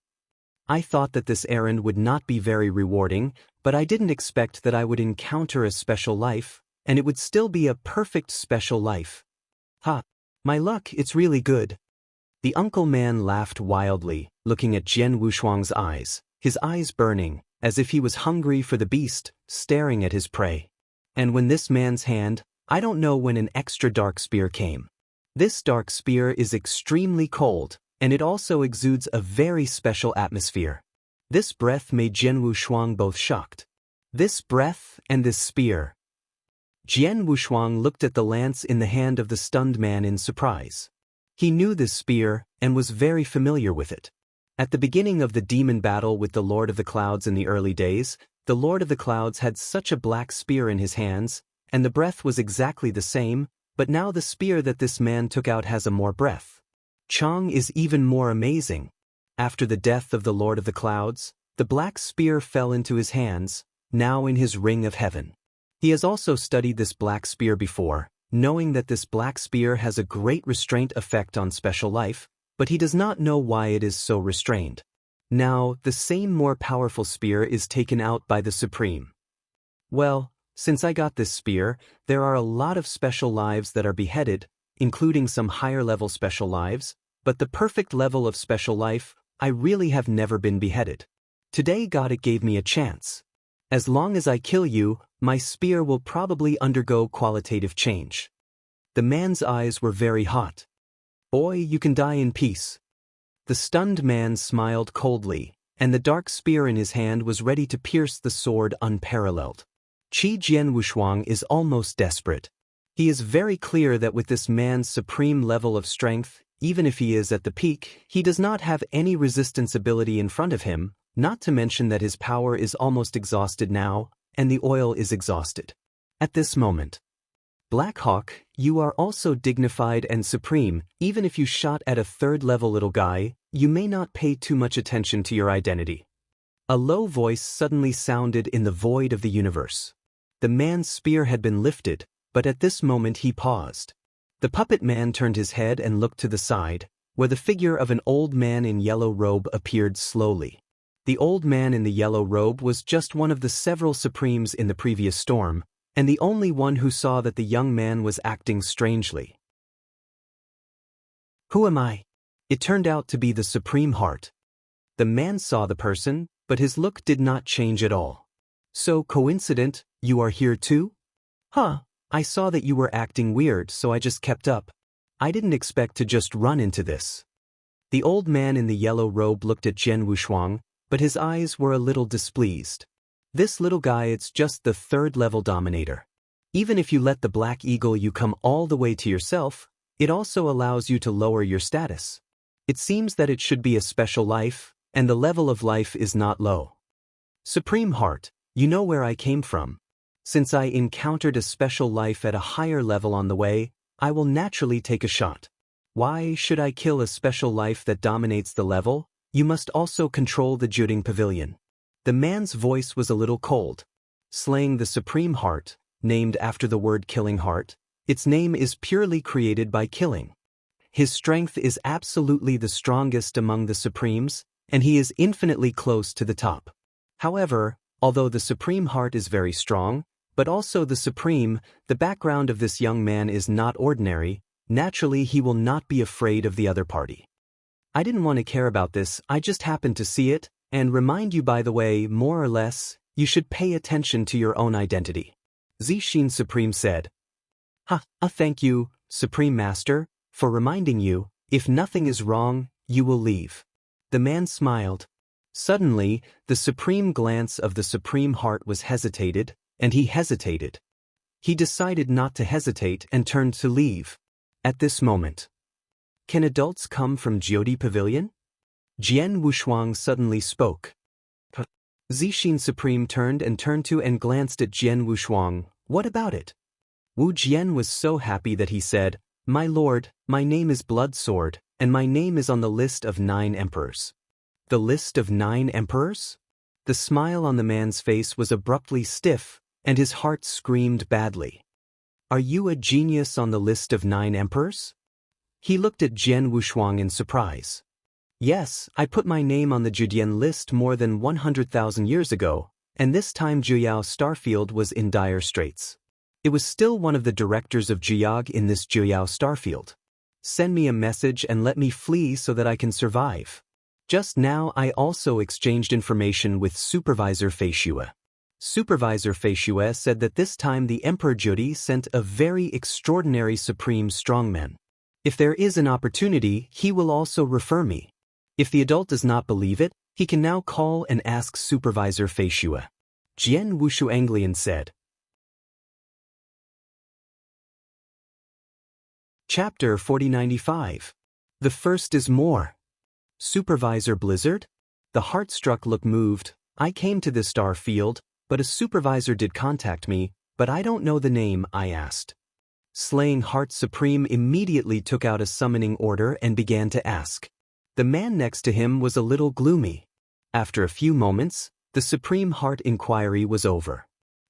I thought that this errand would not be very rewarding, but I didn't expect that I would encounter a special life, and it would still be a perfect special life. My luck, it's really good. The uncle man laughed wildly, looking at Jian Wushuang's eyes, his eyes burning, as if he was hungry for the beast, staring at his prey. And when this man's hand, I don't know when an extra dark spear came. This dark spear is extremely cold, and it also exudes a very special atmosphere. This breath made Jian Wushuang both shocked. This breath and this spear. Jian Wushuang looked at the lance in the hand of the stunned man in surprise. He knew this spear and was very familiar with it. At the beginning of the demon battle with the Lord of the Clouds in the early days, the Lord of the Clouds had such a black spear in his hands, and the breath was exactly the same, but now the spear that this man took out has a more breath. Chang is even more amazing. After the death of the Lord of the Clouds, the black spear fell into his hands, now in his ring of heaven. He has also studied this black spear before, knowing that this black spear has a great restraint effect on special life, but he does not know why it is so restrained. Now, the same more powerful spear is taken out by the Supreme. Well, since I got this spear, there are a lot of special lives that are beheaded, including some higher-level special lives, but the perfect level of special life, I really have never been beheaded. Today God gave me a chance. As long as I kill you, my spear will probably undergo qualitative change. The man's eyes were very hot. Boy, you can die in peace. The stunned man smiled coldly, and the dark spear in his hand was ready to pierce the sword unparalleled. Jian Wushuang is almost desperate. He is very clear that with this man's supreme level of strength, even if he is at the peak, he does not have any resistance ability in front of him, not to mention that his power is almost exhausted now, and the oil is exhausted. At this moment, Black Hawk, you are also dignified and supreme. Even if you shot at a third-level little guy, you may not pay too much attention to your identity. A low voice suddenly sounded in the void of the universe. The man's spear had been lifted, but at this moment he paused. The puppet man turned his head and looked to the side, where the figure of an old man in yellow robe appeared slowly. The old man in the yellow robe was just one of the several supremes in the previous storm, and the only one who saw that the young man was acting strangely. Who am I? It turned out to be the Supreme Heart. The man saw the person, but his look did not change at all. So coincident, you are here too? I saw that you were acting weird, so I just kept up. I didn't expect to just run into this. The old man in the yellow robe looked at Jian Wushuang, but his eyes were a little displeased. This little guy, it's just the third-level dominator. Even if you let the Black Eagle you come all the way to yourself, it also allows you to lower your status. It seems that it should be a special life, and the level of life is not low. Supreme Heart, you know where I came from. Since I encountered a special life at a higher level on the way, I will naturally take a shot. Why should I kill a special life that dominates the level? You must also control the Juding Pavilion. The man's voice was a little cold. Slaying the Supreme Heart, named after the word killing heart, its name is purely created by killing. His strength is absolutely the strongest among the Supremes, and he is infinitely close to the top. However, although the Supreme Heart is very strong, but also the Supreme, the background of this young man is not ordinary. Naturally, he will not be afraid of the other party. I didn't want to care about this, I just happened to see it, and remind you, by the way, more or less, you should pay attention to your own identity. Zixin Supreme said. Thank you, Supreme Master, for reminding you. If nothing is wrong, you will leave. The man smiled. Suddenly, the supreme glance of the Supreme Heart was hesitated, and he hesitated. He decided not to hesitate and turned to leave. At this moment, can adults come from Jyoti Pavilion? Jian Wushuang suddenly spoke. Zixin Supreme turned to and glanced at Jian Wushuang. What about it? Wu Jian was so happy that he said, My lord, my name is Blood Sword, and my name is on the list of 9 emperors. The list of 9 emperors? The smile on the man's face was abruptly stiff, and his heart screamed badly. Are you a genius on the list of 9 emperors? He looked at Jian Wushuang in surprise. Yes, I put my name on the Judian list more than 100,000 years ago, and this time Juyao Starfield was in dire straits. It was still one of the directors of Juyag in this Juyao Starfield. Send me a message and let me flee so that I can survive. Just now I also exchanged information with Supervisor Feishue. Supervisor Feishue said that this time the Emperor Judi sent a very extraordinary supreme strongman. If there is an opportunity, he will also refer me. If the adult does not believe it, he can now call and ask Supervisor Feishue. Jian Wushuanglian said. Chapter 4095. The first is more. Supervisor Blizzard? The heart-struck look moved. I came to this star field, but a supervisor did contact me, but I don't know the name, I asked. Slaying Heart Supreme immediately took out a summoning order and began to ask. The man next to him was a little gloomy. After a few moments, the Supreme Heart inquiry was over.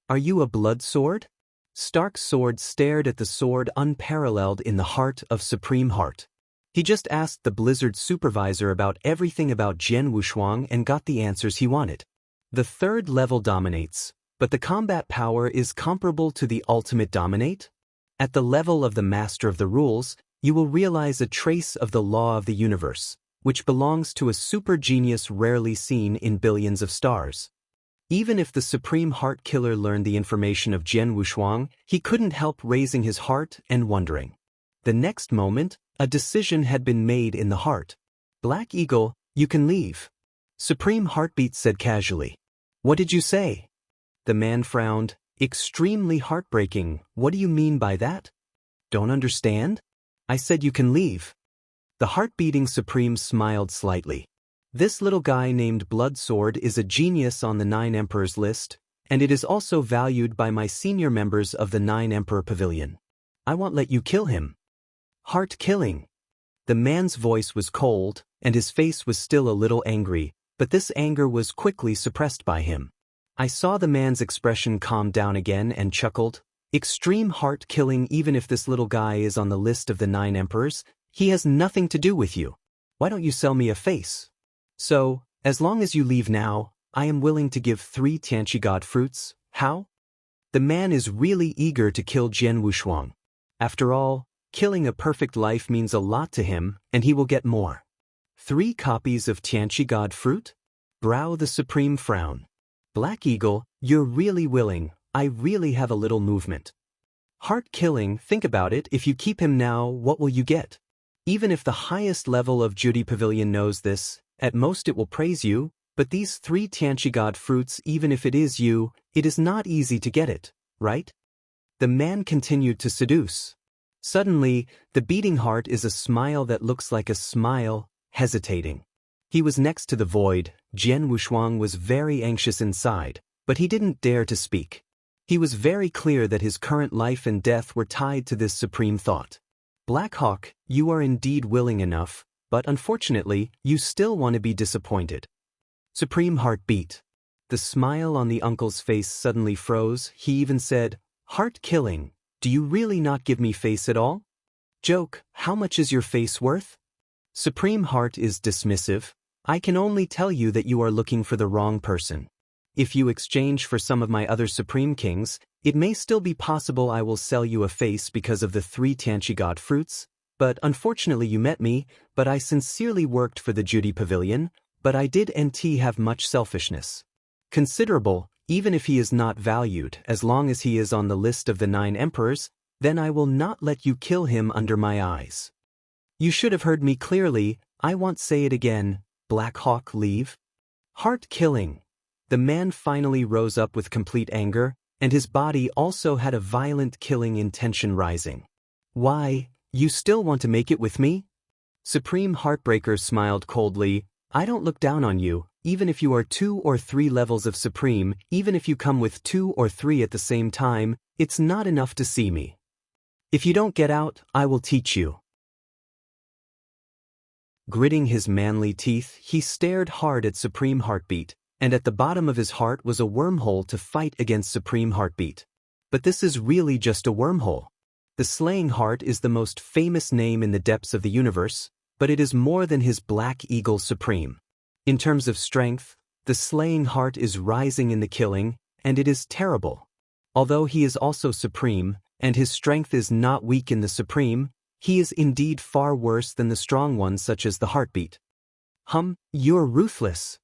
Are you a blood sword? Stark's sword stared at the sword unparalleled in the heart of Supreme Heart. He just asked the Blizzard supervisor about everything about Jian Wushuang and got the answers he wanted. The 3rd level dominates, but the combat power is comparable to the ultimate dominate? At the level of the Master of the Rules, you will realize a trace of the law of the universe, which belongs to a super genius rarely seen in billions of stars. Even if the Supreme Heart Killer learned the information of Jian Wushuang, he couldn't help raising his heart and wondering. The next moment, a decision had been made in the heart. Black Eagle, you can leave. Supreme Heartbeat said casually. What did you say? The man frowned. Extremely heartbreaking. What do you mean by that? Don't understand? I said you can leave. The heart-beating Supreme smiled slightly. This little guy named Blood Sword is a genius on the 9 Emperors list, and it is also valued by my senior members of the 9 Emperor Pavilion. I won't let you kill him. Heart-killing. The man's voice was cold, and his face was still a little angry, but this anger was quickly suppressed by him. I saw the man's expression calm down again and chuckled. Extreme heart-killing. Even if this little guy is on the list of the 9 Emperors, he has nothing to do with you. Why don't you sell me a face? So, as long as you leave now, I am willing to give 3 Tianqi God fruits. How? The man is really eager to kill Jian Wushuang. After all, killing a perfect life means a lot to him, and he will get more. 3 copies of Tianqi God fruit? Brow the Supreme frown. Black Eagle, you're really willing. I really have a little movement. Heart killing, think about it. If you keep him now, what will you get? Even if the highest level of Judy Pavilion knows this, at most it will praise you, but these 3 Tianqi God fruits, even if it is you, it is not easy to get it, right? The man continued to seduce. Suddenly, the beating heart is a smile that looks like a smile, hesitating. He was next to the void. Jian Wushuang was very anxious inside, but he didn't dare to speak. He was very clear that his current life and death were tied to this supreme thought. Black Hawk, you are indeed willing enough, but unfortunately, you still want to be disappointed. Supreme Heart beat. The smile on the uncle's face suddenly froze. He even said, Heart killing, do you really not give me face at all? Joke, how much is your face worth? Supreme Heart is dismissive. I can only tell you that you are looking for the wrong person. If you exchange for some of my other Supreme Kings, it may still be possible I will sell you a face because of the 3 Tianqi God fruits, but unfortunately you met me, but I sincerely worked for the Judy Pavilion, but I did have much selfishness. Considerable, even if he is not valued, as long as he is on the list of the 9 Emperors, then I will not let you kill him under my eyes. You should have heard me clearly. I won't say it again. Black Hawk, leave. Heart killing. The man finally rose up with complete anger, and his body also had a violent killing intention rising. "Why, you still want to make it with me?" Supreme Heartbreaker smiled coldly. "I don't look down on you, even if you are 2 or 3 levels of Supreme, even if you come with 2 or 3 at the same time, it's not enough to see me. If you don't get out, I will teach you." Gritting his manly teeth, he stared hard at Supreme Heartbeat, and at the bottom of his heart was a wormhole to fight against Supreme Heartbeat. But this is really just a wormhole. The Slaying Heart is the most famous name in the depths of the universe, but it is more than his Black Eagle Supreme. In terms of strength, the Slaying Heart is rising in the killing, and it is terrible. Although he is also supreme, and his strength is not weak in the Supreme, he is indeed far worse than the strong ones such as the Heartbeat. You're ruthless."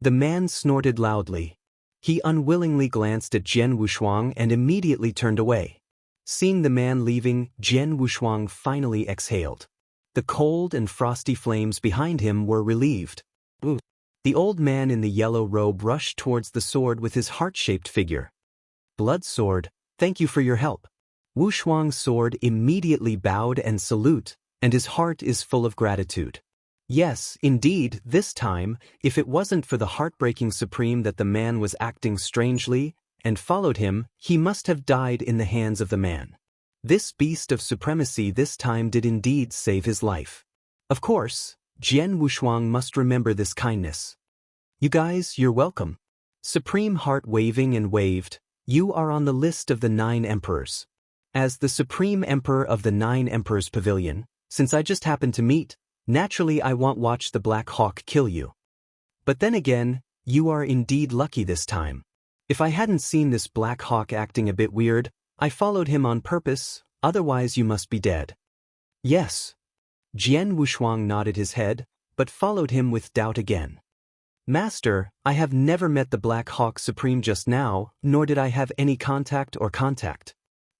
The man snorted loudly. He unwillingly glanced at Jian Wushuang and immediately turned away. Seeing the man leaving, Jian Wushuang finally exhaled. The cold and frosty flames behind him were relieved. The old man in the yellow robe rushed towards the sword with his heart-shaped figure. "Blood Sword, thank you for your help." Wushuang's sword immediately bowed and salute, and his heart is full of gratitude. Yes, indeed, this time, if it wasn't for the heartbreaking Supreme that the man was acting strangely and followed him, he must have died in the hands of the man. This beast of supremacy this time did indeed save his life. Of course, Jian Wushuang must remember this kindness. "You guys, you're welcome." Supreme Heart waving and waved, "You are on the list of the 9 emperors. As the Supreme Emperor of the 9 Emperors Pavilion, since I just happened to meet, naturally I won't watch the Black Hawk kill you. But then again, you are indeed lucky this time. If I hadn't seen this Black Hawk acting a bit weird, I followed him on purpose, otherwise you must be dead." "Yes." Jian Wushuang nodded his head, but followed him with doubt again. "Master, I have never met the Black Hawk Supreme just now, nor did I have any contact.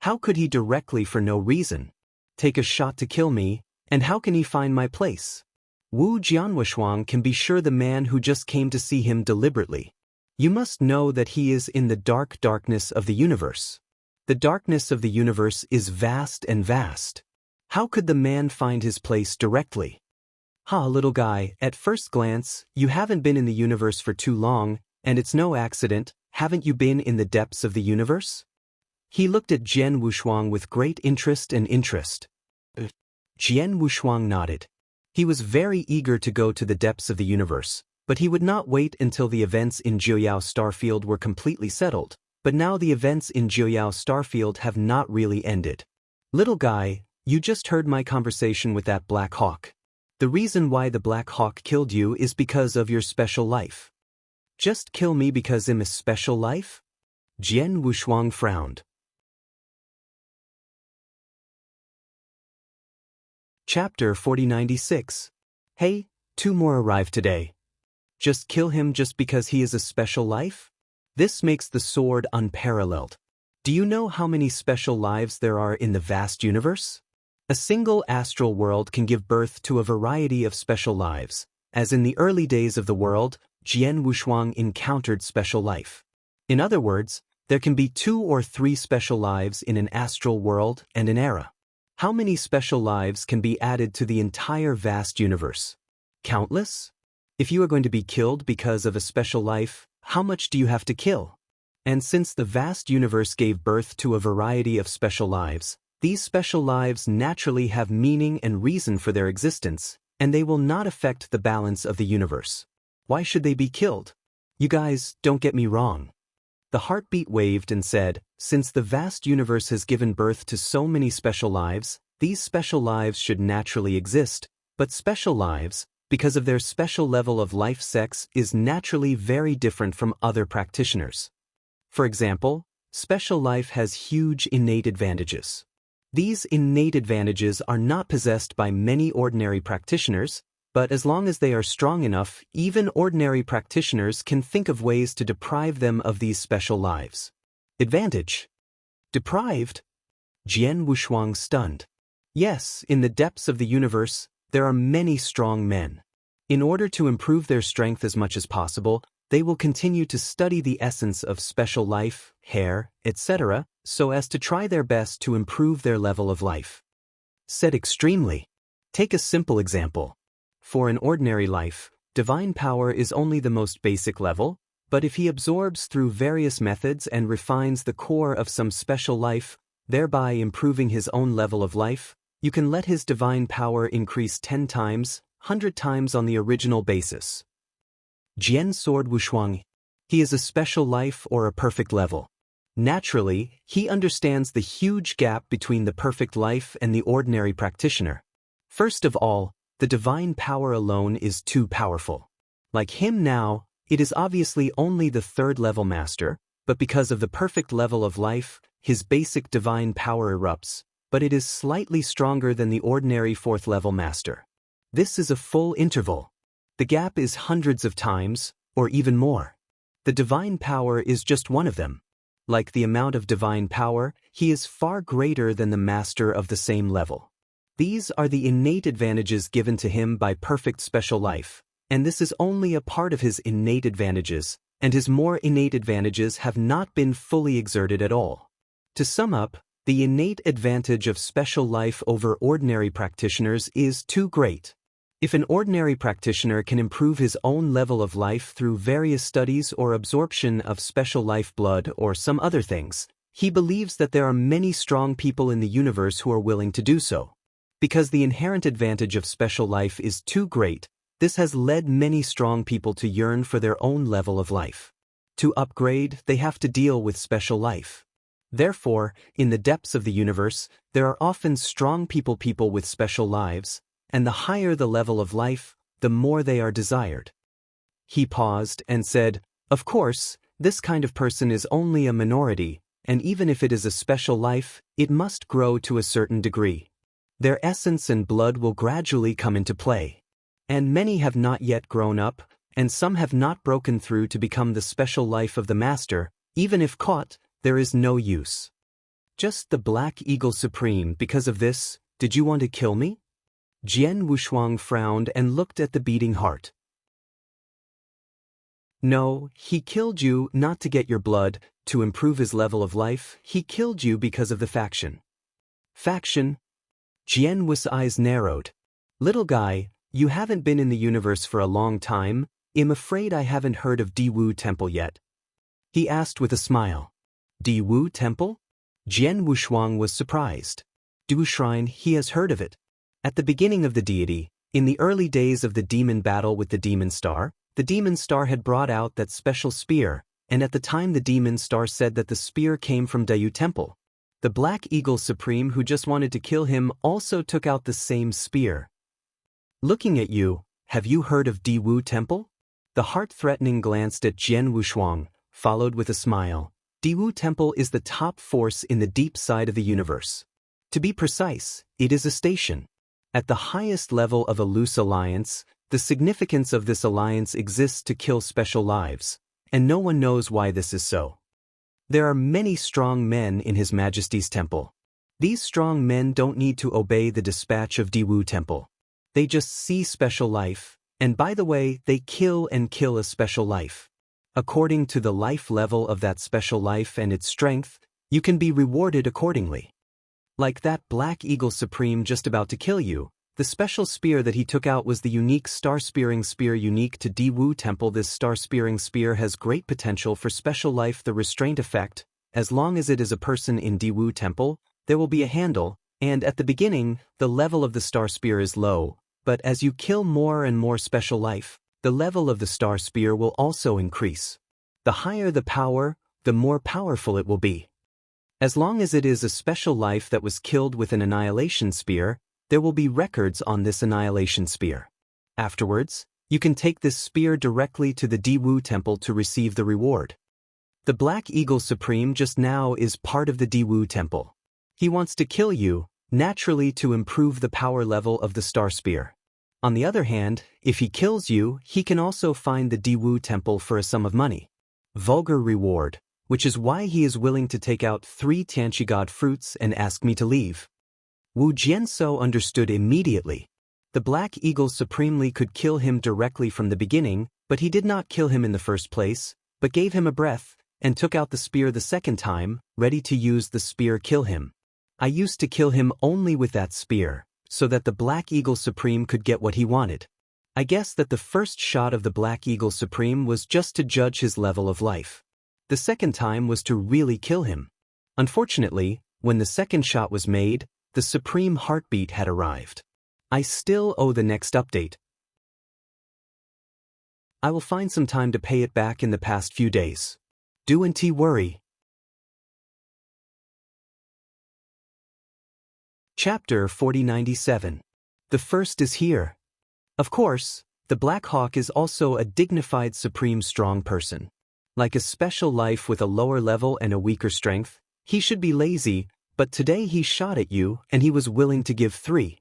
How could he directly for no reason take a shot to kill me, and how can he find my place?" Wu Jianwushuang can be sure the man who just came to see him deliberately. You must know that he is in the darkness of the universe. The darkness of the universe is vast and vast. How could the man find his place directly? Little guy, at first glance, you haven't been in the universe for too long, and it's no accident, haven't you been in the depths of the universe? He looked at Jian Wushuang with great interest. Jian Wushuang nodded. He was very eager to go to the depths of the universe, but he would not wait until the events in Jiuyao Starfield were completely settled, but now the events in Jiuyao Starfield have not really ended. "Little guy, you just heard my conversation with that Black Hawk. The reason why the Black Hawk killed you is because of your special life." "Just kill me because I'm a special life?" Jian Wushuang frowned. Chapter 4096. Hey, 2 more arrived today. Just kill him just because he is a special life? This makes the sword unparalleled. Do you know how many special lives there are in the vast universe? A single astral world can give birth to a variety of special lives. As in the early days of the world, Jian Wushuang encountered special life. In other words, there can be 2 or 3 special lives in an astral world and an era. How many special lives can be added to the entire vast universe? Countless? If you are going to be killed because of a special life, how much do you have to kill? And since the vast universe gave birth to a variety of special lives, these special lives naturally have meaning and reason for their existence, and they will not affect the balance of the universe. Why should they be killed? You guys, don't get me wrong. The heartbeat waved and said, since the vast universe has given birth to so many special lives, these special lives should naturally exist, but special lives, because of their special level of life sex, is naturally very different from other practitioners. For example, special life has huge innate advantages. These innate advantages are not possessed by many ordinary practitioners, but as long as they are strong enough, even ordinary practitioners can think of ways to deprive them of these special lives. Advantage. Deprived? Jian Wushuang stunned. Yes, in the depths of the universe, there are many strong men. In order to improve their strength as much as possible, they will continue to study the essence of special life, hair, etc., so as to try their best to improve their level of life. Said extremely. Take a simple example. For an ordinary life, divine power is only the most basic level, but if he absorbs through various methods and refines the core of some special life, thereby improving his own level of life, you can let his divine power increase 10 times, 100 times on the original basis. Jian Sword Wushuang. He is a special life or a perfect level. Naturally, he understands the huge gap between the perfect life and the ordinary practitioner. First of all, the divine power alone is too powerful. Like him now, it is obviously only the third-level master, but because of the perfect level of life, his basic divine power erupts, but it is slightly stronger than the ordinary fourth-level master. This is a full interval. The gap is hundreds of times, or even more. The divine power is just one of them. Like the amount of divine power, he is far greater than the master of the same level. These are the innate advantages given to him by perfect special life, and this is only a part of his innate advantages, and his more innate advantages have not been fully exerted at all. To sum up, the innate advantage of special life over ordinary practitioners is too great. If an ordinary practitioner can improve his own level of life through various studies or absorption of special life blood or some other things, he believes that there are many strong people in the universe who are willing to do so. Because the inherent advantage of special life is too great, this has led many strong people to yearn for their own level of life. To upgrade, they have to deal with special life. Therefore, in the depths of the universe, there are often strong people with special lives, and the higher the level of life, the more they are desired. He paused and said, "Of course, this kind of person is only a minority, and even if it is a special life, it must grow to a certain degree. Their essence and blood will gradually come into play. And many have not yet grown up, and some have not broken through to become the special life of the master. Even if caught, there is no use. Just the Black Eagle Supreme. Because of this, did you want to kill me?" Jian Wushuang frowned and looked at the beating heart. "No, he killed you not to get your blood, to improve his level of life. He killed you because of the faction." "Faction?" Jian Wu's eyes narrowed. "Little guy, you haven't been in the universe for a long time. I'm afraid I haven't heard of Diwu Temple yet," he asked with a smile. Diwu Temple? Jian Wushuang was surprised. Diwu Shrine, he has heard of it. At the beginning of the deity, in the early days of the demon battle with the demon star had brought out that special spear, and at the time the demon star said that the spear came from Diwu Temple. The Black Eagle Supreme who just wanted to kill him also took out the same spear. "Looking at you, have you heard of Diwu Temple?" The heart-threatening glanced at Jian Wushuang, followed with a smile. Diwu Temple is the top force in the deep side of the universe. To be precise, it is a station. At the highest level of a loose alliance, the significance of this alliance exists to kill special lives, and no one knows why this is so. There are many strong men in His Majesty's temple. These strong men don't need to obey the dispatch of Diwu Temple. They just see special life, and by the way, they kill a special life. According to the life level of that special life and its strength, you can be rewarded accordingly. Like that Black Eagle Supreme just about to kill you, the special spear that he took out was the unique star-spearing spear unique to Diwu Temple. This star-spearing spear has great potential for special life. The restraint effect, as long as it is a person in Diwu Temple, there will be a handle, and at the beginning, the level of the star spear is low, but as you kill more and more special life, the level of the star spear will also increase. The higher the power, the more powerful it will be. As long as it is a special life that was killed with an annihilation spear, there will be records on this annihilation spear. Afterwards, you can take this spear directly to the Diwu Temple to receive the reward. The Black Eagle Supreme just now is part of the Diwu Temple. He wants to kill you, naturally, to improve the power level of the star spear. On the other hand, if he kills you, he can also find the Diwu Temple for a sum of money. Vulgar reward, which is why he is willing to take out 3 Tianqigod fruits and ask me to leave. Wu Jianso understood immediately. The Black Eagle supremely could kill him directly from the beginning, But he did not kill him in the first place, but gave him a breath, and took out the spear the second time, ready to use the spear kill him. I used to kill him only with that spear, so that the Black Eagle Supreme could get what he wanted. I guess that the first shot of the Black Eagle Supreme was just to judge his level of life. The second time was to really kill him. Unfortunately, when the second shot was made, the supreme heartbeat had arrived. I still owe the next update. I will find some time to pay it back in the past few days. Don't worry. Chapter 4097. The first is here. Of course, the Black Hawk is also a dignified supreme strong person. Like a special life with a lower level and a weaker strength, he should be lazy, but today he shot at you and he was willing to give 3.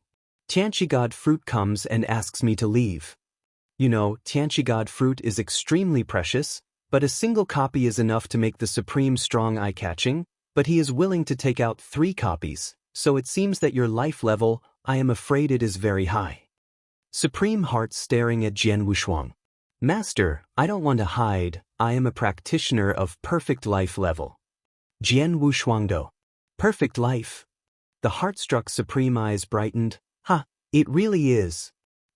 Tianqigod fruit comes and asks me to leave. You know, Tianqigod fruit is extremely precious, but a single copy is enough to make the supreme strong eye-catching, but he is willing to take out 3 copies, so it seems that your life level, I am afraid it is very high. Supreme Heart staring at Jian Wushuang. Master, I don't want to hide, I am a practitioner of perfect life level. Jian Wushuangdo. Perfect life. The heart-struck supreme eyes brightened. Ha, it really is.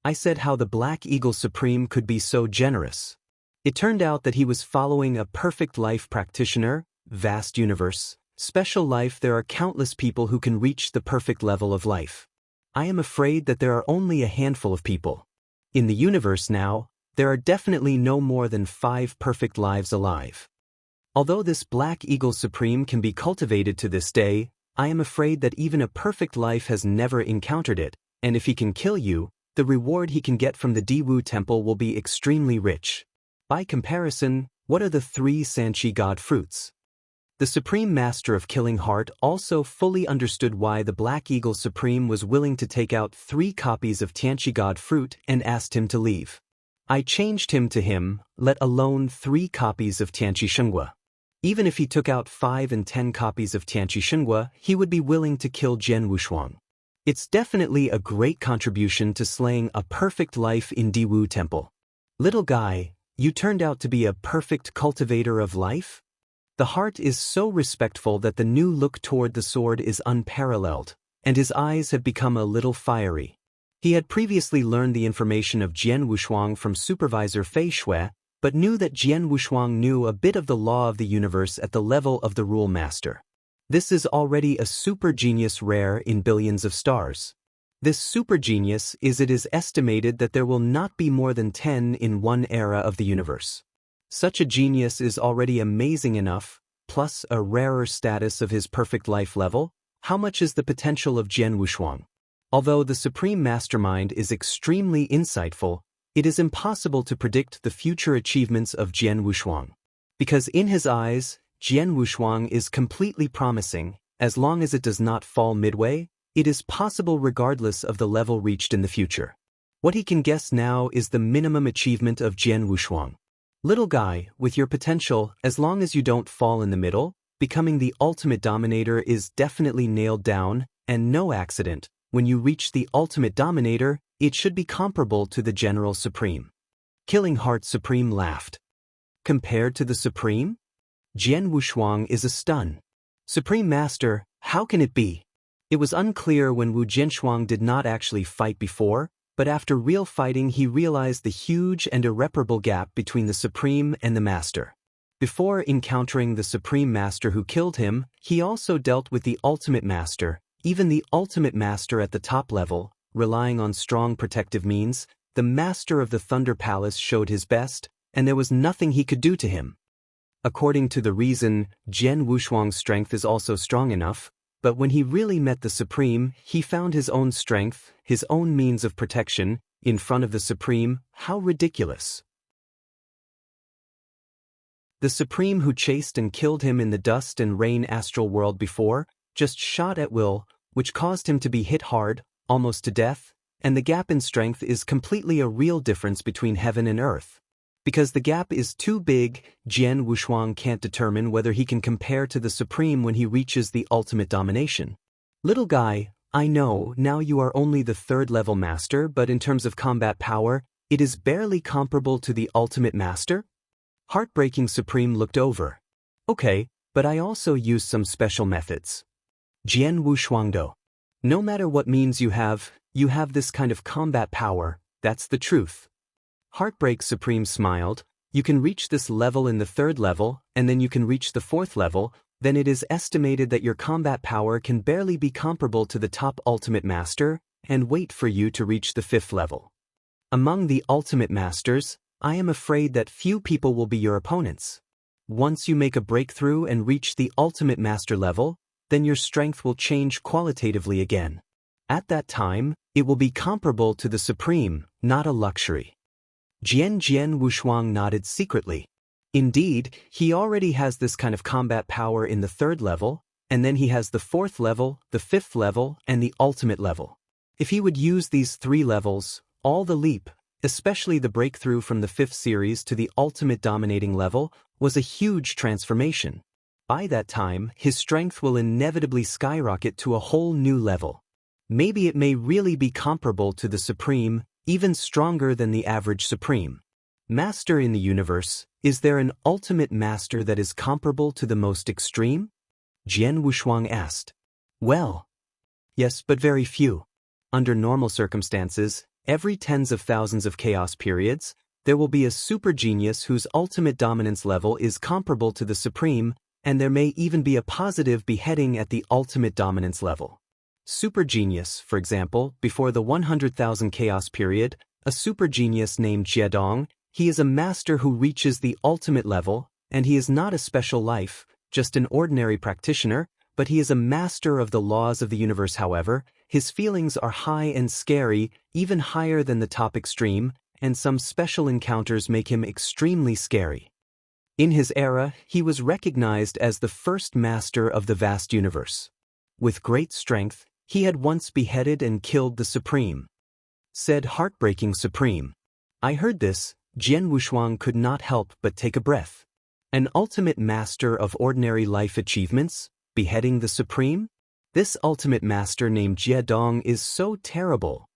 I said how the Black Eagle Supreme could be so generous. It turned out that he was following a perfect life practitioner, vast universe, special life. There are countless people who can reach the perfect level of life. I am afraid that there are only a handful of people. In the universe now, there are definitely no more than 5 perfect lives alive. Although this Black Eagle Supreme can be cultivated to this day, I am afraid that even a perfect life has never encountered it, and if he can kill you, the reward he can get from the Diwu Temple will be extremely rich. By comparison, what are the 3 Sanchi God fruits? The Supreme Master of Killing Heart also fully understood why the Black Eagle Supreme was willing to take out 3 copies of Tianqigod fruit and asked him to leave. I changed him to him, let alone 3 copies of Tianqi Shenghua. Even if he took out 5 and 10 copies of Tianqi Shenghua, he would be willing to kill Jian Wushuang. It's definitely a great contribution to slaying a perfect life in Diwu Temple. Little guy, you turned out to be a perfect cultivator of life? The heart is so respectful that the new look toward the sword is unparalleled, and his eyes have become a little fiery. He had previously learned the information of Jian Wushuang from Supervisor Fei Shui, but knew that Jian Wushuang knew a bit of the law of the universe at the level of the Rule Master. This is already a super genius rare in billions of stars. This super genius it is estimated that there will not be more than 10 in one era of the universe. Such a genius is already amazing enough, plus a rarer status of his perfect life level. How much is the potential of Jian Wushuang? Although the Supreme Mastermind is extremely insightful, it is impossible to predict the future achievements of Jian Wushuang. Because in his eyes, Jian Wushuang is completely promising. As long as it does not fall midway, it is possible regardless of the level reached in the future. What he can guess now is the minimum achievement of Jian Wushuang. Little guy, with your potential, as long as you don't fall in the middle, becoming the ultimate dominator is definitely nailed down, and no accident. When you reach the ultimate dominator, it should be comparable to the General Supreme. Killing Heart Supreme laughed. Compared to the Supreme? Jian Wushuang is a stun. Supreme Master, how can it be? It was unclear when Wu Jinshuang did not actually fight before, but after real fighting he realized the huge and irreparable gap between the Supreme and the Master. Before encountering the Supreme Master who killed him, he also dealt with the Ultimate Master, even the Ultimate Master at the top level, relying on strong protective means. The Master of the Thunder Palace showed his best, and there was nothing he could do to him. According to the reason, Jian Wushuang's strength is also strong enough, but when he really met the Supreme, he found his own strength, his own means of protection, in front of the Supreme. How ridiculous. The Supreme who chased and killed him in the dust and rain astral world before, just shot at will, which caused him to be hit hard, almost to death, and the gap in strength is completely a real difference between heaven and earth. Because the gap is too big, Jian Wushuang can't determine whether he can compare to the Supreme when he reaches the ultimate domination. Little guy, I know now you are only the 3rd level master, but in terms of combat power, It is barely comparable to the ultimate master? Heartbreaking Supreme looked over. Okay, but I also use some special methods. Jian Wu Shuangdo. No matter what means you have this kind of combat power, that's the truth. Heartbreak Supreme smiled. You can reach this level in the 3rd level, and then you can reach the 4th level, then it is estimated that your combat power can barely be comparable to the top ultimate master, and wait for you to reach the 5th level. Among the ultimate masters, I am afraid that few people will be your opponents. Once you make a breakthrough and reach the ultimate master level, then your strength will change qualitatively again. At that time, it will be comparable to the supreme, not a luxury. Jian Wushuang nodded secretly. Indeed, he already has this kind of combat power in the 3rd level, and then he has the 4th level, the 5th level, and the ultimate level. If he would use these 3 levels, all the leap, especially the breakthrough from the 5th series to the ultimate dominating level, was a huge transformation. By that time, his strength will inevitably skyrocket to a whole new level. Maybe it may really be comparable to the supreme, even stronger than the average supreme. Master in the universe, is there an ultimate master that is comparable to the most extreme? Jian Wushuang asked. Well, yes, but very few. Under normal circumstances, every tens of thousands of chaos periods, there will be a super genius whose ultimate dominance level is comparable to the supreme, and there may even be a positive beheading at the ultimate dominance level. Super genius, for example, before the 100,000 chaos period, a super genius named Jiedong, he is a master who reaches the ultimate level, and he is not a special life, just an ordinary practitioner, but he is a master of the laws of the universe. However, his feelings are high and scary, even higher than the top extreme, and some special encounters make him extremely scary. In his era, he was recognized as the first master of the vast universe. With great strength, he had once beheaded and killed the supreme. Said Heartbreaking Supreme. I heard this. Jian Wushuang could not help but take a breath. An ultimate master of ordinary life achievements, beheading the supreme? This ultimate master named Jiedong is so terrible.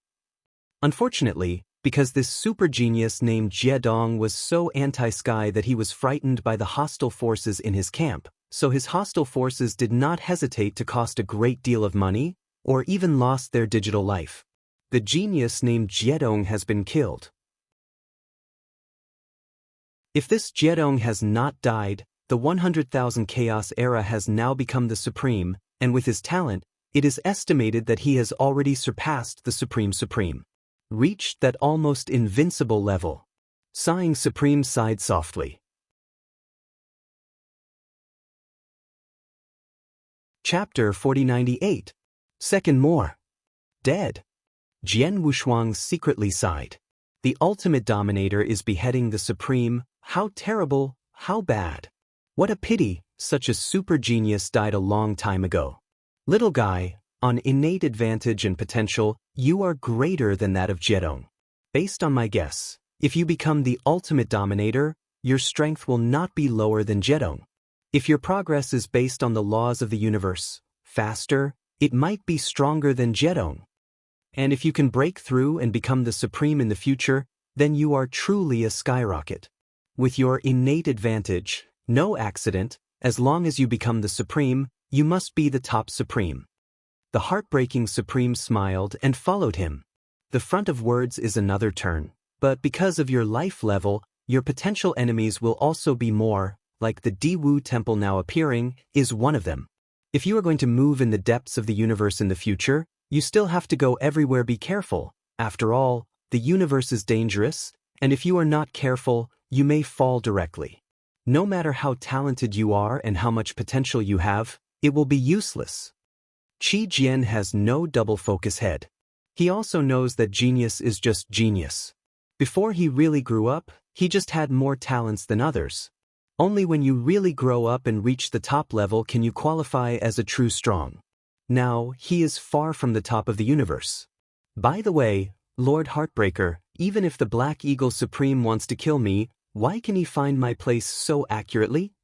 Unfortunately, because this super genius named Jiedong was so anti-sky that he was frightened by the hostile forces in his camp, so his hostile forces did not hesitate to cost a great deal of money, or even lost their digital life. The genius named Jiedong has been killed. If this Jiedong has not died, the 100,000 chaos era has now become the supreme, and with his talent, it is estimated that he has already surpassed the supreme. Reached that almost invincible level. Sighing, Supreme sighed softly. Chapter 4098. Second more. Dead. Jian Wushuang secretly sighed. The ultimate dominator is beheading the supreme. How terrible, how bad. What a pity, such a super genius died a long time ago. Little guy, on innate advantage and potential, you are greater than that of Jiedong. Based on my guess, if you become the ultimate dominator, your strength will not be lower than Jiedong. If your progress is based on the laws of the universe, faster, it might be stronger than Jiedong. And if you can break through and become the supreme in the future, then you are truly a skyrocket. With your innate advantage, no accident, as long as you become the supreme, you must be the top supreme. The Heartbreaking Supreme smiled and followed him. The front of words is another turn, but because of your life level, your potential enemies will also be more, like the Diwu Temple now appearing, is one of them. If you are going to move in the depths of the universe in the future, you still have to go everywhere. Be careful. After all, the universe is dangerous, and if you are not careful, you may fall directly. No matter how talented you are and how much potential you have, it will be useless. Qi Jian has no double focus head. He also knows that genius is just genius. Before he really grew up, he just had more talents than others. Only when you really grow up and reach the top level can you qualify as a true strong. Now, he is far from the top of the universe. By the way, Lord Heartbreaker, even if the Black Eagle Supreme wants to kill me, why can he find my place so accurately?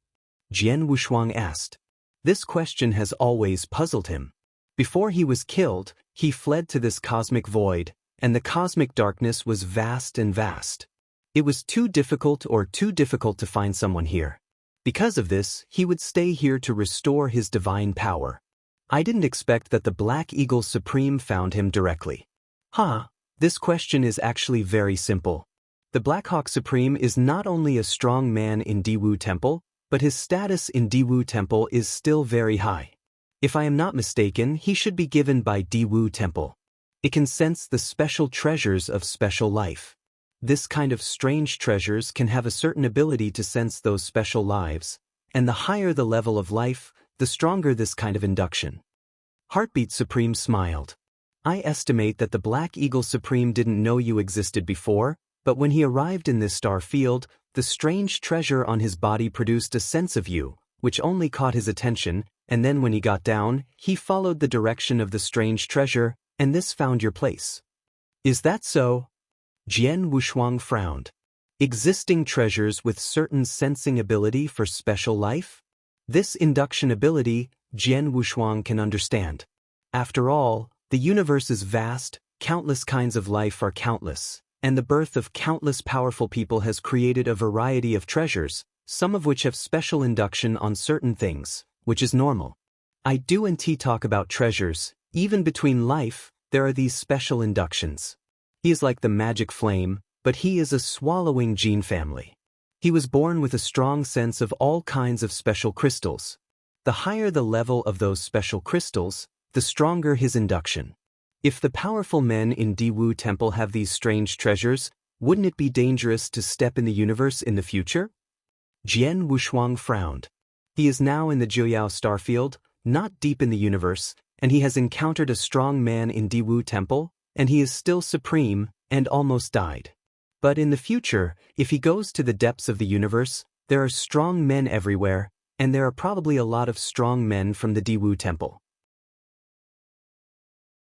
Jian Wushuang asked. This question has always puzzled him. Before he was killed, he fled to this cosmic void, and the cosmic darkness was vast and vast. It was too difficult to find someone here. Because of this, he would stay here to restore his divine power. I didn't expect that the Black Eagle Supreme found him directly. This question is actually very simple. The Black Hawk Supreme is not only a strong man in Diwu Temple, but his status in Diwu Temple is still very high. If I am not mistaken, he should be given by Diwu Temple. It can sense the special treasures of special life. This kind of strange treasures can have a certain ability to sense those special lives, and the higher the level of life, the stronger this kind of induction. Heartbeat Supreme smiled. I estimate that the Black Eagle Supreme didn't know you existed before, but when he arrived in this star field, the strange treasure on his body produced a sense of you, which only caught his attention, and then when he got down, he followed the direction of the strange treasure, and this found your place. Is that so? Jian Wushuang frowned. Existing treasures with certain sensing ability for special life? This induction ability, Jian Wushuang can understand. After all, the universe is vast, countless kinds of life are countless, and the birth of countless powerful people has created a variety of treasures, some of which have special induction on certain things, which is normal. I do and talk about treasures, even between life, there are these special inductions. He is like the magic flame, but he is a swallowing gene family. He was born with a strong sense of all kinds of special crystals. The higher the level of those special crystals, the stronger his induction. If the powerful men in Diwu Temple have these strange treasures, wouldn't it be dangerous to step in the universe in the future? Jian Wushuang frowned. He is now in the Jiuyao starfield, not deep in the universe, and he has encountered a strong man in Diwu Temple, and he is still supreme, and almost died. But in the future, if he goes to the depths of the universe, there are strong men everywhere, and there are probably a lot of strong men from the Diwu Temple.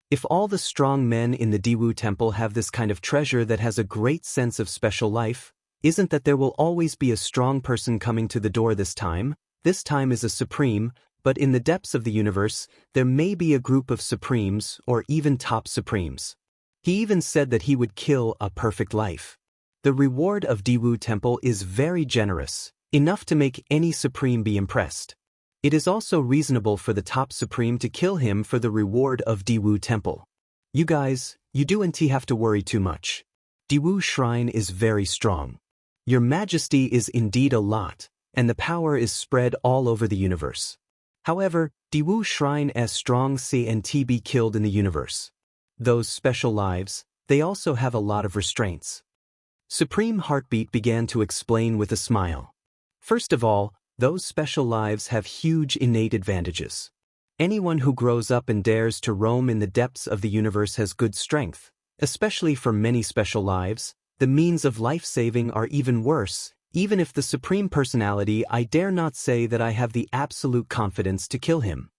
If all the strong men in the Diwu Temple have this kind of treasure that has a great sense of special life, isn't that there will always be a strong person coming to the door this time? This time is a supreme, but in the depths of the universe, there may be a group of supremes or even top supremes. He even said that he would kill a perfect life. The reward of Diwu Temple is very generous, enough to make any supreme be impressed. It is also reasonable for the top supreme to kill him for the reward of Diwu Temple. You guys, you don't have to worry too much. Diwu Shrine is very strong. Your Majesty is indeed a lot, and the power is spread all over the universe. However, Diwu Shrine's strong CNT be killed in the universe. Those special lives, they also have a lot of restraints. Supreme Heartbeat began to explain with a smile. First of all, those special lives have huge innate advantages. Anyone who grows up and dares to roam in the depths of the universe has good strength, especially for many special lives. The means of life-saving are even worse. Even if the Supreme Personality, I dare not say that I have the absolute confidence to kill him.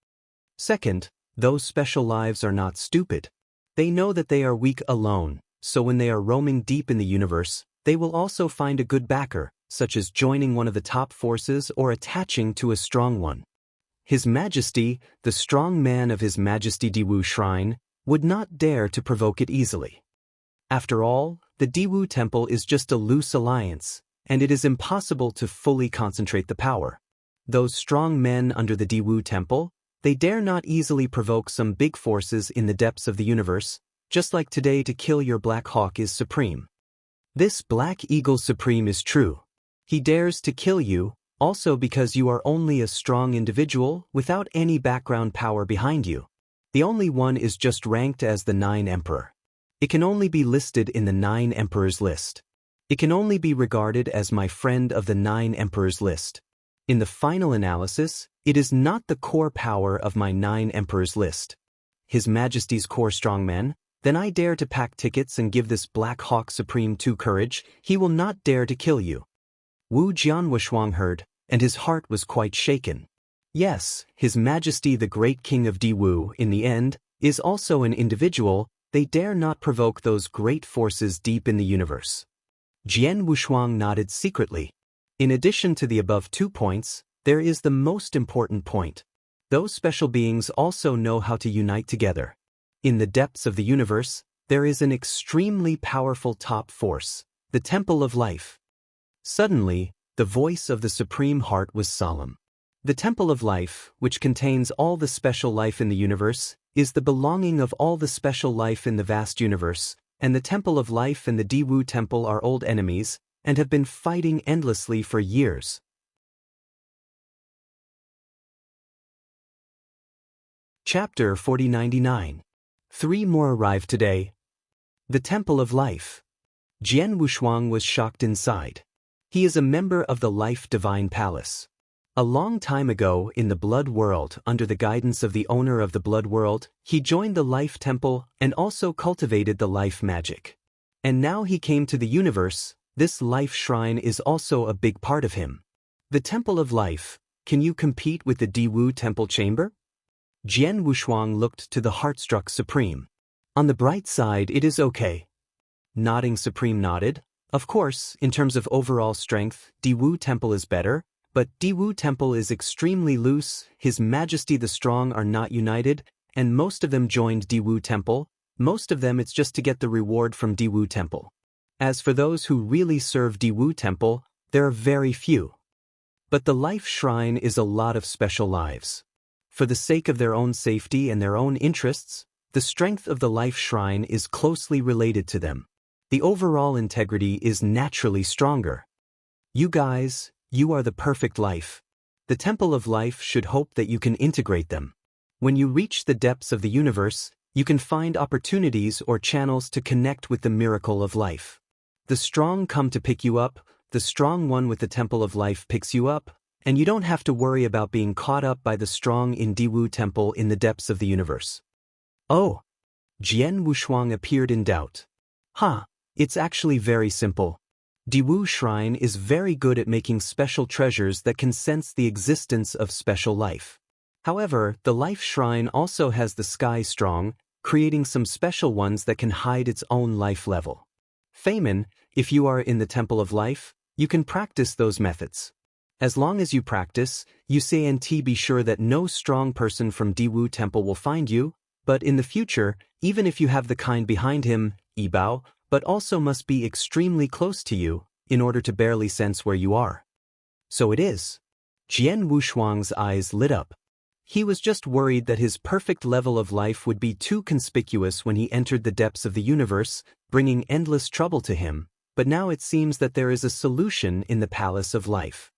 Second, those special lives are not stupid. They know that they are weak alone, so when they are roaming deep in the universe, they will also find a good backer, such as joining one of the top forces or attaching to a strong one. His Majesty, the strong man of His Majesty Diwu Shrine, would not dare to provoke it easily. After all, the Diwu Temple is just a loose alliance, and it is impossible to fully concentrate the power. Those strong men under the Diwu Temple, they dare not easily provoke some big forces in the depths of the universe, just like today to kill your Black Hawk is supreme. This Black Eagle Supreme is true. He dares to kill you, also because you are only a strong individual without any background power behind you. The only one is just ranked as the 9 Emperor. It can only be listed in the 9 Emperors list. It can only be regarded as my friend of the 9 Emperors list. In the final analysis, it is not the core power of my 9 Emperors list. His Majesty's core strongman, then I dare to pack tickets and give this Black Hawk Supreme 2 courage. He will not dare to kill you. Wu Jianwushuang heard, and his heart was quite shaken. Yes, His Majesty the Great King of Diwu, in the end, is also an individual. They dare not provoke those great forces deep in the universe. Jian Wushuang nodded secretly. In addition to the above 2 points, there is the most important point. Those special beings also know how to unite together. In the depths of the universe, there is an extremely powerful top force, the Temple of Life. Suddenly, the voice of the Supreme Heart was solemn. The Temple of Life, which contains all the special life in the universe, is the belonging of all the special life in the vast universe, and the Temple of Life and the Diwu Temple are old enemies, and have been fighting endlessly for years. Chapter 4099. 3 more arrived today. The Temple of Life. Jian Wushuang was shocked inside. He is a member of the Life Divine Palace. A long time ago, in the Blood World, under the guidance of the owner of the Blood World, he joined the Life Temple and also cultivated the life magic. And now he came to the universe. This life shrine is also a big part of him. The Temple of Life. Can you compete with the Diwu Temple Chamber? Jian Wushuang looked to the heart-struck Supreme. On the bright side, it is okay. Nodding Supreme nodded. Of course, in terms of overall strength, Diwu Temple is better, but Diwu Temple is extremely loose, His Majesty the Strong are not united, and most of them joined Diwu Temple. Most of them it's just to get the reward from Diwu Temple. As for those who really serve Diwu Temple, there are very few. But the Life Shrine is a lot of special lives. For the sake of their own safety and their own interests, the strength of the Life Shrine is closely related to them. The overall integrity is naturally stronger. You guys, you are the perfect life. The Temple of Life should hope that you can integrate them. When you reach the depths of the universe, you can find opportunities or channels to connect with the miracle of life. The strong come to pick you up, the strong one with the Temple of Life picks you up, and you don't have to worry about being caught up by the strong in Diwu Temple in the depths of the universe. Oh! Jian Wushuang appeared in doubt. It's actually very simple. Diwu Shrine is very good at making special treasures that can sense the existence of special life. However, the Life Shrine also has the Sky Strong, creating some special ones that can hide its own life level. Feynman, if you are in the Temple of Life, you can practice those methods. As long as you practice, you say and be sure that no strong person from Diwu Temple will find you, but in the future, even if you have the kind behind him, Yibao, but also must be extremely close to you, in order to barely sense where you are. So it is. Jian Wushuang's eyes lit up. He was just worried that his perfect level of life would be too conspicuous when he entered the depths of the universe, bringing endless trouble to him, but now it seems that there is a solution in the Palace of Life.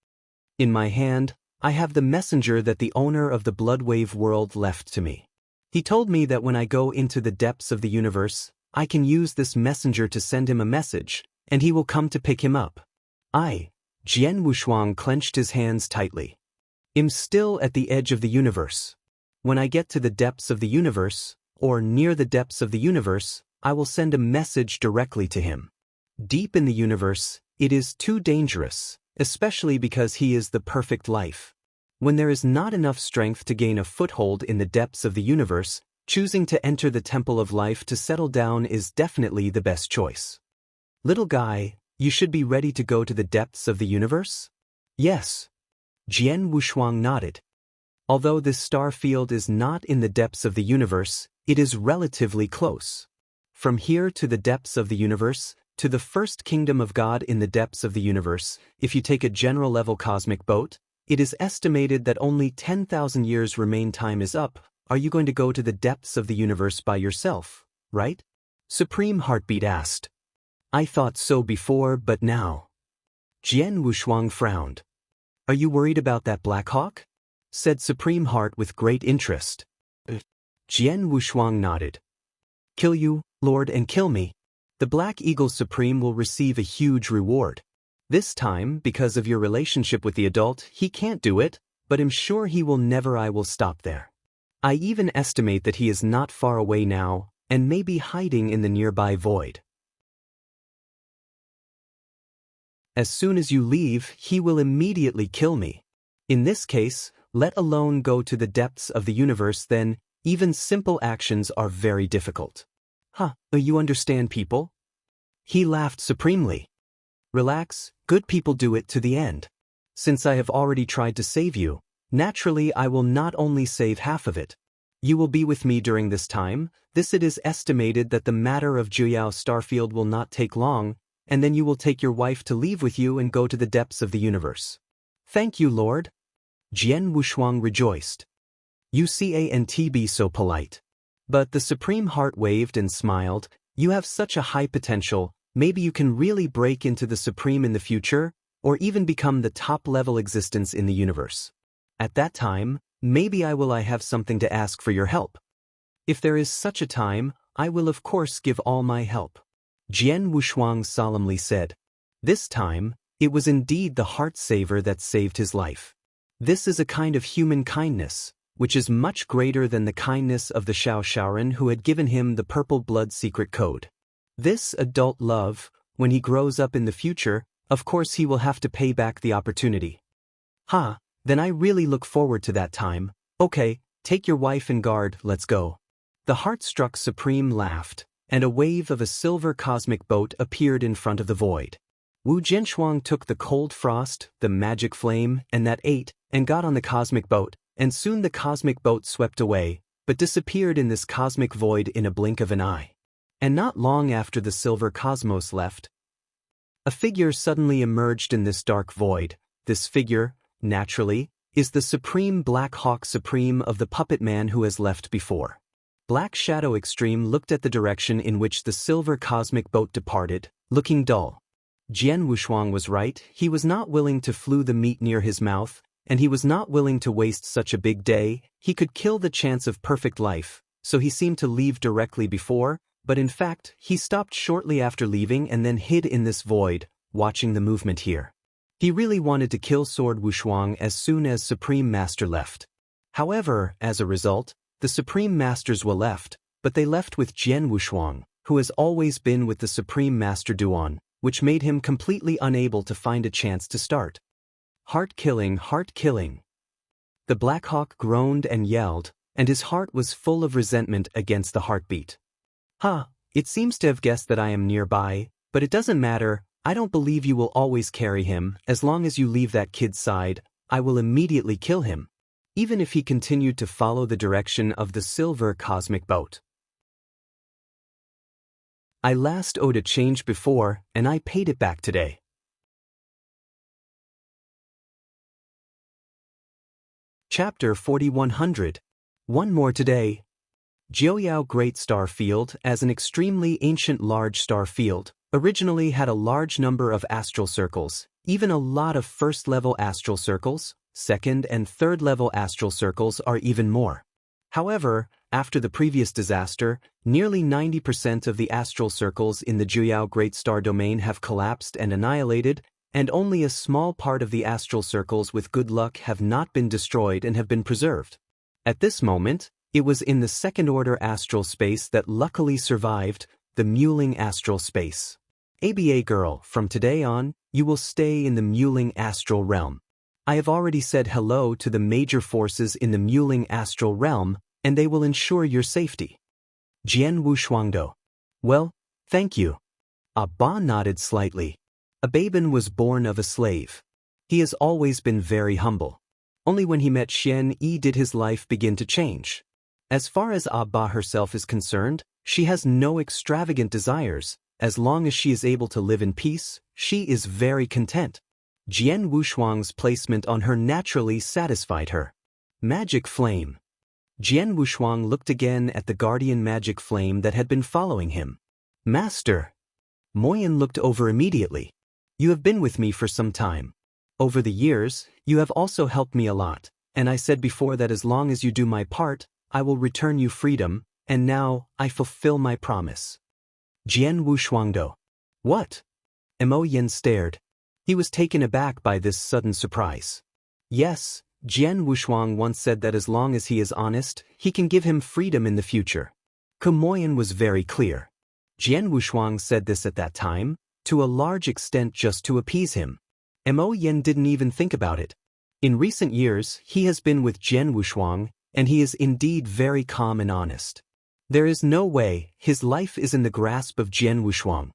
In my hand, I have the messenger that the owner of the Bloodwave world left to me. He told me that when I go into the depths of the universe, I can use this messenger to send him a message, and he will come to pick him up. Jian Wushuang clenched his hands tightly. I'm still at the edge of the universe. When I get to the depths of the universe, or near the depths of the universe, I will send a message directly to him. Deep in the universe, it is too dangerous, especially because he is the perfect life. When there is not enough strength to gain a foothold in the depths of the universe, choosing to enter the Temple of Life to settle down is definitely the best choice. Little guy, you should be ready to go to the depths of the universe? Yes. Jian Wushuang nodded. Although this star field is not in the depths of the universe, it is relatively close. From here to the depths of the universe, to the first kingdom of God in the depths of the universe, if you take a general-level cosmic boat, it is estimated that only 10,000 years remain. Time is up. Are you going to go to the depths of the universe by yourself, right? Supreme Heartbeat asked. I thought so before, but now. Jian Wushuang frowned. Are you worried about that Black Hawk? Said Supreme Heart with great interest. Jian Wushuang nodded. Kill you, Lord, and kill me. The Black Eagle Supreme will receive a huge reward. This time, because of your relationship with the adult, he can't do it, but I'm sure he will never. I will stop there. I even estimate that he is not far away now, and may be hiding in the nearby void. As soon as you leave, he will immediately kill me. In this case, let alone go to the depths of the universe, then, even simple actions are very difficult. You understand, people? He laughed supremely. Relax, good people do it to the end. Since I have already tried to save you, naturally I will not only save half of it. You will be with me during this time. This it is estimated that the matter of Juyao Starfield will not take long, and then you will take your wife to leave with you and go to the depths of the universe. Thank you, Lord. Jian Wushuang rejoiced. You can't be so polite. But the Supreme Heart waved and smiled. You have such a high potential, maybe you can really break into the Supreme in the future, or even become the top-level existence in the universe. At that time, maybe I have something to ask for your help. If there is such a time, I will of course give all my help. Jian Wushuang solemnly said. This time, it was indeed the heart saver that saved his life. This is a kind of human kindness, which is much greater than the kindness of the Xiao Shaoran who had given him the purple blood secret code. This adult love, when he grows up in the future, of course he will have to pay back the opportunity. Then I really look forward to that time. Okay, take your wife and guard, let's go. The heart-struck Supreme laughed, and a wave of a silver cosmic boat appeared in front of the void. Wu Jinshuang took the cold frost, the magic flame, and that ate, and got on the cosmic boat, and soon the cosmic boat swept away, but disappeared in this cosmic void in a blink of an eye. And not long after the silver cosmos left, a figure suddenly emerged in this dark void. This figure, naturally, is the Supreme Black Hawk Supreme of the puppet man who has left before. Black Shadow Extreme looked at the direction in which the silver cosmic boat departed, looking dull. Jian Wushuang was right, he was not willing to flew the meat near his mouth, and he was not willing to waste such a big day. He could kill the chance of perfect life, so he seemed to leave directly before, but in fact, he stopped shortly after leaving and then hid in this void, watching the movement here. He really wanted to kill Sword Wushuang as soon as Supreme Master left. However, as a result, the Supreme Masters were left, but they left with Jian Wushuang, who has always been with the Supreme Master Duan, which made him completely unable to find a chance to start. Heart-killing, heart-killing. The Black Hawk groaned and yelled, and his heart was full of resentment against the heartbeat. It seems to have guessed that I am nearby, but it doesn't matter. I don't believe you will always carry him. As long as you leave that kid's side, I will immediately kill him, even if he continued to follow the direction of the silver cosmic boat. I last owed a change before, and I paid it back today. Chapter 4100. One more today. Jiuyao Great Star Field, as an extremely ancient large star field, originally had a large number of astral circles, even a lot of first-level astral circles. Second and third-level astral circles are even more. However, after the previous disaster, nearly 90% of the astral circles in the Jiuyao Great Star domain have collapsed and annihilated, and only a small part of the astral circles with good luck have not been destroyed and have been preserved. At this moment, it was in the second-order astral space that luckily survived, the Muling astral space. ABA girl, from today on, you will stay in the Muling astral realm. I have already said hello to the major forces in the Muling astral realm, and they will ensure your safety. Jian Wushuangdo. Well, thank you. Abba nodded slightly. Ababan was born of a slave. He has always been very humble. Only when he met Xian Yi did his life begin to change. As far as Abba herself is concerned, she has no extravagant desires. As long as she is able to live in peace, she is very content. Jian Wushuang's placement on her naturally satisfied her. Magic Flame. Jian Wushuang looked again at the guardian magic flame that had been following him. Master. Moyan looked over immediately. You have been with me for some time. Over the years, you have also helped me a lot, and I said before that as long as you do my part, I will return you freedom, and now, I fulfill my promise. Jian Wushuangdo. What? Mo Yen stared. He was taken aback by this sudden surprise. Yes, Jian Wushuang once said that as long as he is honest, he can give him freedom in the future. Kumoyan was very clear. Jian Wushuang said this at that time, to a large extent just to appease him. Mo Yen didn't even think about it. In recent years, he has been with Jian Wushuang, and he is indeed very calm and honest. There is no way his life is in the grasp of Jian Wushuang.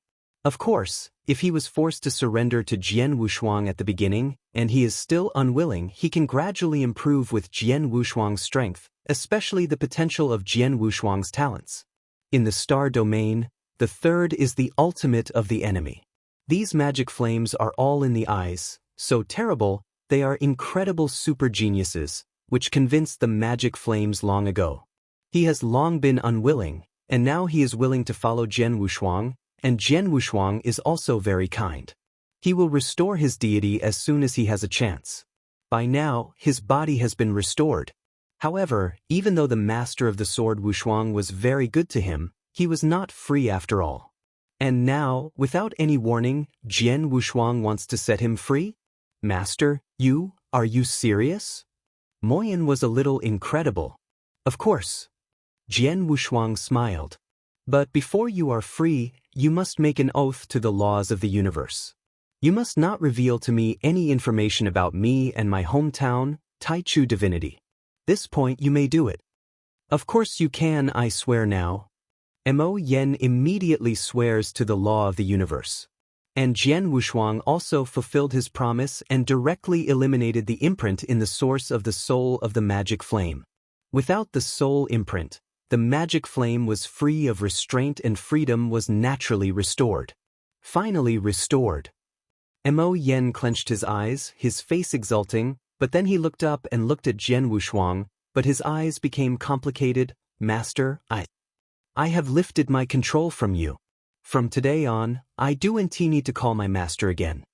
Of course, If he was forced to surrender to Jian Wushuang at the beginning, and he is still unwilling, he can gradually improve with Jian Wushuang's strength, especially the potential of Jian Wushuang's talents. In the star domain, the third is the ultimate of the enemy. These magic flames are all in the eyes, so terrible, they are incredible super geniuses, which convinced the magic flames long ago. He has long been unwilling, and now he is willing to follow Jian Wushuang, and Jian Wushuang is also very kind. He will restore his deity as soon as he has a chance. By now, his body has been restored. However, even though the master of the sword Wushuang was very good to him, he was not free after all. And now, without any warning, Jian Wushuang wants to set him free? Master, are you serious? Moyan was a little incredible. Of course. Jian Wushuang smiled. But before you are free, you must make an oath to the laws of the universe. You must not reveal to me any information about me and my hometown, Taichu divinity. This point you may do it. Of course you can, I swear now. Mo Yen immediately swears to the law of the universe. And Jian Wushuang also fulfilled his promise and directly eliminated the imprint in the source of the soul of the magic flame. Without the soul imprint, the magic flame was free of restraint and freedom was naturally restored. Finally restored. Mo Yen clenched his eyes, his face exulting, but then he looked up and looked at Jian Wushuang, but his eyes became complicated. Master, I have lifted my control from you. From today on, I do indeed need to call my master again.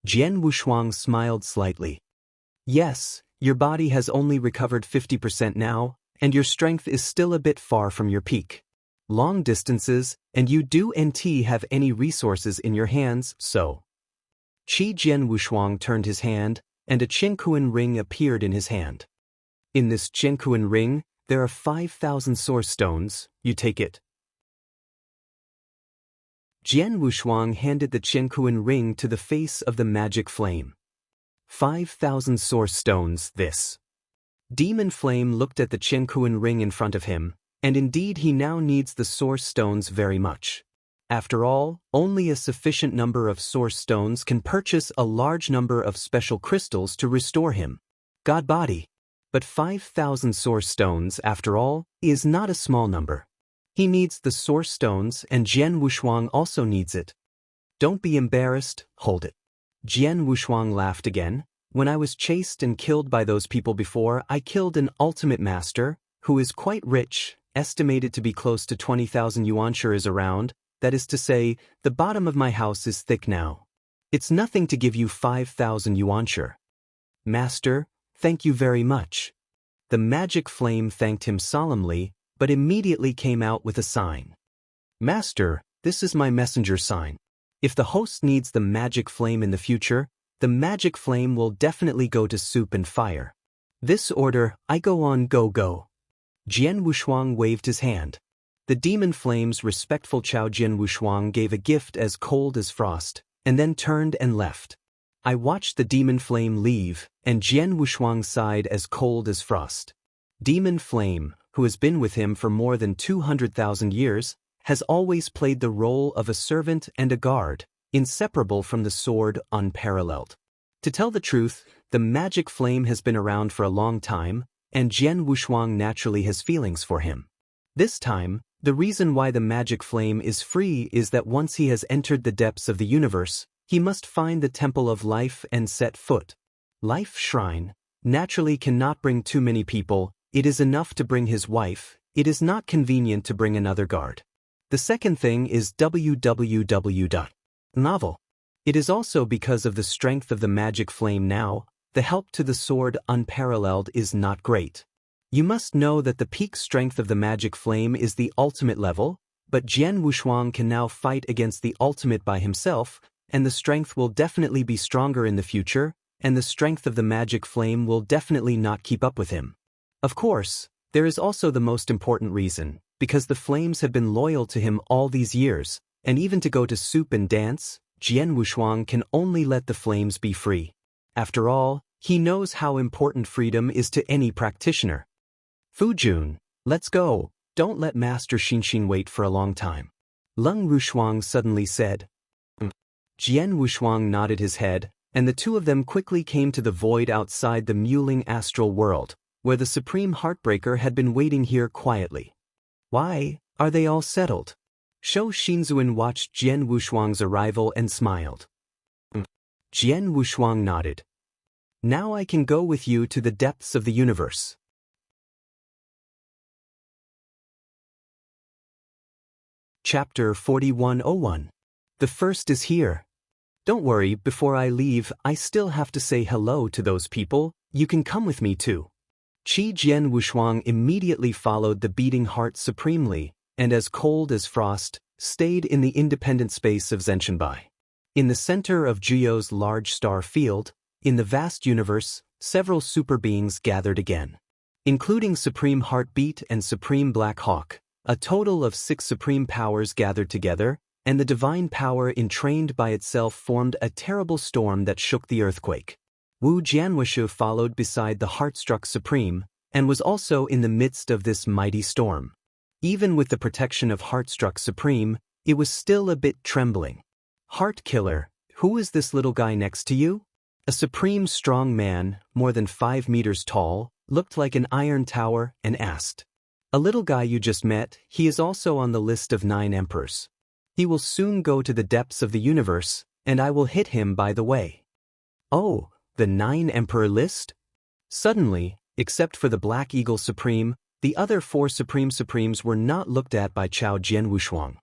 Jian Wushuang smiled slightly. Yes, your body has only recovered 50% now, and your strength is still a bit far from your peak. Long distances, and you do indeed have any resources in your hands, so. Jian Wushuang turned his hand, and a Qinkuan ring appeared in his hand. In this Qinkuan ring, there are 5,000 source stones, you take it. Jian Wushuang handed the Qinkuan ring to the face of the magic flame. 5,000 source stones, this. Demon Flame looked at the Qinkuan ring in front of him, and indeed he now needs the source stones very much. After all, only a sufficient number of source stones can purchase a large number of special crystals to restore him. God body. But 5,000 source stones, after all, is not a small number. He needs the source stones and Jian Wushuang also needs it. Don't be embarrassed, hold it. Jian Wushuang laughed again. When I was chased and killed by those people before, I killed an ultimate master, who is quite rich, estimated to be close to 20,000 yuanshi is around, that is to say, the bottom of my house is thick now. It's nothing to give you 5,000 yuanshi. Master, thank you very much. The magic flame thanked him solemnly, but immediately came out with a sign. Master, this is my messenger sign. If the host needs the magic flame in the future, the magic flame will definitely go to soup and fire. This order, I go on go. Jian Wushuang waved his hand. The demon flame's respectful Chao Jian Wushuang gave a gift as cold as frost, and then turned and left. I watched the demon flame leave, and Jian Wushuang sighed as cold as frost. Demon Flame, who has been with him for more than 200,000 years, has always played the role of a servant and a guard, inseparable from the sword, unparalleled. To tell the truth, the magic flame has been around for a long time, and Jian Wushuang naturally has feelings for him. This time, the reason why the magic flame is free is that once he has entered the depths of the universe, he must find the Temple of Life and set foot. Life Shrine naturally cannot bring too many people, it is enough to bring his wife, it is not convenient to bring another guard. The second thing is www.novel. It is also because of the strength of the magic flame now, the help to the sword unparalleled is not great. You must know that the peak strength of the magic flame is the ultimate level, but Jian Wushuang can now fight against the ultimate by himself, and the strength will definitely be stronger in the future, and the strength of the magic flame will definitely not keep up with him. Of course, there is also the most important reason, because the flames have been loyal to him all these years, and even to go to soup and dance, Jian Wushuang can only let the flames be free. After all, he knows how important freedom is to any practitioner. Fujun, let's go, don't let Master Xinxin wait for a long time. Leng Rushuang suddenly said. Jian Wushuang nodded his head, and the two of them quickly came to the void outside the mewling astral world, where the Supreme Heartbreaker had been waiting here quietly. Why, are they all settled? Shou Xinzuan watched Jian Wushuang's arrival and smiled. Jian Wushuang nodded. Now I can go with you to the depths of the universe. Chapter 4101. The first is here. Don't worry, before I leave, I still have to say hello to those people. You can come with me too. Qi Jian Wushuang immediately followed the beating heart supremely, and as cold as frost, stayed in the independent space of Zhenshenbai. In the center of Juyo's large star field, in the vast universe, several super beings gathered again. Including Supreme Heartbeat and Supreme Black Hawk, a total of 6 supreme powers gathered together, and the divine power entrained by itself formed a terrible storm that shook the earthquake. Wu Jianwushu followed beside the Heartstruck Supreme, and was also in the midst of this mighty storm. Even with the protection of Heartstruck Supreme, it was still a bit trembling. Heart Killer, who is this little guy next to you? A supreme strong man, more than 5 meters tall, looked like an iron tower, and asked. A little guy you just met, he is also on the list of 9 emperors. He will soon go to the depths of the universe, and I will hit him by the way. Oh, the 9 emperor list? Suddenly, except for the Black Eagle Supreme, the other 4 Supremes were not looked at by Chao Jian Wushuang.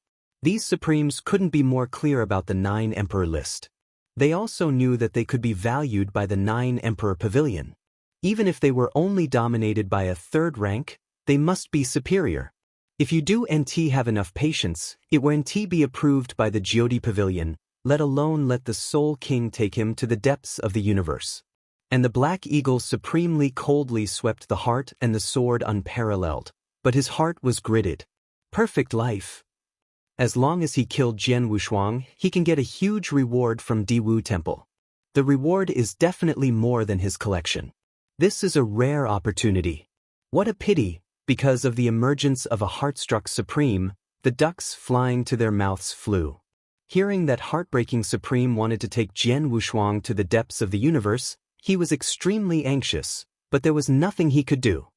These Supremes couldn't be more clear about the 9 emperor list. They also knew that they could be valued by the 9 emperor pavilion. Even if they were only dominated by a 3rd rank, they must be superior. If you do NT have enough patience, it will NT be approved by the Jyoti Pavilion, let alone let the Soul King take him to the depths of the universe. And the Black Eagle supremely coldly swept the heart and the sword unparalleled, but his heart was gritted. Perfect life. As long as he killed Jian Wushuang, he can get a huge reward from Diwu Temple. The reward is definitely more than his collection. This is a rare opportunity. What a pity. Because of the emergence of a Heartstruck Supreme, the ducks flying to their mouths flew. Hearing that Heartbreaking Supreme wanted to take Jian Wushuang to the depths of the universe, he was extremely anxious, but there was nothing he could do.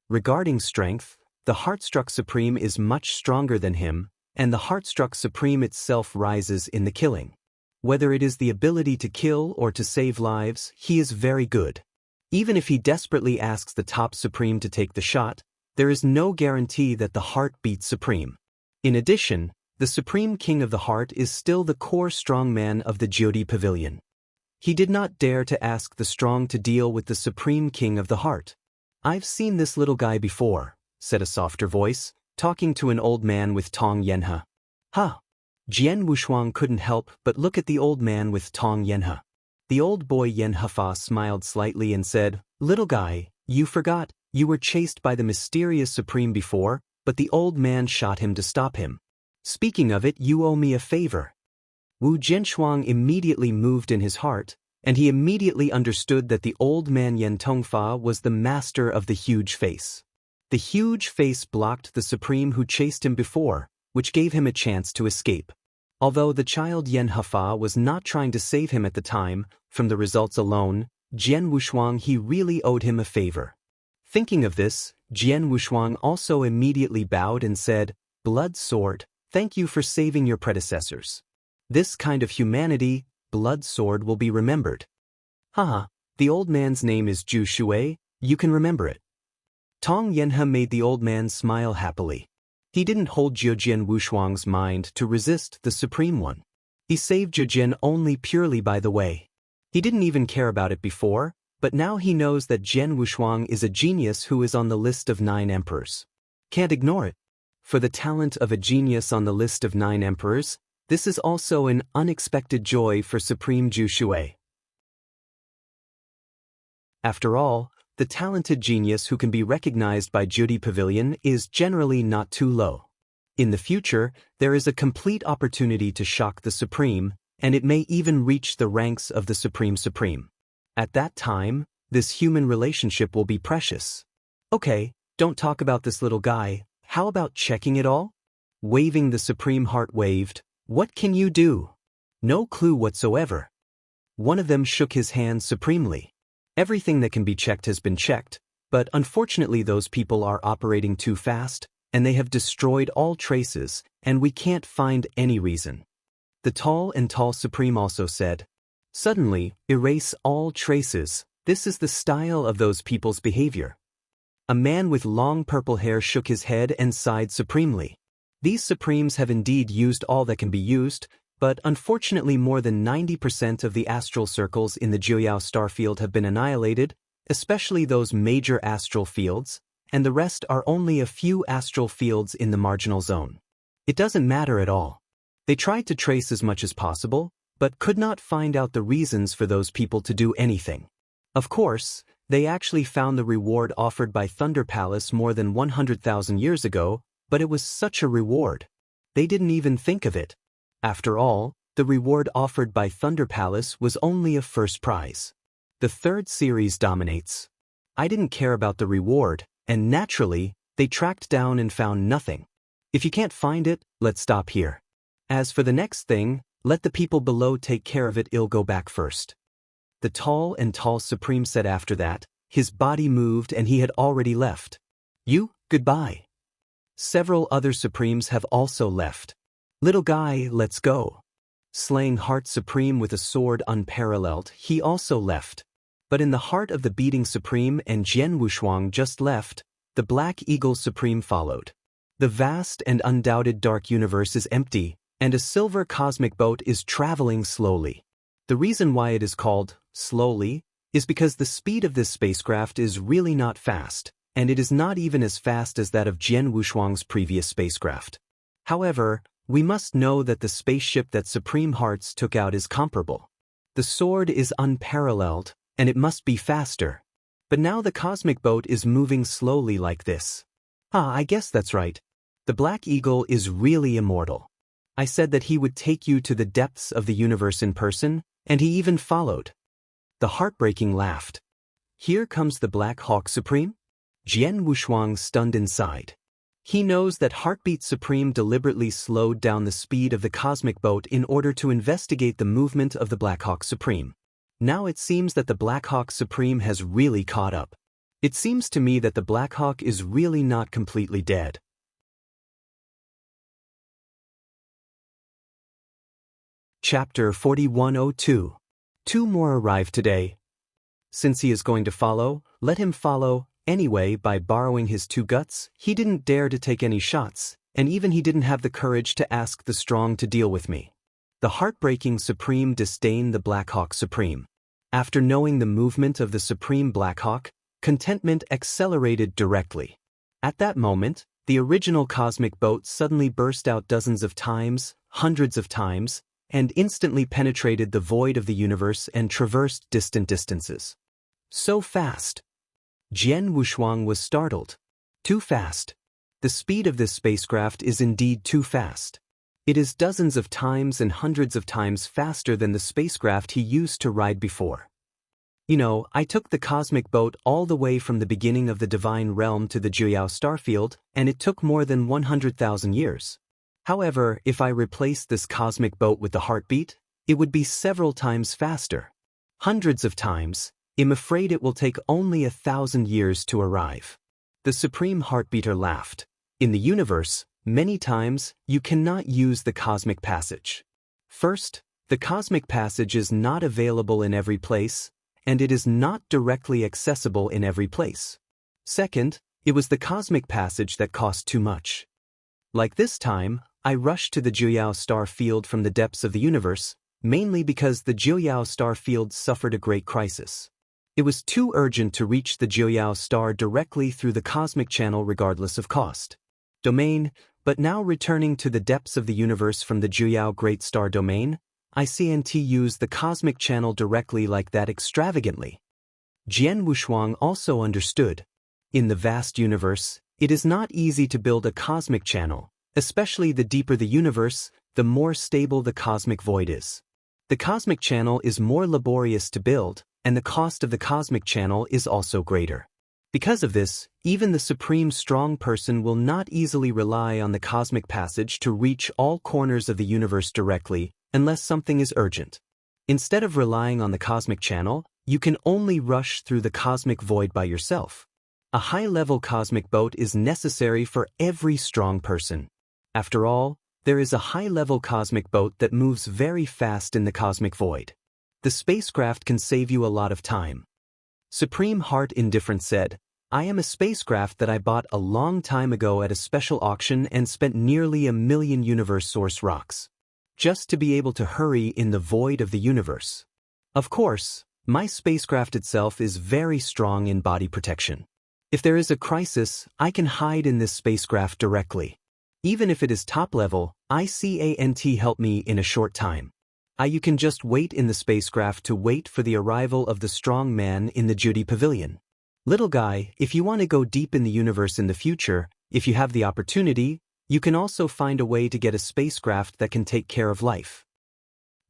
Regarding strength, the Heartstruck Supreme is much stronger than him, and the Heartstruck Supreme itself rises in the killing. Whether it is the ability to kill or to save lives, he is very good. Even if he desperately asks the top Supreme to take the shot, there is no guarantee that the heart beats Supreme. In addition, the Supreme King of the Heart is still the core strongman of the Jyoti Pavilion. He did not dare to ask the strong to deal with the Supreme King of the Heart. I've seen this little guy before, said a softer voice, talking to an old man with Tong Yenhe. Ha! Jian Wushuang couldn't help but look at the old man with Tong Yenhe. The old boy Yenhefa smiled slightly and said, Little guy, you forgot. You were chased by the mysterious Supreme before, but the old man shot him to stop him. Speaking of it, you owe me a favor. Wu Jianshuang immediately moved in his heart, and he immediately understood that the old man Yen Tongfa was the master of the huge face. The huge face blocked the Supreme who chased him before, which gave him a chance to escape. Although the child Yen Hefa was not trying to save him at the time, from the results alone, Jian Wushuang he really owed him a favor. Thinking of this, Jian Wushuang also immediately bowed and said, Blood Sword, thank you for saving your predecessors. This kind of humanity, Blood Sword will be remembered. Haha, the old man's name is Zhu Shui, you can remember it. Tong Yenhe made the old man smile happily. He didn't hold Jian Wushuang's mind to resist the Supreme One. He saved Jian only purely by the way. He didn't even care about it before, but now he knows that Jian Wushuang is a genius who is on the list of 9 emperors. Can't ignore it. For the talent of a genius on the list of 9 emperors, this is also an unexpected joy for Supreme Zhu Shui. After all, the talented genius who can be recognized by Jyoti Pavilion is generally not too low. In the future, there is a complete opportunity to shock the Supreme, and it may even reach the ranks of the Supreme. At that time, this human relationship will be precious. Okay, don't talk about this little guy, how about checking it all? Waving the Supreme Heart waved, what can you do? No clue whatsoever. One of them shook his hand supremely. Everything that can be checked has been checked, but unfortunately those people are operating too fast, and they have destroyed all traces, and we can't find any reason. The tall Supreme also said, "Suddenly, erase all traces. This is the style of those people's behavior." A man with long purple hair shook his head and sighed supremely. These Supremes have indeed used all that can be used, but unfortunately more than 90% of the astral circles in the Jiuyao star field have been annihilated, especially those major astral fields, and the rest are only a few astral fields in the marginal zone. It doesn't matter at all. They tried to trace as much as possible, but could not find out the reasons for those people to do anything. Of course, they actually found the reward offered by Thunder Palace more than 100,000 years ago, but it was such a reward. They didn't even think of it. After all, the reward offered by Thunder Palace was only a first prize. The third series dominates. I didn't care about the reward, and naturally, they tracked down and found nothing. If you can't find it, let's stop here. As for the next thing, let the people below take care of it. I'll go back first. The tall Supreme said after that. His body moved and he had already left. You, goodbye. Several other Supremes have also left. Little guy, let's go. Slaying Heart Supreme with a sword unparalleled, he also left. But in the heart of the beating Supreme and Jian Wushuang just left, the Black Eagle Supreme followed. The vast and undoubted dark universe is empty, and a silver cosmic boat is traveling slowly. The reason why it is called slowly is because the speed of this spacecraft is really not fast, and it is not even as fast as that of Jian Wushuang's previous spacecraft. However, we must know that the spaceship that Supreme Hearts took out is comparable. The sword is unparalleled, and it must be faster. But now the cosmic boat is moving slowly like this. I guess that's right. The Black Eagle is really immortal. I said that he would take you to the depths of the universe in person, and he even followed. The heartbreaking laughed. Here comes the Black Hawk Supreme? Jian Wushuang stunned inside. He knows that Heartbeat Supreme deliberately slowed down the speed of the cosmic boat in order to investigate the movement of the Black Hawk Supreme. Now it seems that the Black Hawk Supreme has really caught up. It seems to me that the Black Hawk is really not completely dead. Chapter 4102. Two more arrived today. Since he is going to follow, let him follow. Anyway, by borrowing his two guts, he didn't dare to take any shots, and even he didn't have the courage to ask the strong to deal with me. The heartbreaking Supreme disdained the Black Hawk Supreme. After knowing the movement of the Supreme Black Hawk, contentment accelerated directly. At that moment, the original cosmic boat suddenly burst out dozens of times, hundreds of times, and instantly penetrated the void of the universe and traversed distant distances. So fast! Jian Wushuang was startled. Too fast. The speed of this spacecraft is indeed too fast. It is dozens of times and hundreds of times faster than the spacecraft he used to ride before. You know, I took the cosmic boat all the way from the beginning of the divine realm to the Jiuyao starfield, and it took more than 100,000 years. However, if I replaced this cosmic boat with the heartbeat, it would be several times faster. Hundreds of times. I'm afraid it will take only 1,000 years to arrive. The Supreme Heartbeater laughed. In the universe, many times, you cannot use the cosmic passage. First, the cosmic passage is not available in every place, and it is not directly accessible in every place. Second, it was the cosmic passage that cost too much. Like this time, I rushed to the Jiuyao star field from the depths of the universe, mainly because the Jiuyao star field suffered a great crisis. It was too urgent to reach the Jiuyao star directly through the cosmic channel regardless of cost. Domain, but now returning to the depths of the universe from the Jiuyao Great Star Domain, I can't use the cosmic channel directly like that extravagantly. Jian Wushuang also understood. In the vast universe, it is not easy to build a cosmic channel, especially the deeper the universe, the more stable the cosmic void is. The cosmic channel is more laborious to build, and the cost of the cosmic channel is also greater. Because of this, even the supreme strong person will not easily rely on the cosmic passage to reach all corners of the universe directly, unless something is urgent. Instead of relying on the cosmic channel, you can only rush through the cosmic void by yourself. A high-level cosmic boat is necessary for every strong person. After all, there is a high-level cosmic boat that moves very fast in the cosmic void. The spacecraft can save you a lot of time. Supreme Heart Indifferent said, "I am a spacecraft that I bought a long time ago at a special auction and spent nearly 1,000,000 universe source rocks. Just to be able to hurry in the void of the universe. Of course, my spacecraft itself is very strong in body protection. If there is a crisis, I can hide in this spacecraft directly. Even if it is top level, ICANT help me in a short time. You can just wait in the spacecraft to wait for the arrival of the strong man in the Judy Pavilion. Little guy, if you want to go deep in the universe in the future, if you have the opportunity, you can also find a way to get a spacecraft that can take care of life."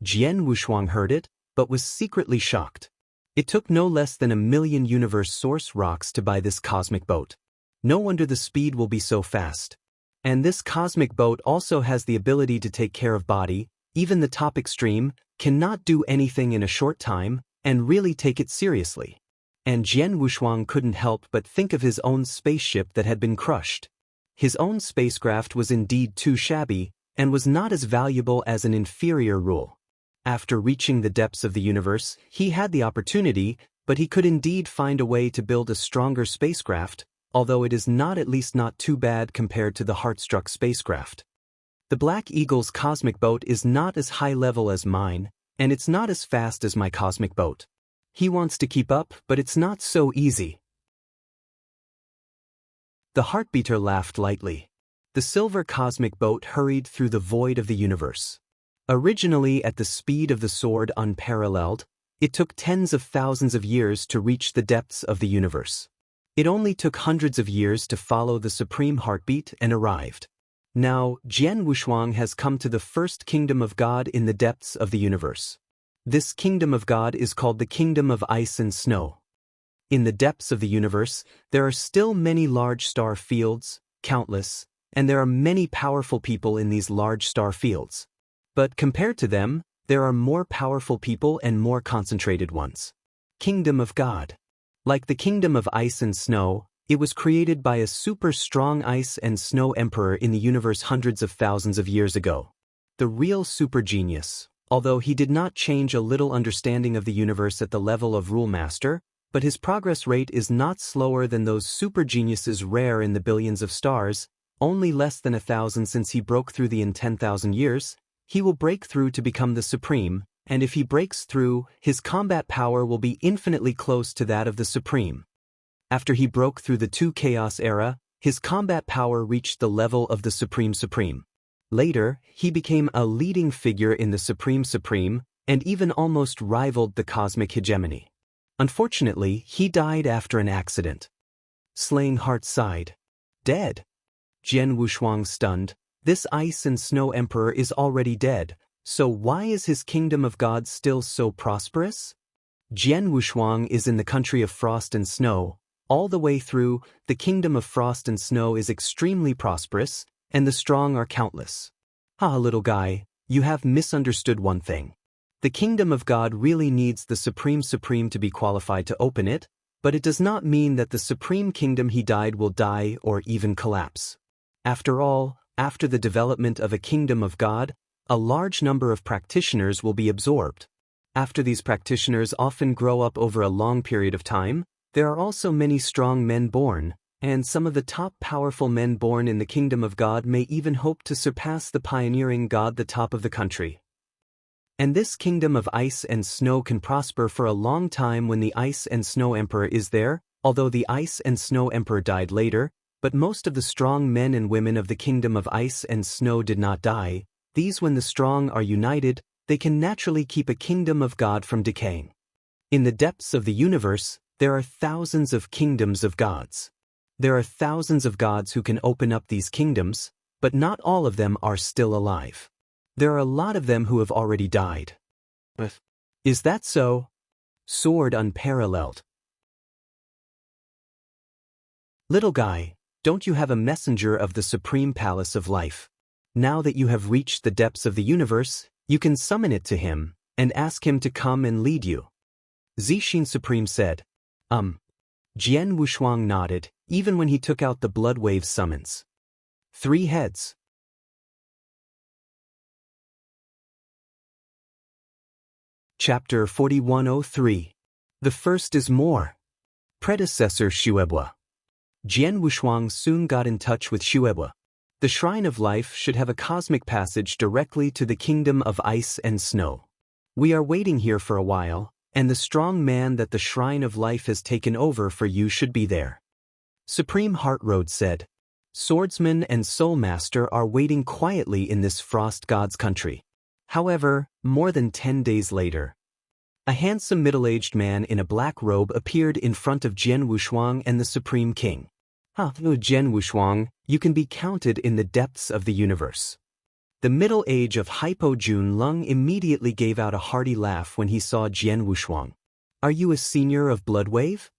Jian Wushuang heard it, but was secretly shocked. It took no less than 1,000,000 universe source rocks to buy this cosmic boat. No wonder the speed will be so fast. And this cosmic boat also has the ability to take care of body. Even the top extreme cannot do anything in a short time and really take it seriously. And Jian Wushuang couldn't help but think of his own spaceship that had been crushed. His own spacecraft was indeed too shabby and was not as valuable as an inferior rule. After reaching the depths of the universe, he had the opportunity, but he could indeed find a way to build a stronger spacecraft, although it is not at least not too bad compared to the heart-struck spacecraft. The Black Eagle's cosmic boat is not as high level as mine, and it's not as fast as my cosmic boat. He wants to keep up, but it's not so easy. The Heartbeater laughed lightly. The silver cosmic boat hurried through the void of the universe. Originally at the speed of the sword unparalleled, it took tens of thousands of years to reach the depths of the universe. It only took hundreds of years to follow the supreme heartbeat and arrived. Now, Jian Wushuang has come to the first kingdom of God in the depths of the universe. This kingdom of God is called the kingdom of ice and snow. In the depths of the universe, there are still many large star fields, countless, and there are many powerful people in these large star fields. But compared to them, there are more powerful people and more concentrated ones. Kingdom of God. Like the kingdom of ice and snow, it was created by a super strong ice and snow emperor in the universe hundreds of thousands of years ago. The real super genius, although he did not change a little understanding of the universe at the level of rule master, but his progress rate is not slower than those super geniuses rare in the billions of stars, only less than 1,000 since he broke through in 10,000 years. He will break through to become the supreme, and if he breaks through, his combat power will be infinitely close to that of the supreme. After he broke through the 2 Chaos era, his combat power reached the level of the Supreme. Later, he became a leading figure in the Supreme, and even almost rivaled the cosmic hegemony. Unfortunately, he died after an accident. Slaying Heart sighed. Dead? Jian Wushuang stunned. This ice and snow emperor is already dead, so why is his kingdom of God still so prosperous? Jian Wushuang is in the country of frost and snow. All the way through, the kingdom of frost and snow is extremely prosperous, and the strong are countless. Little guy, you have misunderstood one thing. The kingdom of God really needs the Supreme to be qualified to open it, but it does not mean that the supreme kingdom he died will die or even collapse. After all, after the development of a kingdom of God, a large number of practitioners will be absorbed. After these practitioners often grow up over a long period of time, there are also many strong men born, and some of the top powerful men born in the kingdom of God may even hope to surpass the pioneering God the top of the country. And this kingdom of ice and snow can prosper for a long time when the ice and snow emperor is there, although the ice and snow emperor died later, but most of the strong men and women of the kingdom of ice and snow did not die. These, when the strong are united, they can naturally keep a kingdom of God from decaying. In the depths of the universe, there are thousands of kingdoms of gods. There are thousands of gods who can open up these kingdoms, but not all of them are still alive. There are a lot of them who have already died. Is that so? Sword unparalleled. Little guy, don't you have a messenger of the Supreme Palace of Life? Now that you have reached the depths of the universe, you can summon it to him, and ask him to come and lead you. Zixin Supreme said. Jian Wushuang nodded, even when he took out the blood wave summons. 3 heads. Chapter 4103. The first is more. Predecessor Xuebua. Jian Wushuang soon got in touch with Xuebua. The Shrine of Life should have a cosmic passage directly to the Kingdom of Ice and Snow. We are waiting here for a while, and the strong man that the Shrine of Life has taken over for you should be there. Supreme Heart Road said. Swordsman and Soul Master are waiting quietly in this frost god's country. However, more than 10 days later, a handsome middle-aged man in a black robe appeared in front of Jian Wushuang and the Supreme King. Jian Wushuang, you can be counted in the depths of the universe. The middle age of Hypo Jun Lung immediately gave out a hearty laugh when he saw Jian Wushuang. Are you a senior of Bloodwave?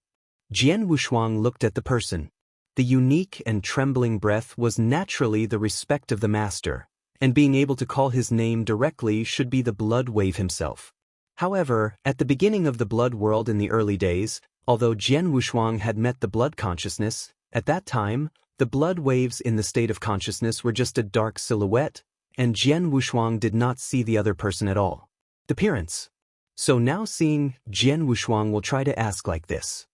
Jian Wushuang looked at the person. The unique and trembling breath was naturally the respect of the master, and being able to call his name directly should be the Bloodwave himself. However, at the beginning of the blood world in the early days, although Jian Wushuang had met the blood consciousness, at that time, the blood waves in the state of consciousness were just a dark silhouette, and Jian Wushuang did not see the other person at all. The appearance. So now seeing Jian Wushuang will try to ask like this.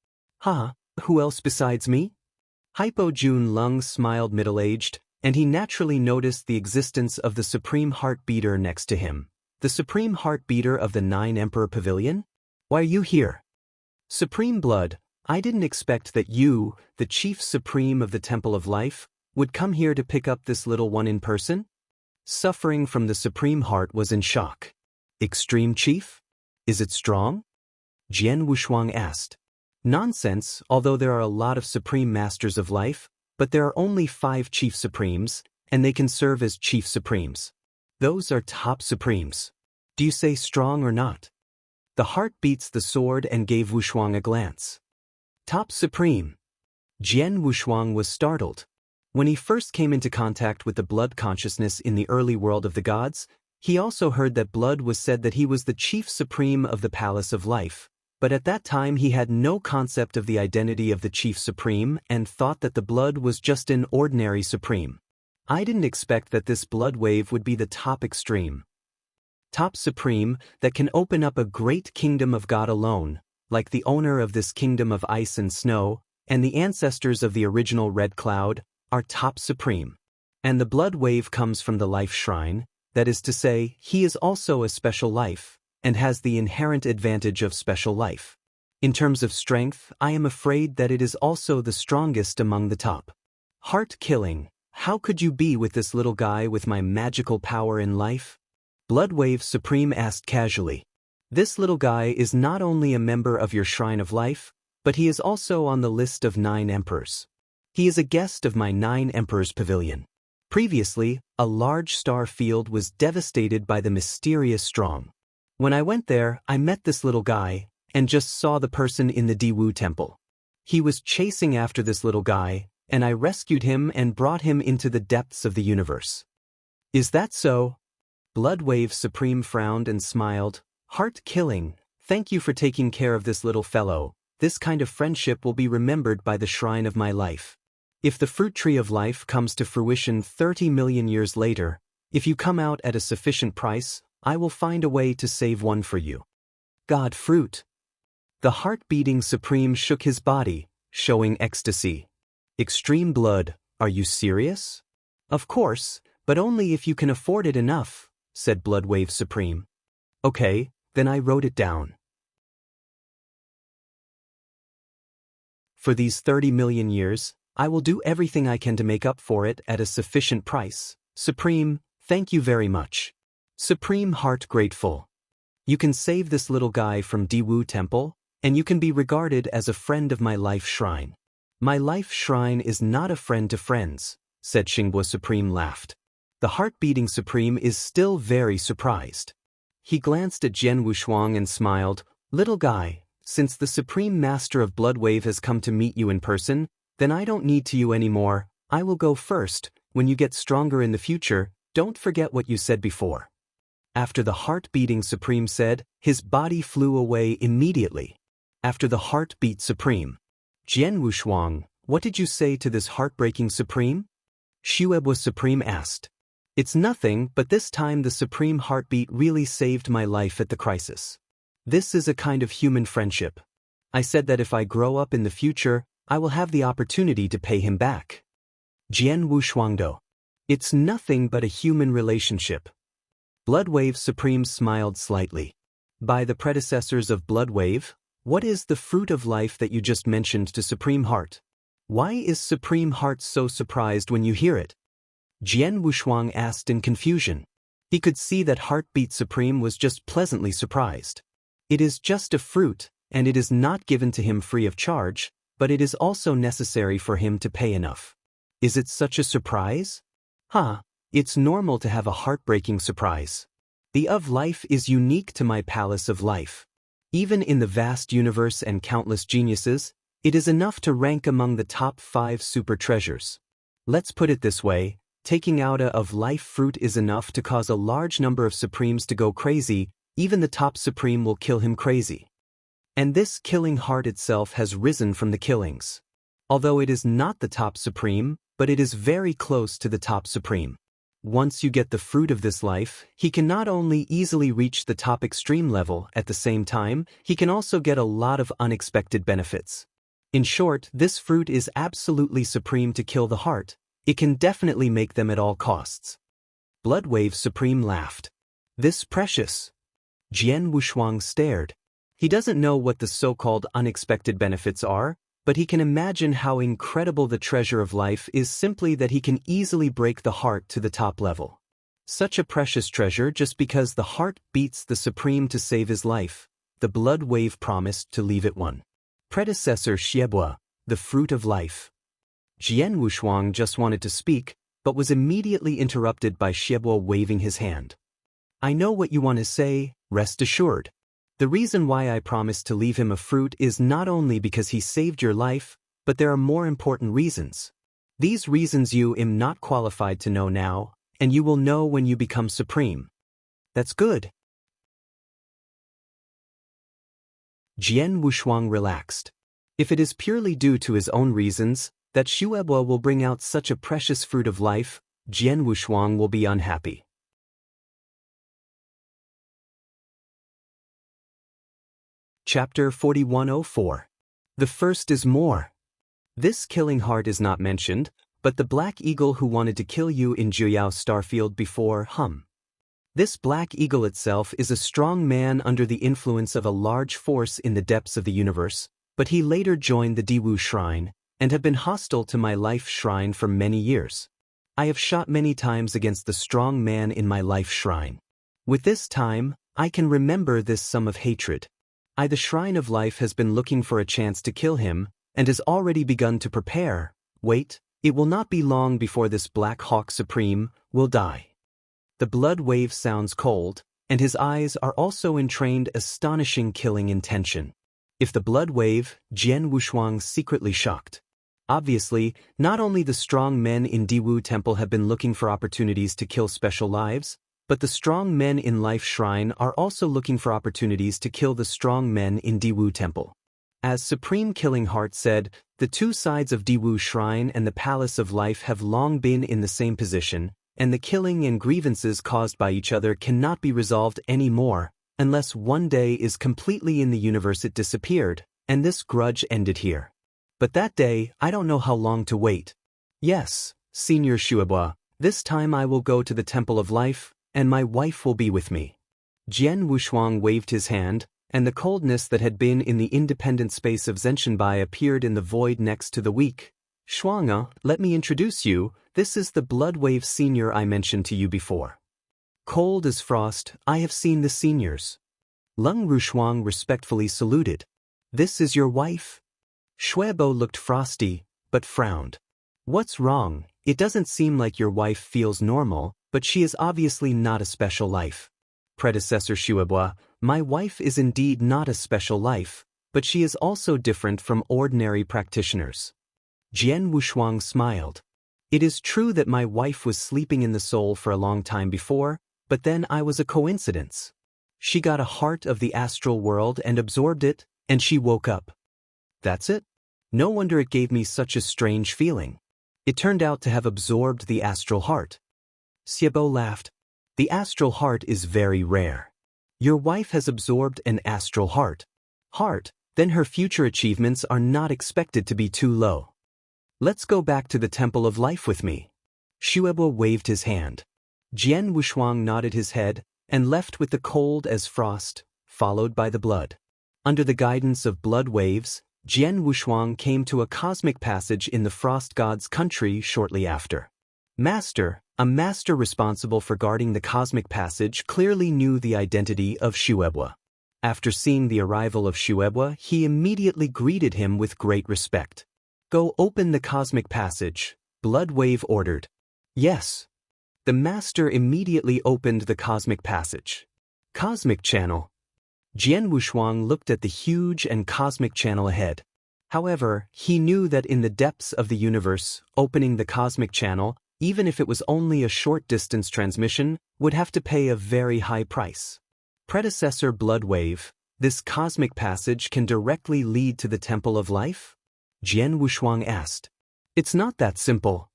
Who else besides me? Hypo Jun Lung smiled middle-aged, and he naturally noticed the existence of the Supreme Heart Beater next to him. The Supreme Heart Beater of the 9 Emperor Pavilion? Why are you here? Supreme Blood, I didn't expect that you, the Chief Supreme of the Temple of Life, would come here to pick up this little one in person? Suffering from the Supreme Heart was in shock. Extreme Chief? Is it strong? Jian Wushuang asked. Nonsense, although there are a lot of Supreme Masters of Life, but there are only 5 Chief Supremes, and they can serve as Chief Supremes. Those are top Supremes. Do you say strong or not? The heart beats the sword and gave Wushuang a glance. Top Supreme. Jian Wushuang was startled. When he first came into contact with the blood consciousness in the early world of the gods, he also heard that blood was said that he was the Chief Supreme of the Palace of Life, but at that time he had no concept of the identity of the Chief Supreme and thought that the blood was just an ordinary Supreme. I didn't expect that this blood wave would be the top extreme. Top Supreme that can open up a great kingdom of God alone, like the owner of this kingdom of ice and snow, and the ancestors of the original Red Cloud, are top Supreme. And the blood wave comes from the Life Shrine, that is to say, he is also a special life, and has the inherent advantage of special life. In terms of strength, I am afraid that it is also the strongest among the top. Heart-killing, how could you be with this little guy with my magical power in life? Bloodwave Supreme asked casually. This little guy is not only a member of your Shrine of Life, but he is also on the list of 9 emperors. He is a guest of my 9 Emperors Pavilion. Previously, a large star field was devastated by the mysterious storm. When I went there, I met this little guy, and just saw the person in the Diwu Temple. He was chasing after this little guy, and I rescued him and brought him into the depths of the universe. Is that so? Bloodwave Supreme frowned and smiled. Heart-killing, thank you for taking care of this little fellow. This kind of friendship will be remembered by the Shrine of my life. If the fruit tree of life comes to fruition 30 million years later, if you come out at a sufficient price, I will find a way to save one for you. God fruit. The heart-beating Supreme shook his body, showing ecstasy. Extreme blood, are you serious? Of course, but only if you can afford it enough, said Bloodwave Supreme. Okay, then I wrote it down. For these 30 million years, I will do everything I can to make up for it at a sufficient price. Supreme, thank you very much. Supreme Heart grateful. You can save this little guy from Diwu Temple, and you can be regarded as a friend of my life shrine. My life shrine is not a friend to friends, said Xingbua Supreme laughed. The heart-beating Supreme is still very surprised. He glanced at Jian Wushuang and smiled. Little guy, since the Supreme Master of Bloodwave has come to meet you in person, Then I don't need to you anymore, I will go first. When you get stronger in the future, don't forget what you said before. After the heart-beating Supreme said, his body flew away immediately. After the heart beat Supreme. Jian Wushuang, what did you say to this heartbreaking Supreme? Shuebwa Supreme asked. It's nothing, but this time the Supreme heartbeat really saved my life at the crisis. This is a kind of human friendship. I said that if I grow up in the future, I will have the opportunity to pay him back. Jian Wushuangdo. It's nothing but a human relationship. Bloodwave Supreme smiled slightly. By the predecessors of Bloodwave, what is the fruit of life that you just mentioned to Supreme Heart? Why is Supreme Heart so surprised when you hear it? Jian Wushuang asked in confusion. He could see that Heartbeat Supreme was just pleasantly surprised. It is just a fruit, and it is not given to him free of charge, but it is also necessary for him to pay enough. Is it such a surprise? It's normal to have a heartbreaking surprise. The of life is unique to my palace of life. Even in the vast universe and countless geniuses, it is enough to rank among the top 5 super treasures. Let's put it this way, taking out a of life fruit is enough to cause a large number of Supremes to go crazy, even the top Supreme will kill him crazy. And this killing heart itself has risen from the killings. Although it is not the top Supreme, but it is very close to the top Supreme. Once you get the fruit of this life, he can not only easily reach the top extreme level, at the same time, he can also get a lot of unexpected benefits. In short, this fruit is absolutely supreme to kill the heart. It can definitely make them at all costs. Bloodwave Supreme laughed. This precious. Jian Wushuang stared. He doesn't know what the so-called unexpected benefits are, but he can imagine how incredible the treasure of life is simply that he can easily break the heart to the top level. Such a precious treasure just because the heart beats the Supreme to save his life. The blood wave promised to leave it one. Predecessor Xiebua, the fruit of life. Jian Wushuang just wanted to speak, but was immediately interrupted by Xiebua waving his hand. I know what you want to say, rest assured. The reason why I promised to leave him a fruit is not only because he saved your life, but there are more important reasons. These reasons you am not qualified to know now, and you will know when you become supreme. That's good. Jian Wushuang relaxed. If it is purely due to his own reasons, that Shuebua will bring out such a precious fruit of life, Jian Wushuang will be unhappy. Chapter 4104. The first is more. This killing heart is not mentioned, but the black eagle who wanted to kill you in Juyao Starfield before, This black eagle itself is a strong man under the influence of a large force in the depths of the universe, but he later joined the Diwu Shrine, and have been hostile to my life shrine for many years. I have shot many times against the strong man in my life shrine. With this time, I can remember this sum of hatred. The Shrine of Life has been looking for a chance to kill him, and has already begun to prepare. Wait, it will not be long before this Black Hawk Supreme will die. The blood wave sounds cold, and his eyes are also entrained astonishing killing intention. If the blood wave, Jian Wushuang secretly shocked. Obviously, not only the strong men in Diwu Temple have been looking for opportunities to kill special lives, but the strong men in Life Shrine are also looking for opportunities to kill the strong men in Diwu Temple. As Supreme Killing Heart said, the two sides of Diwu Shrine and the Palace of Life have long been in the same position, and the killing and grievances caused by each other cannot be resolved anymore, unless one day is completely in the universe it disappeared, and this grudge ended here. But that day, I don't know how long to wait. Yes, Senior Shuebua, this time I will go to the Temple of Life, and my wife will be with me. Jian Wushuang waved his hand, and the coldness that had been in the independent space of Zhenshinbai appeared in the void next to the weak. Shuanga, let me introduce you, this is the Bloodwave Senior I mentioned to you before. Cold as frost, I have seen the seniors. Leng Rushuang respectfully saluted. This is your wife? Shuebo looked frosty, but frowned. What's wrong? It doesn't seem like your wife feels normal, but she is obviously not a special life. Predecessor Shuebua, my wife is indeed not a special life, but she is also different from ordinary practitioners. Jian Wushuang smiled. It is true that my wife was sleeping in the soul for a long time before, but then I was a coincidence. She got a heart of the astral world and absorbed it, and she woke up. That's it? No wonder it gave me such a strange feeling. It turned out to have absorbed the astral heart. Xiebo laughed. The astral heart is very rare. Your wife has absorbed an astral heart. Then her future achievements are not expected to be too low. Let's go back to the Temple of Life with me. Xiebo waved his hand. Jian Wushuang nodded his head and left with the cold as frost, followed by the blood. Under the guidance of blood waves, Jian Wushuang came to a cosmic passage in the Frost God's country shortly after. A master responsible for guarding the cosmic passage clearly knew the identity of Xiebo. After seeing the arrival of Xiebo, he immediately greeted him with great respect. Go open the cosmic passage, Blood Wave ordered. Yes. The master immediately opened the cosmic passage. Cosmic channel. Jian Wushuang looked at the huge and cosmic channel ahead. However, he knew that in the depths of the universe, opening the cosmic channel, even if it was only a short distance transmission, would have to pay a very high price. Predecessor Blood Wave, this cosmic passage can directly lead to the Temple of Life? Jian Wushuang asked. It's not that simple.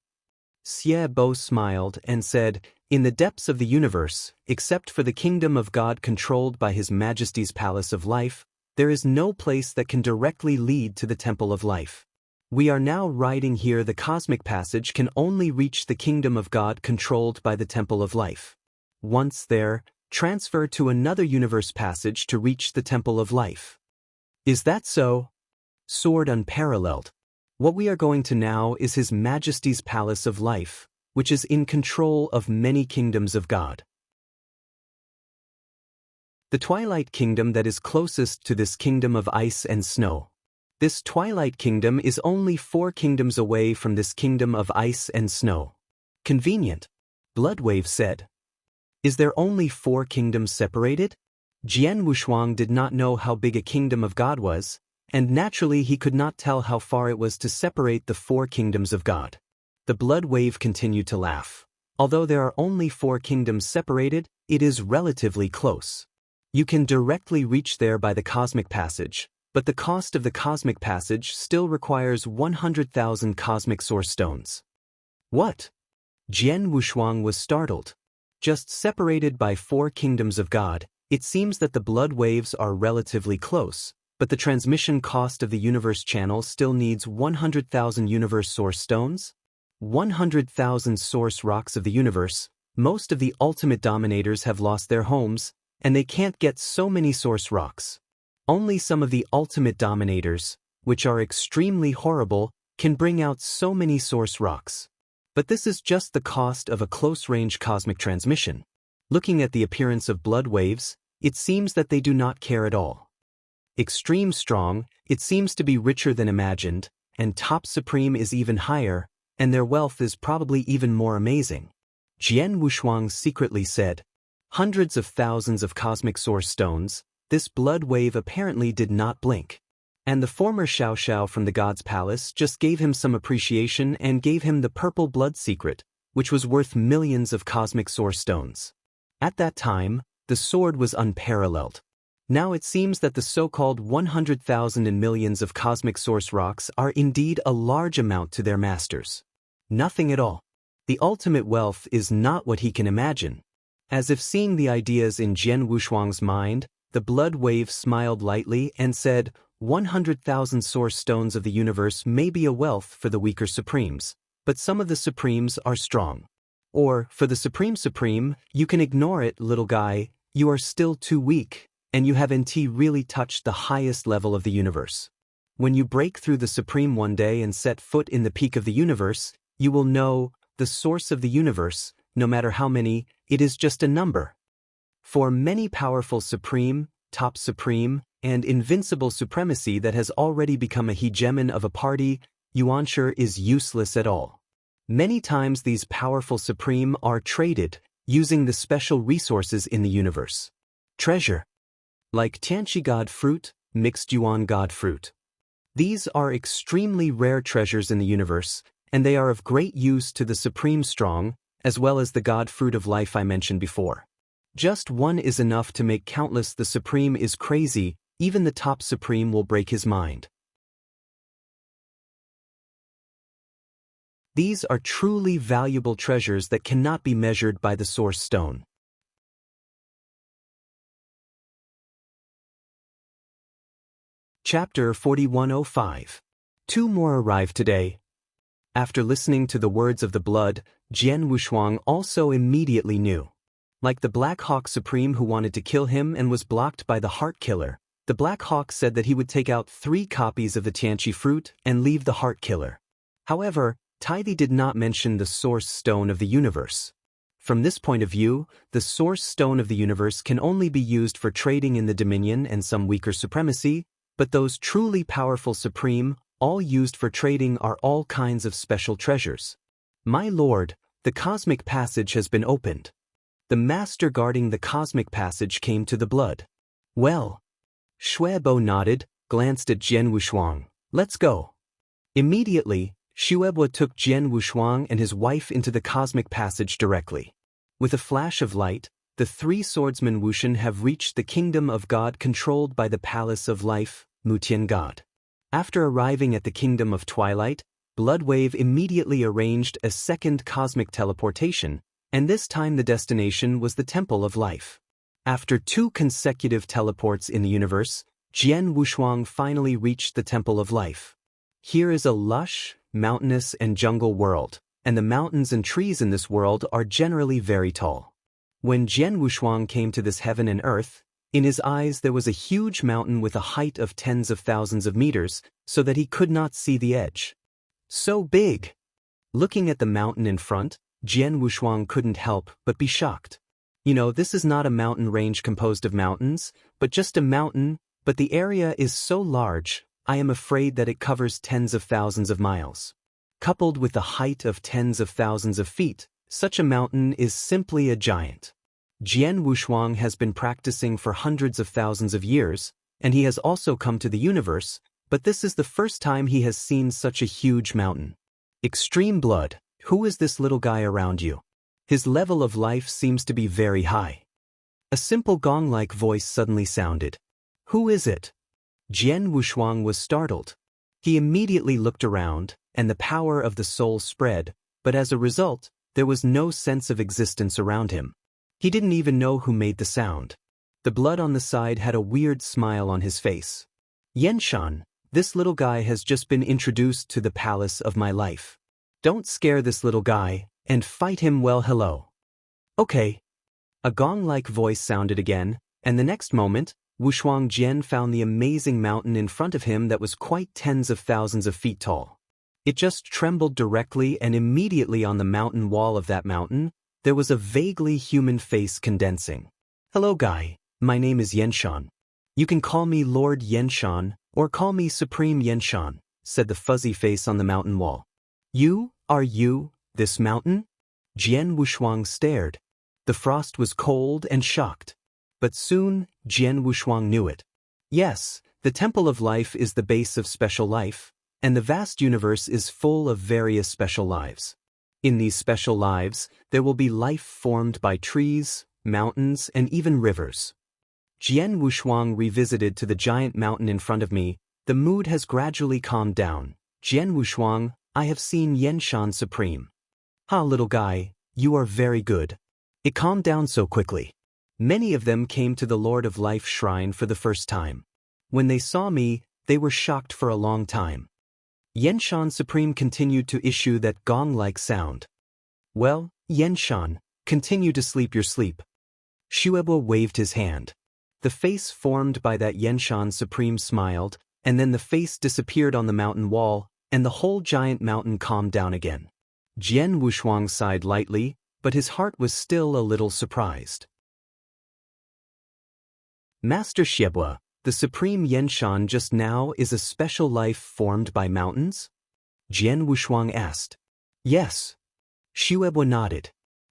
Xiebo smiled and said, in the depths of the universe, except for the kingdom of God controlled by His Majesty's Palace of Life, there is no place that can directly lead to the Temple of Life. We are now riding here. The cosmic passage can only reach the kingdom of God controlled by the Temple of Life. Once there, transfer to another universe passage to reach the Temple of Life. Is that so? Sword unparalleled. What we are going to now is His Majesty's Palace of Life, which is in control of many kingdoms of God. The Twilight Kingdom that is closest to this kingdom of ice and snow. This Twilight Kingdom is only 4 kingdoms away from this kingdom of ice and snow. Convenient, Bloodwave said. Is there only 4 kingdoms separated? Jian Wushuang did not know how big a kingdom of God was, and naturally he could not tell how far it was to separate the 4 kingdoms of God. The blood wave continued to laugh. Although there are only 4 kingdoms separated, it is relatively close. You can directly reach there by the cosmic passage, but the cost of the cosmic passage still requires 100,000 cosmic source stones. What? Jian Wushuang was startled. Just separated by 4 kingdoms of God, it seems that the blood waves are relatively close, but the transmission cost of the universe channel still needs 100,000 universe source stones? 100,000 source rocks of the universe. Most of the ultimate dominators have lost their homes, and they can't get so many source rocks. Only some of the ultimate dominators, which are extremely horrible, can bring out so many source rocks. But this is just the cost of a close-range cosmic transmission. Looking at the appearance of blood waves, it seems that they do not care at all. Extreme strong, it seems to be richer than imagined, and top supreme is even higher, and their wealth is probably even more amazing. Jian Wushuang secretly said, hundreds of thousands of cosmic source stones. This blood wave apparently did not blink. And the former Xiao Xiao from the God's Palace just gave him some appreciation and gave him the purple blood secret, which was worth millions of cosmic source stones. At that time, the sword was unparalleled. Now it seems that the so-called 100,000 and millions of cosmic source rocks are indeed a large amount to their masters. Nothing at all. The ultimate wealth is not what he can imagine. As if seeing the ideas in Jian Wushuang's mind, the blood wave smiled lightly and said, 100,000 source stones of the universe may be a wealth for the weaker supremes, but some of the supremes are strong. Or, for the supreme, you can ignore it, little guy, you are still too weak, and you haven't really touched the highest level of the universe. When you break through the supreme one day and set foot in the peak of the universe, you will know, the source of the universe, no matter how many, it is just a number. For many powerful supreme, top supreme, and invincible supremacy that has already become a hegemon of a party, Yuanshi is useless at all. Many times these powerful supreme are traded, using the special resources in the universe. Treasure. Like Tianqi God fruit, mixed Yuan God fruit. These are extremely rare treasures in the universe, and they are of great use to the Supreme Strong, as well as the God Fruit of Life I mentioned before. Just one is enough to make countless. The Supreme is crazy, even the top Supreme will break his mind. These are truly valuable treasures that cannot be measured by the Source Stone. Chapter 4105. Two more arrived today. After listening to the words of the blood, Jian Wushuang also immediately knew. Like the Black Hawk Supreme who wanted to kill him and was blocked by the Heart Killer, the Black Hawk said that he would take out 3 copies of the Tianqi fruit and leave the Heart Killer. However, Taithi did not mention the Source Stone of the universe. From this point of view, the Source Stone of the universe can only be used for trading in the Dominion and some weaker supremacy, but those truly powerful Supreme, all used for trading, are all kinds of special treasures. My lord, the Cosmic Passage has been opened. The master guarding the Cosmic Passage came to the blood. Well. Shuebo nodded, glanced at Jian Wushuang. Let's go. Immediately, Shuebo took Jian Wushuang and his wife into the Cosmic Passage directly. With a flash of light, the 3 swordsmen Wushan have reached the Kingdom of God controlled by the Palace of Life, Mutian God. After arriving at the Kingdom of Twilight, Bloodwave immediately arranged a second cosmic teleportation, and this time the destination was the Temple of Life. After 2 consecutive teleports in the universe, Jian Wushuang finally reached the Temple of Life. Here is a lush, mountainous and jungle world, and the mountains and trees in this world are generally very tall. When Jian Wushuang came to this heaven and earth, in his eyes there was a huge mountain with a height of tens of thousands of meters, so that he could not see the edge. So big! Looking at the mountain in front, Jian Wushuang couldn't help but be shocked. This is not a mountain range composed of mountains, but just a mountain, but the area is so large, I am afraid that it covers tens of thousands of miles. Coupled with the height of tens of thousands of feet, such a mountain is simply a giant. Jian Wushuang has been practicing for hundreds of thousands of years, and he has also come to the universe, but this is the first time he has seen such a huge mountain. Extreme Blood, who is this little guy around you? His level of life seems to be very high. A simple gong-like voice suddenly sounded. Who is it? Jian Wushuang was startled. He immediately looked around, and the power of the soul spread, but as a result, there was no sense of existence around him. He didn't even know who made the sound. The blood on the side had a weird smile on his face. Yenshan, this little guy has just been introduced to the palace of my life. Don't scare this little guy, and fight him well. Hello. Okay. A gong-like voice sounded again, and the next moment, Wushuang Jian found the amazing mountain in front of him that was quite tens of thousands of feet tall. It just trembled directly, and immediately on the mountain wall of that mountain, there was a vaguely human face condensing. Hello guy, my name is Yenshan. You can call me Lord Yenshan, or call me Supreme Yenshan, said the fuzzy face on the mountain wall. Are you, this mountain? Jian Wushuang stared. The frost was cold and shocked. But soon, Jian Wushuang knew it. Yes, the Temple of Life is the base of special life, and the vast universe is full of various special lives. In these special lives, there will be life formed by trees, mountains, and even rivers. Jian Wushuang revisited to the giant mountain in front of me. The mood has gradually calmed down. Jian Wushuang, I have seen Yenshan Supreme. Ha, little guy, you are very good. It calmed down so quickly. Many of them came to the Lord of Life shrine for the first time. When they saw me, they were shocked for a long time. Yenshan Supreme continued to issue that gong-like sound. Well, Yenshan, continue to sleep your sleep. Shuebo waved his hand. The face formed by that Yenshan Supreme smiled, and then the face disappeared on the mountain wall, and the whole giant mountain calmed down again. Jian Wushuang sighed lightly, but his heart was still a little surprised. Master Shuebo, the Supreme Yenshan just now is a special life formed by mountains? Jian Wushuang asked. Yes. Shuebo nodded.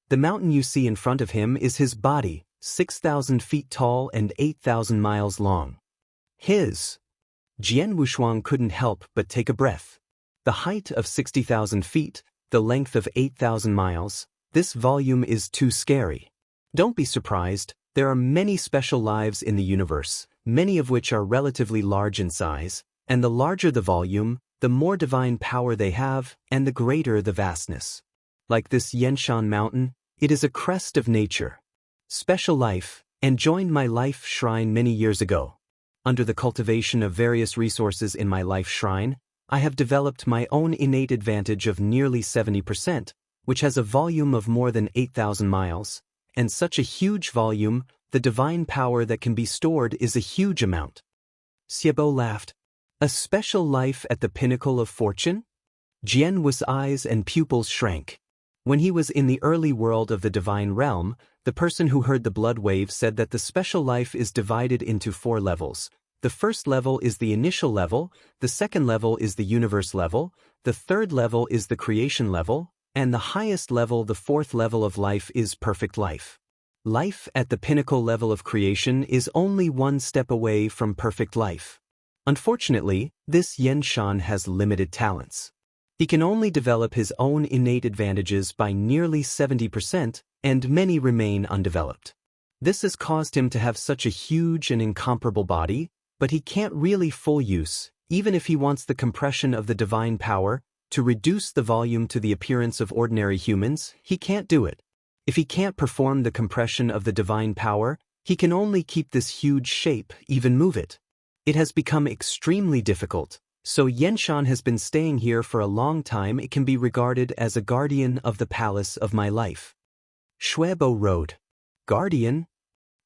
The mountain you see in front of him is his body, 6,000 feet tall and 8,000 miles long. His. Jian Wushuang couldn't help but take a breath. The height of 60,000 feet, the length of 8,000 miles, this volume is too scary. Don't be surprised, there are many special lives in the universe, many of which are relatively large in size, and the larger the volume, the more divine power they have, and the greater the vastness. Like this Yenshan mountain, it is a crest of nature. Special life, and joined my life shrine many years ago. Under the cultivation of various resources in my life shrine, I have developed my own innate advantage of nearly 70%, which has a volume of more than 8,000 miles, and such a huge volume, the divine power that can be stored is a huge amount. Xiebo laughed. A special life at the pinnacle of fortune? Jian Wu's eyes and pupils shrank. When he was in the early world of the divine realm, the person who heard the blood wave said that the special life is divided into 4 levels. The first level is the initial level, the second level is the universe level, the third level is the creation level, and the highest level, the 4th level of life, is perfect life. Life at the pinnacle level of creation is only one step away from perfect life. Unfortunately, this Yenshan has limited talents. He can only develop his own innate advantages by nearly 70%, and many remain undeveloped. This has caused him to have such a huge and incomparable body, but he can't really full use, even if he wants the compression of the divine power, to reduce the volume to the appearance of ordinary humans, he can't do it. If he can't perform the compression of the divine power, he can only keep this huge shape, even move it. It has become extremely difficult, so Yenshan has been staying here for a long time. It can be regarded as a guardian of the palace of my life. Shuebo rode. Guardian?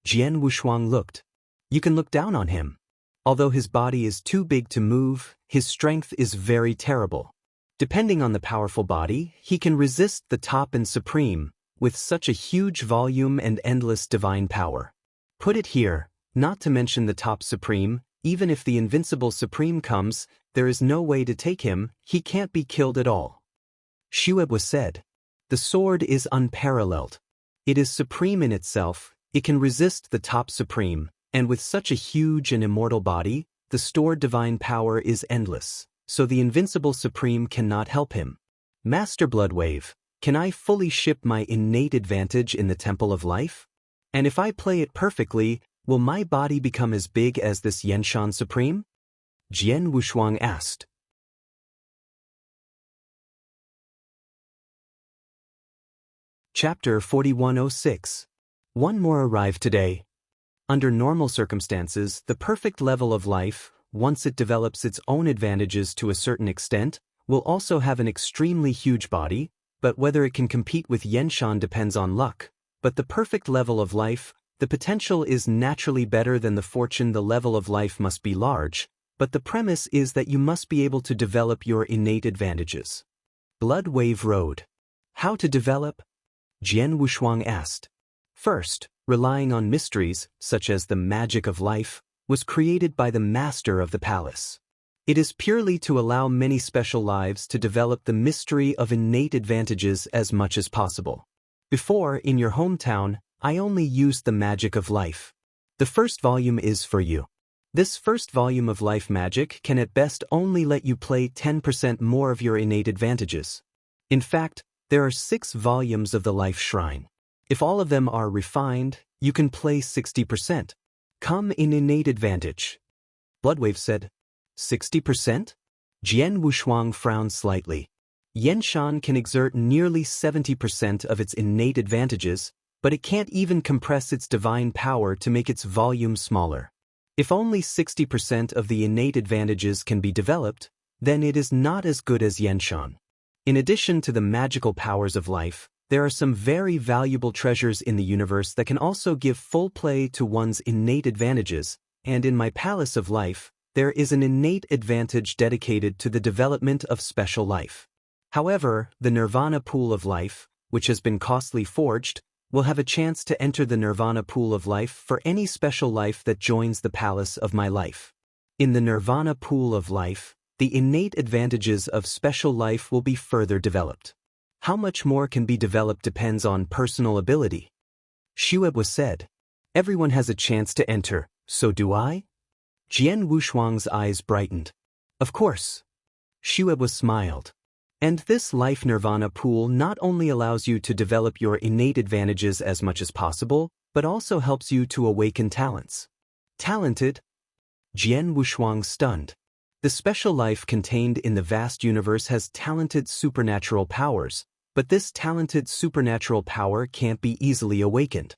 Jian Wushuang looked. You can look down on him. Although his body is too big to move, his strength is very terrible. Depending on the powerful body, he can resist the top and supreme, with such a huge volume and endless divine power. Put it here, not to mention the top supreme, even if the invincible supreme comes, there is no way to take him, he can't be killed at all. Shuebo said. The sword is unparalleled. It is supreme in itself, it can resist the top supreme, and with such a huge and immortal body, the stored divine power is endless, so the invincible supreme cannot help him. Master Bloodwave, can I fully ship my innate advantage in the Temple of Life? And if I play it perfectly, will my body become as big as this Yenshan Supreme? Jian Wushuang asked. Chapter 4106. One more arrived today. Under normal circumstances, the perfect level of life, once it develops its own advantages to a certain extent, will also have an extremely huge body, but whether it can compete with Yenshan depends on luck. But the perfect level of life, the potential is naturally better than the fortune. The level of life must be large, but the premise is that you must be able to develop your innate advantages. Blood Wave Road. How to develop? Jian Wushuang asked. First, relying on mysteries, such as the magic of life, was created by the master of the palace. It is purely to allow many special lives to develop the mystery of innate advantages as much as possible. Before, in your hometown, I only used the magic of life. The first volume is for you. This first volume of life magic can at best only let you play 10% more of your innate advantages. In fact, there are 6 volumes of the life shrine. If all of them are refined, you can play 60%. Come in innate advantage. Bloodwave said. 60%? Jian Wushuang frowned slightly. Yenshan can exert nearly 70% of its innate advantages, but it can't even compress its divine power to make its volume smaller. If only 60% of the innate advantages can be developed, then it is not as good as Yenshan. In addition to the magical powers of life, there are some very valuable treasures in the universe that can also give full play to one's innate advantages, and in my Palace of Life, there is an innate advantage dedicated to the development of special life. However, the Nirvana Pool of Life, which has been costly forged, will have a chance to enter the Nirvana Pool of Life for any special life that joins the Palace of my life. In the Nirvana Pool of Life, the innate advantages of special life will be further developed. How much more can be developed depends on personal ability. Shuebo said. Everyone has a chance to enter, so do I? Jian Wushuang's eyes brightened. Of course. Shuebo smiled. And this life nirvana pool not only allows you to develop your innate advantages as much as possible, but also helps you to awaken talents. Talented? Jian Wushuang stunned. The special life contained in the vast universe has talented supernatural powers, but this talented supernatural power can't be easily awakened.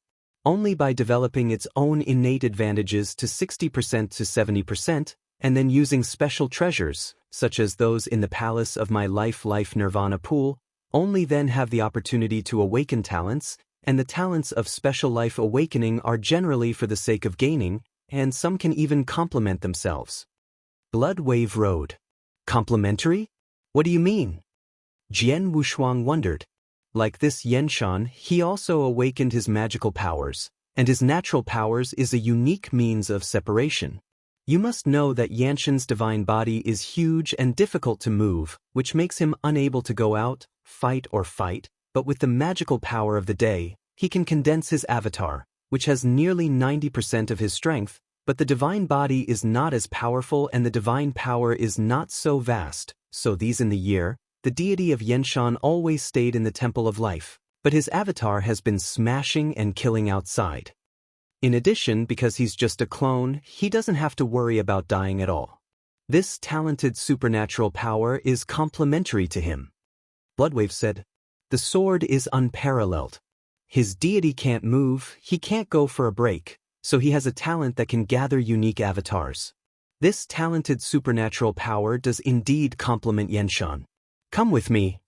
Only by developing its own innate advantages to 60% to 70%, and then using special treasures, such as those in the Palace of My Life Nirvana Pool, only then have the opportunity to awaken talents, and the talents of special life awakening are generally for the sake of gaining, and some can even complement themselves. Blood Wave Road. Complementary? What do you mean? Jian Wushuang wondered. Like this Yenshan, he also awakened his magical powers, and his natural powers is a unique means of separation. You must know that Yanshan's divine body is huge and difficult to move, which makes him unable to go out, fight, but with the magical power of the day, he can condense his avatar, which has nearly 90% of his strength, but the divine body is not as powerful and the divine power is not so vast, so these in the year, the deity of Yenshan always stayed in the Temple of Life, but his avatar has been smashing and killing outside. In addition, because he's just a clone, he doesn't have to worry about dying at all. This talented supernatural power is complementary to him. Bloodwave said, the sword is unparalleled. His deity can't move, he can't go for a break, so he has a talent that can gather unique avatars. This talented supernatural power does indeed complement Yenshan. Come with me.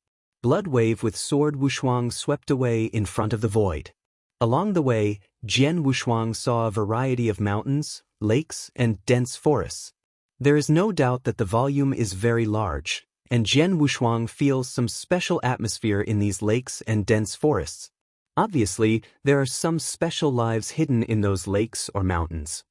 Bloodwave with Sword Wushuang swept away in front of the void. Along the way, Jian Wushuang saw a variety of mountains, lakes, and dense forests. There is no doubt that the volume is very large, and Jian Wushuang feels some special atmosphere in these lakes and dense forests. Obviously, there are some special lives hidden in those lakes or mountains.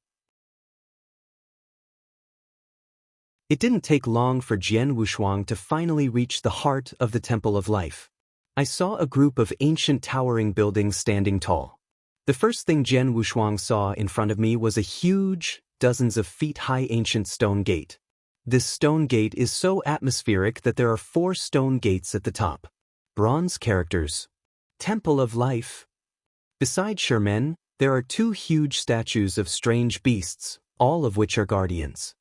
It didn't take long for Jian Wushuang to finally reach the heart of the Temple of Life. I saw a group of ancient towering buildings standing tall. The first thing Jian Wushuang saw in front of me was a huge, dozens of feet high ancient stone gate. This stone gate is so atmospheric that there are 4 stone gates at the top. Bronze characters. Temple of Life. Beside Shermen, there are 2 huge statues of strange beasts, all of which are guardians.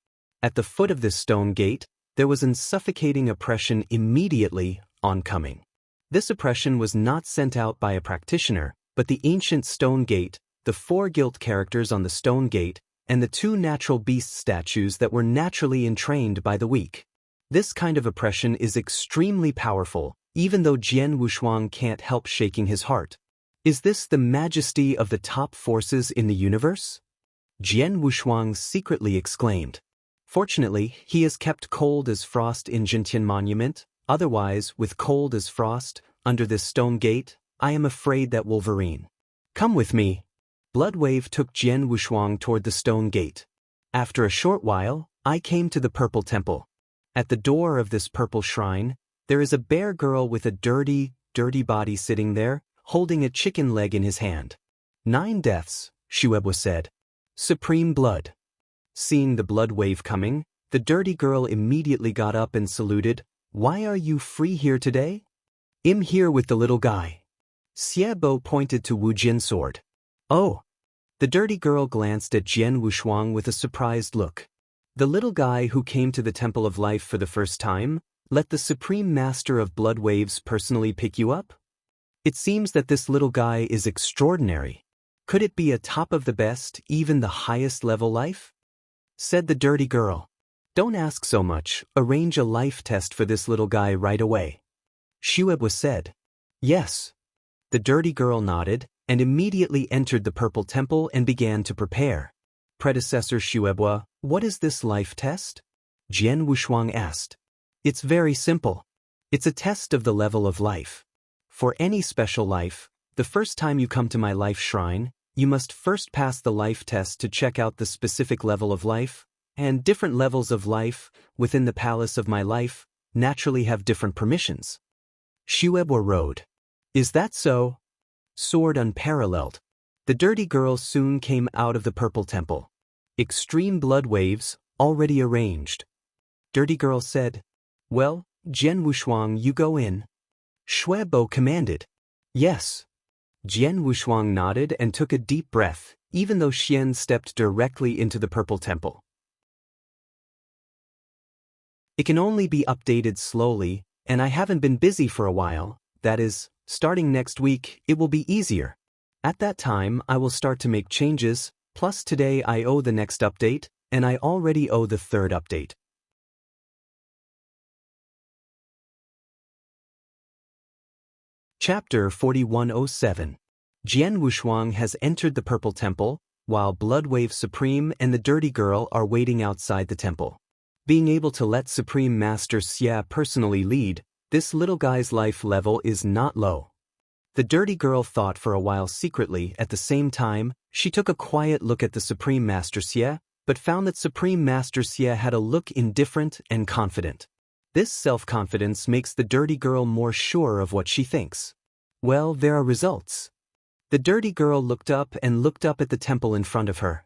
At the foot of this stone gate, there was an suffocating oppression immediately oncoming. This oppression was not sent out by a practitioner, but the ancient stone gate, the 4 guilt characters on the stone gate, and the 2 natural beast statues that were naturally entrained by the weak. This kind of oppression is extremely powerful, even though Jian Wushuang can't help shaking his heart. Is this the majesty of the top forces in the universe? Jian Wushuang secretly exclaimed. Fortunately, he is kept cold as frost in Jintian Monument, otherwise, with cold as frost, under this stone gate, I am afraid that Wolverine. Come with me. Bloodwave took Jian Wushuang toward the stone gate. After a short while, I came to the Purple Temple. At the door of this purple shrine, there is a bear girl with a dirty body sitting there, holding a chicken leg in his hand. 9 deaths, Shuebo said. Supreme blood. Seeing the blood wave coming, the dirty girl immediately got up and saluted. Why are you free here today? I'm here with the little guy. Xiebo pointed to Wu Jin's sword. Oh. The dirty girl glanced at Jian Wushuang with a surprised look. The little guy who came to the Temple of Life for the first time, let the Supreme Master of Blood Waves personally pick you up? It seems that this little guy is extraordinary. Could it be a top of the best, even the highest level life? Said the dirty girl. Don't ask so much, arrange a life test for this little guy right away. Shuebo said. Yes. The dirty girl nodded, and immediately entered the Purple Temple and began to prepare. Predecessor Shuebo, what is this life test? Jian Wushuang asked. It's very simple. It's a test of the level of life. For any special life, the first time you come to my life shrine, you must first pass the life test to check out the specific level of life, and different levels of life, within the Palace of My Life, naturally have different permissions. Shuebo rode. Is that so? Sword unparalleled. The dirty girl soon came out of the Purple Temple. Extreme blood waves, already arranged. Dirty Girl said. Well, Jian Wushuang, you go in. Shuebo commanded. Yes. Jian Wushuang nodded and took a deep breath, even though Xian stepped directly into the Purple Temple. It can only be updated slowly, and I haven't been busy for a while. That is, starting next week, it will be easier. At that time, I will start to make changes, plus today I owe the next update, and I already owe the third update. Chapter 4107. Jian Wushuang has entered the Purple Temple, while Bloodwave Supreme and the Dirty Girl are waiting outside the temple. Being able to let Supreme Master Xia personally lead, this little guy's life level is not low. The Dirty Girl thought for a while secretly. At the same time, she took a quiet look at the Supreme Master Xia, but found that Supreme Master Xia had a look indifferent and confident. This self-confidence makes the Dirty Girl more sure of what she thinks. Well, there are results. The Dirty Girl looked up at the temple in front of her.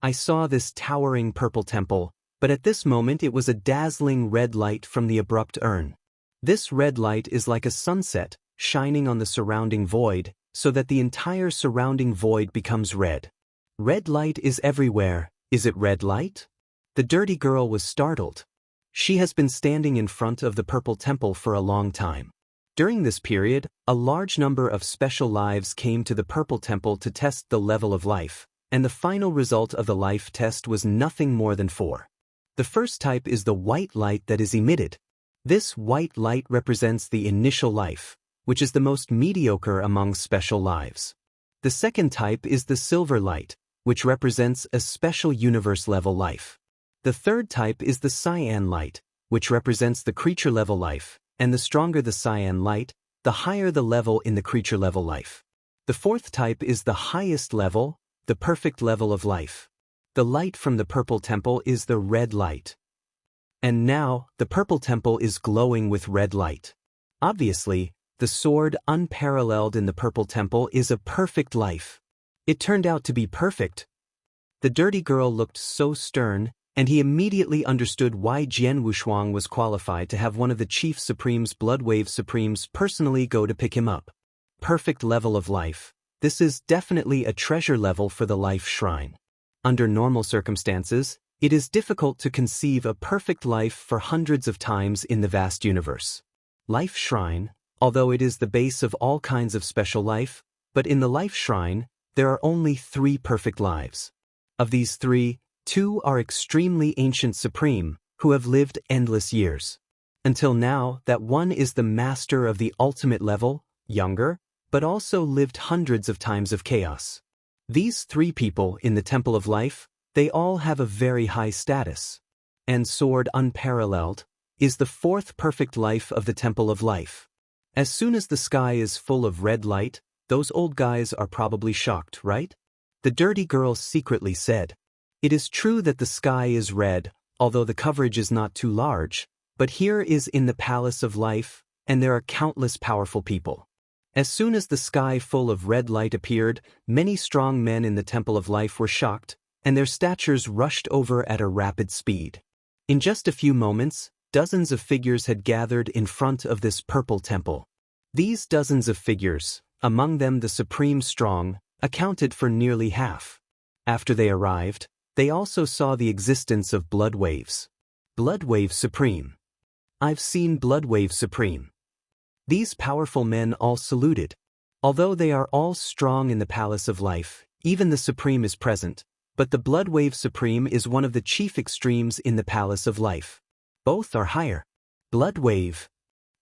I saw this towering purple temple, but at this moment it was a dazzling red light from the abrupt urn. This red light is like a sunset, shining on the surrounding void, so that the entire surrounding void becomes red. Red light is everywhere. Is it red light? The Dirty Girl was startled. She has been standing in front of the Purple Temple for a long time. During this period, a large number of special lives came to the Purple Temple to test the level of life, and the final result of the life test was nothing more than 4. The first type is the white light that is emitted. This white light represents the initial life, which is the most mediocre among special lives. The second type is the silver light, which represents a special universe-level life. The third type is the cyan light, which represents the creature-level life, and the stronger the cyan light, the higher the level in the creature-level life. The fourth type is the highest level, the perfect level of life. The light from the Purple Temple is the red light. And now, the Purple Temple is glowing with red light. Obviously, the sword unparalleled in the Purple Temple is a perfect life. It turned out to be perfect. The Dirty Girl looked so stern, and he immediately understood why Jian Wushuang was qualified to have one of the Chief Supremes, Bloodwave Supremes, personally go to pick him up. Perfect level of life. This is definitely a treasure level for the Life Shrine. Under normal circumstances, it is difficult to conceive a perfect life for hundreds of times in the vast universe. Life Shrine, although it is the base of all kinds of special life, but in the Life Shrine, there are only 3 perfect lives. Of these 3, 2 are extremely ancient supreme, who have lived endless years. Until now, that one is the master of the ultimate level, younger, but also lived hundreds of times of chaos. These 3 people in the Temple of Life, they all have a very high status. And Sword Unparalleled is the 4th perfect life of the Temple of Life. As soon as the sky is full of red light, those old guys are probably shocked, right? The Dirty Girl secretly said. It is true that the sky is red, although the coverage is not too large, but here is in the Palace of Life, and there are countless powerful people. As soon as the sky full of red light appeared, many strong men in the Temple of Life were shocked, and their statures rushed over at a rapid speed. In just a few moments, dozens of figures had gathered in front of this purple temple. These dozens of figures, among them the Supreme Strong, accounted for nearly half. After they arrived, they also saw the existence of blood waves. Blood Wave Supreme. I've seen Blood Wave Supreme. These powerful men all saluted. Although they are all strong in the Palace of Life, even the Supreme is present, but the Blood Wave Supreme is one of the chief extremes in the Palace of Life. Both are higher. Blood Wave.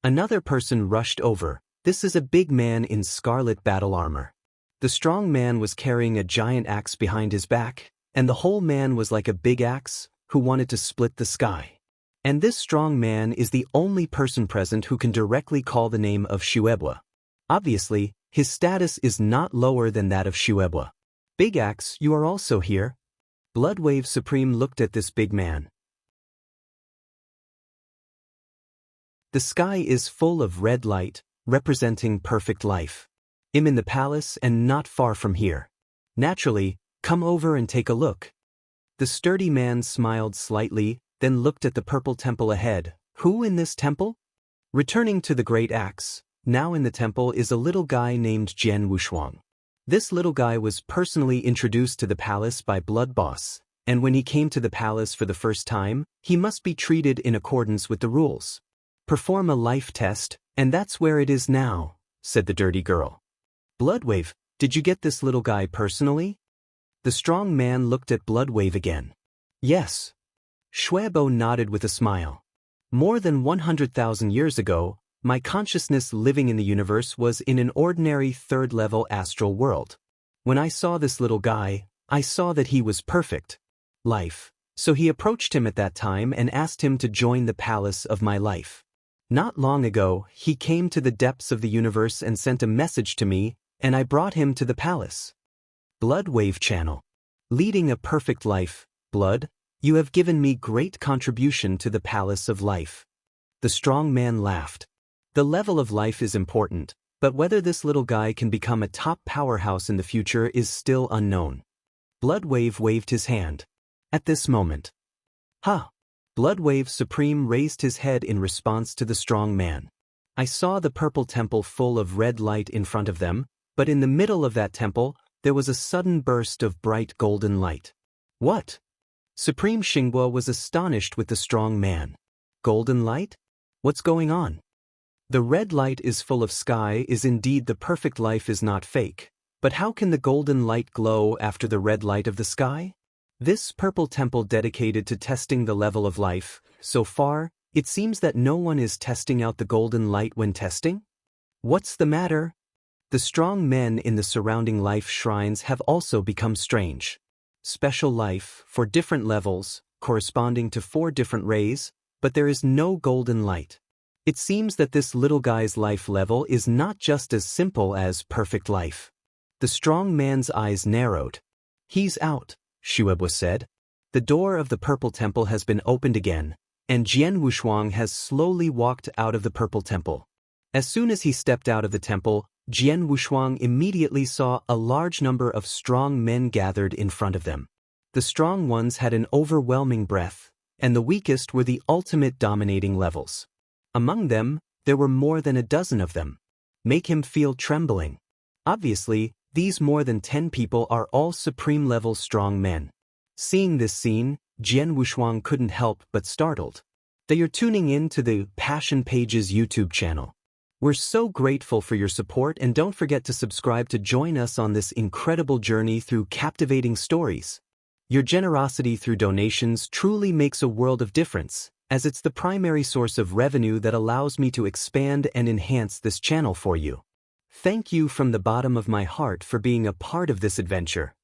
Another person rushed over. This is a big man in scarlet battle armor. The strong man was carrying a giant axe behind his back, and the whole man was like a big axe, who wanted to split the sky. And this strong man is the only person present who can directly call the name of Shuebwa. Obviously, his status is not lower than that of Shuebwa. Big Axe, you are also here? Blood Wave Supreme looked at this big man. The sky is full of red light, representing perfect life. I'm in the palace and not far from here. Naturally, come over and take a look. The sturdy man smiled slightly, then looked at the purple temple ahead. Who in this temple? Returning to the great axe, now in the temple is a little guy named Jian Wushuang. This little guy was personally introduced to the palace by Blood Boss, and when he came to the palace for the first time, he must be treated in accordance with the rules. Perform a life test, and that's where it is now, said the dirty girl. Bloodwave, did you get this little guy personally? The strong man looked at Bloodwave again. Yes. Shuebo nodded with a smile. More than 100,000 years ago, my consciousness living in the universe was in an ordinary third-level astral world. When I saw this little guy, I saw that he was perfect. Life. So he approached him at that time and asked him to join the palace of my life. Not long ago, he came to the depths of the universe and sent a message to me, and I brought him to the palace. Bloodwave Channel. Leading a perfect life, Blood, you have given me great contribution to the palace of life. The strong man laughed. The level of life is important, but whether this little guy can become a top powerhouse in the future is still unknown. Bloodwave waved his hand. At this moment. Ha! Bloodwave Supreme raised his head in response to the strong man. I saw the purple temple full of red light in front of them, but in the middle of that temple, there was a sudden burst of bright golden light. What? Supreme Xingguo was astonished with the strong man. Golden light? What's going on? The red light is full of sky is indeed the perfect life is not fake, but how can the golden light glow after the red light of the sky? This purple temple dedicated to testing the level of life, so far, it seems that no one is testing out the golden light when testing? What's the matter? The strong men in the surrounding life shrines have also become strange. Special life, for different levels, corresponding to 4 different rays, but there is no golden light. It seems that this little guy's life level is not just as simple as perfect life. The strong man's eyes narrowed. He's out, Shuebo said. The door of the purple temple has been opened again, and Jian Wushuang has slowly walked out of the purple temple. As soon as he stepped out of the temple, Jian Wushuang immediately saw a large number of strong men gathered in front of them. The strong ones had an overwhelming breath, and the weakest were the ultimate dominating levels. Among them, there were more than a dozen of them. Make him feel trembling. Obviously, these more than 10 people are all supreme-level strong men. Seeing this scene, Jian Wushuang couldn't help but startled. They are tuning in to the Passion Pages YouTube channel. We're so grateful for your support, and don't forget to subscribe to join us on this incredible journey through captivating stories. Your generosity through donations truly makes a world of difference, as it's the primary source of revenue that allows me to expand and enhance this channel for you. Thank you from the bottom of my heart for being a part of this adventure.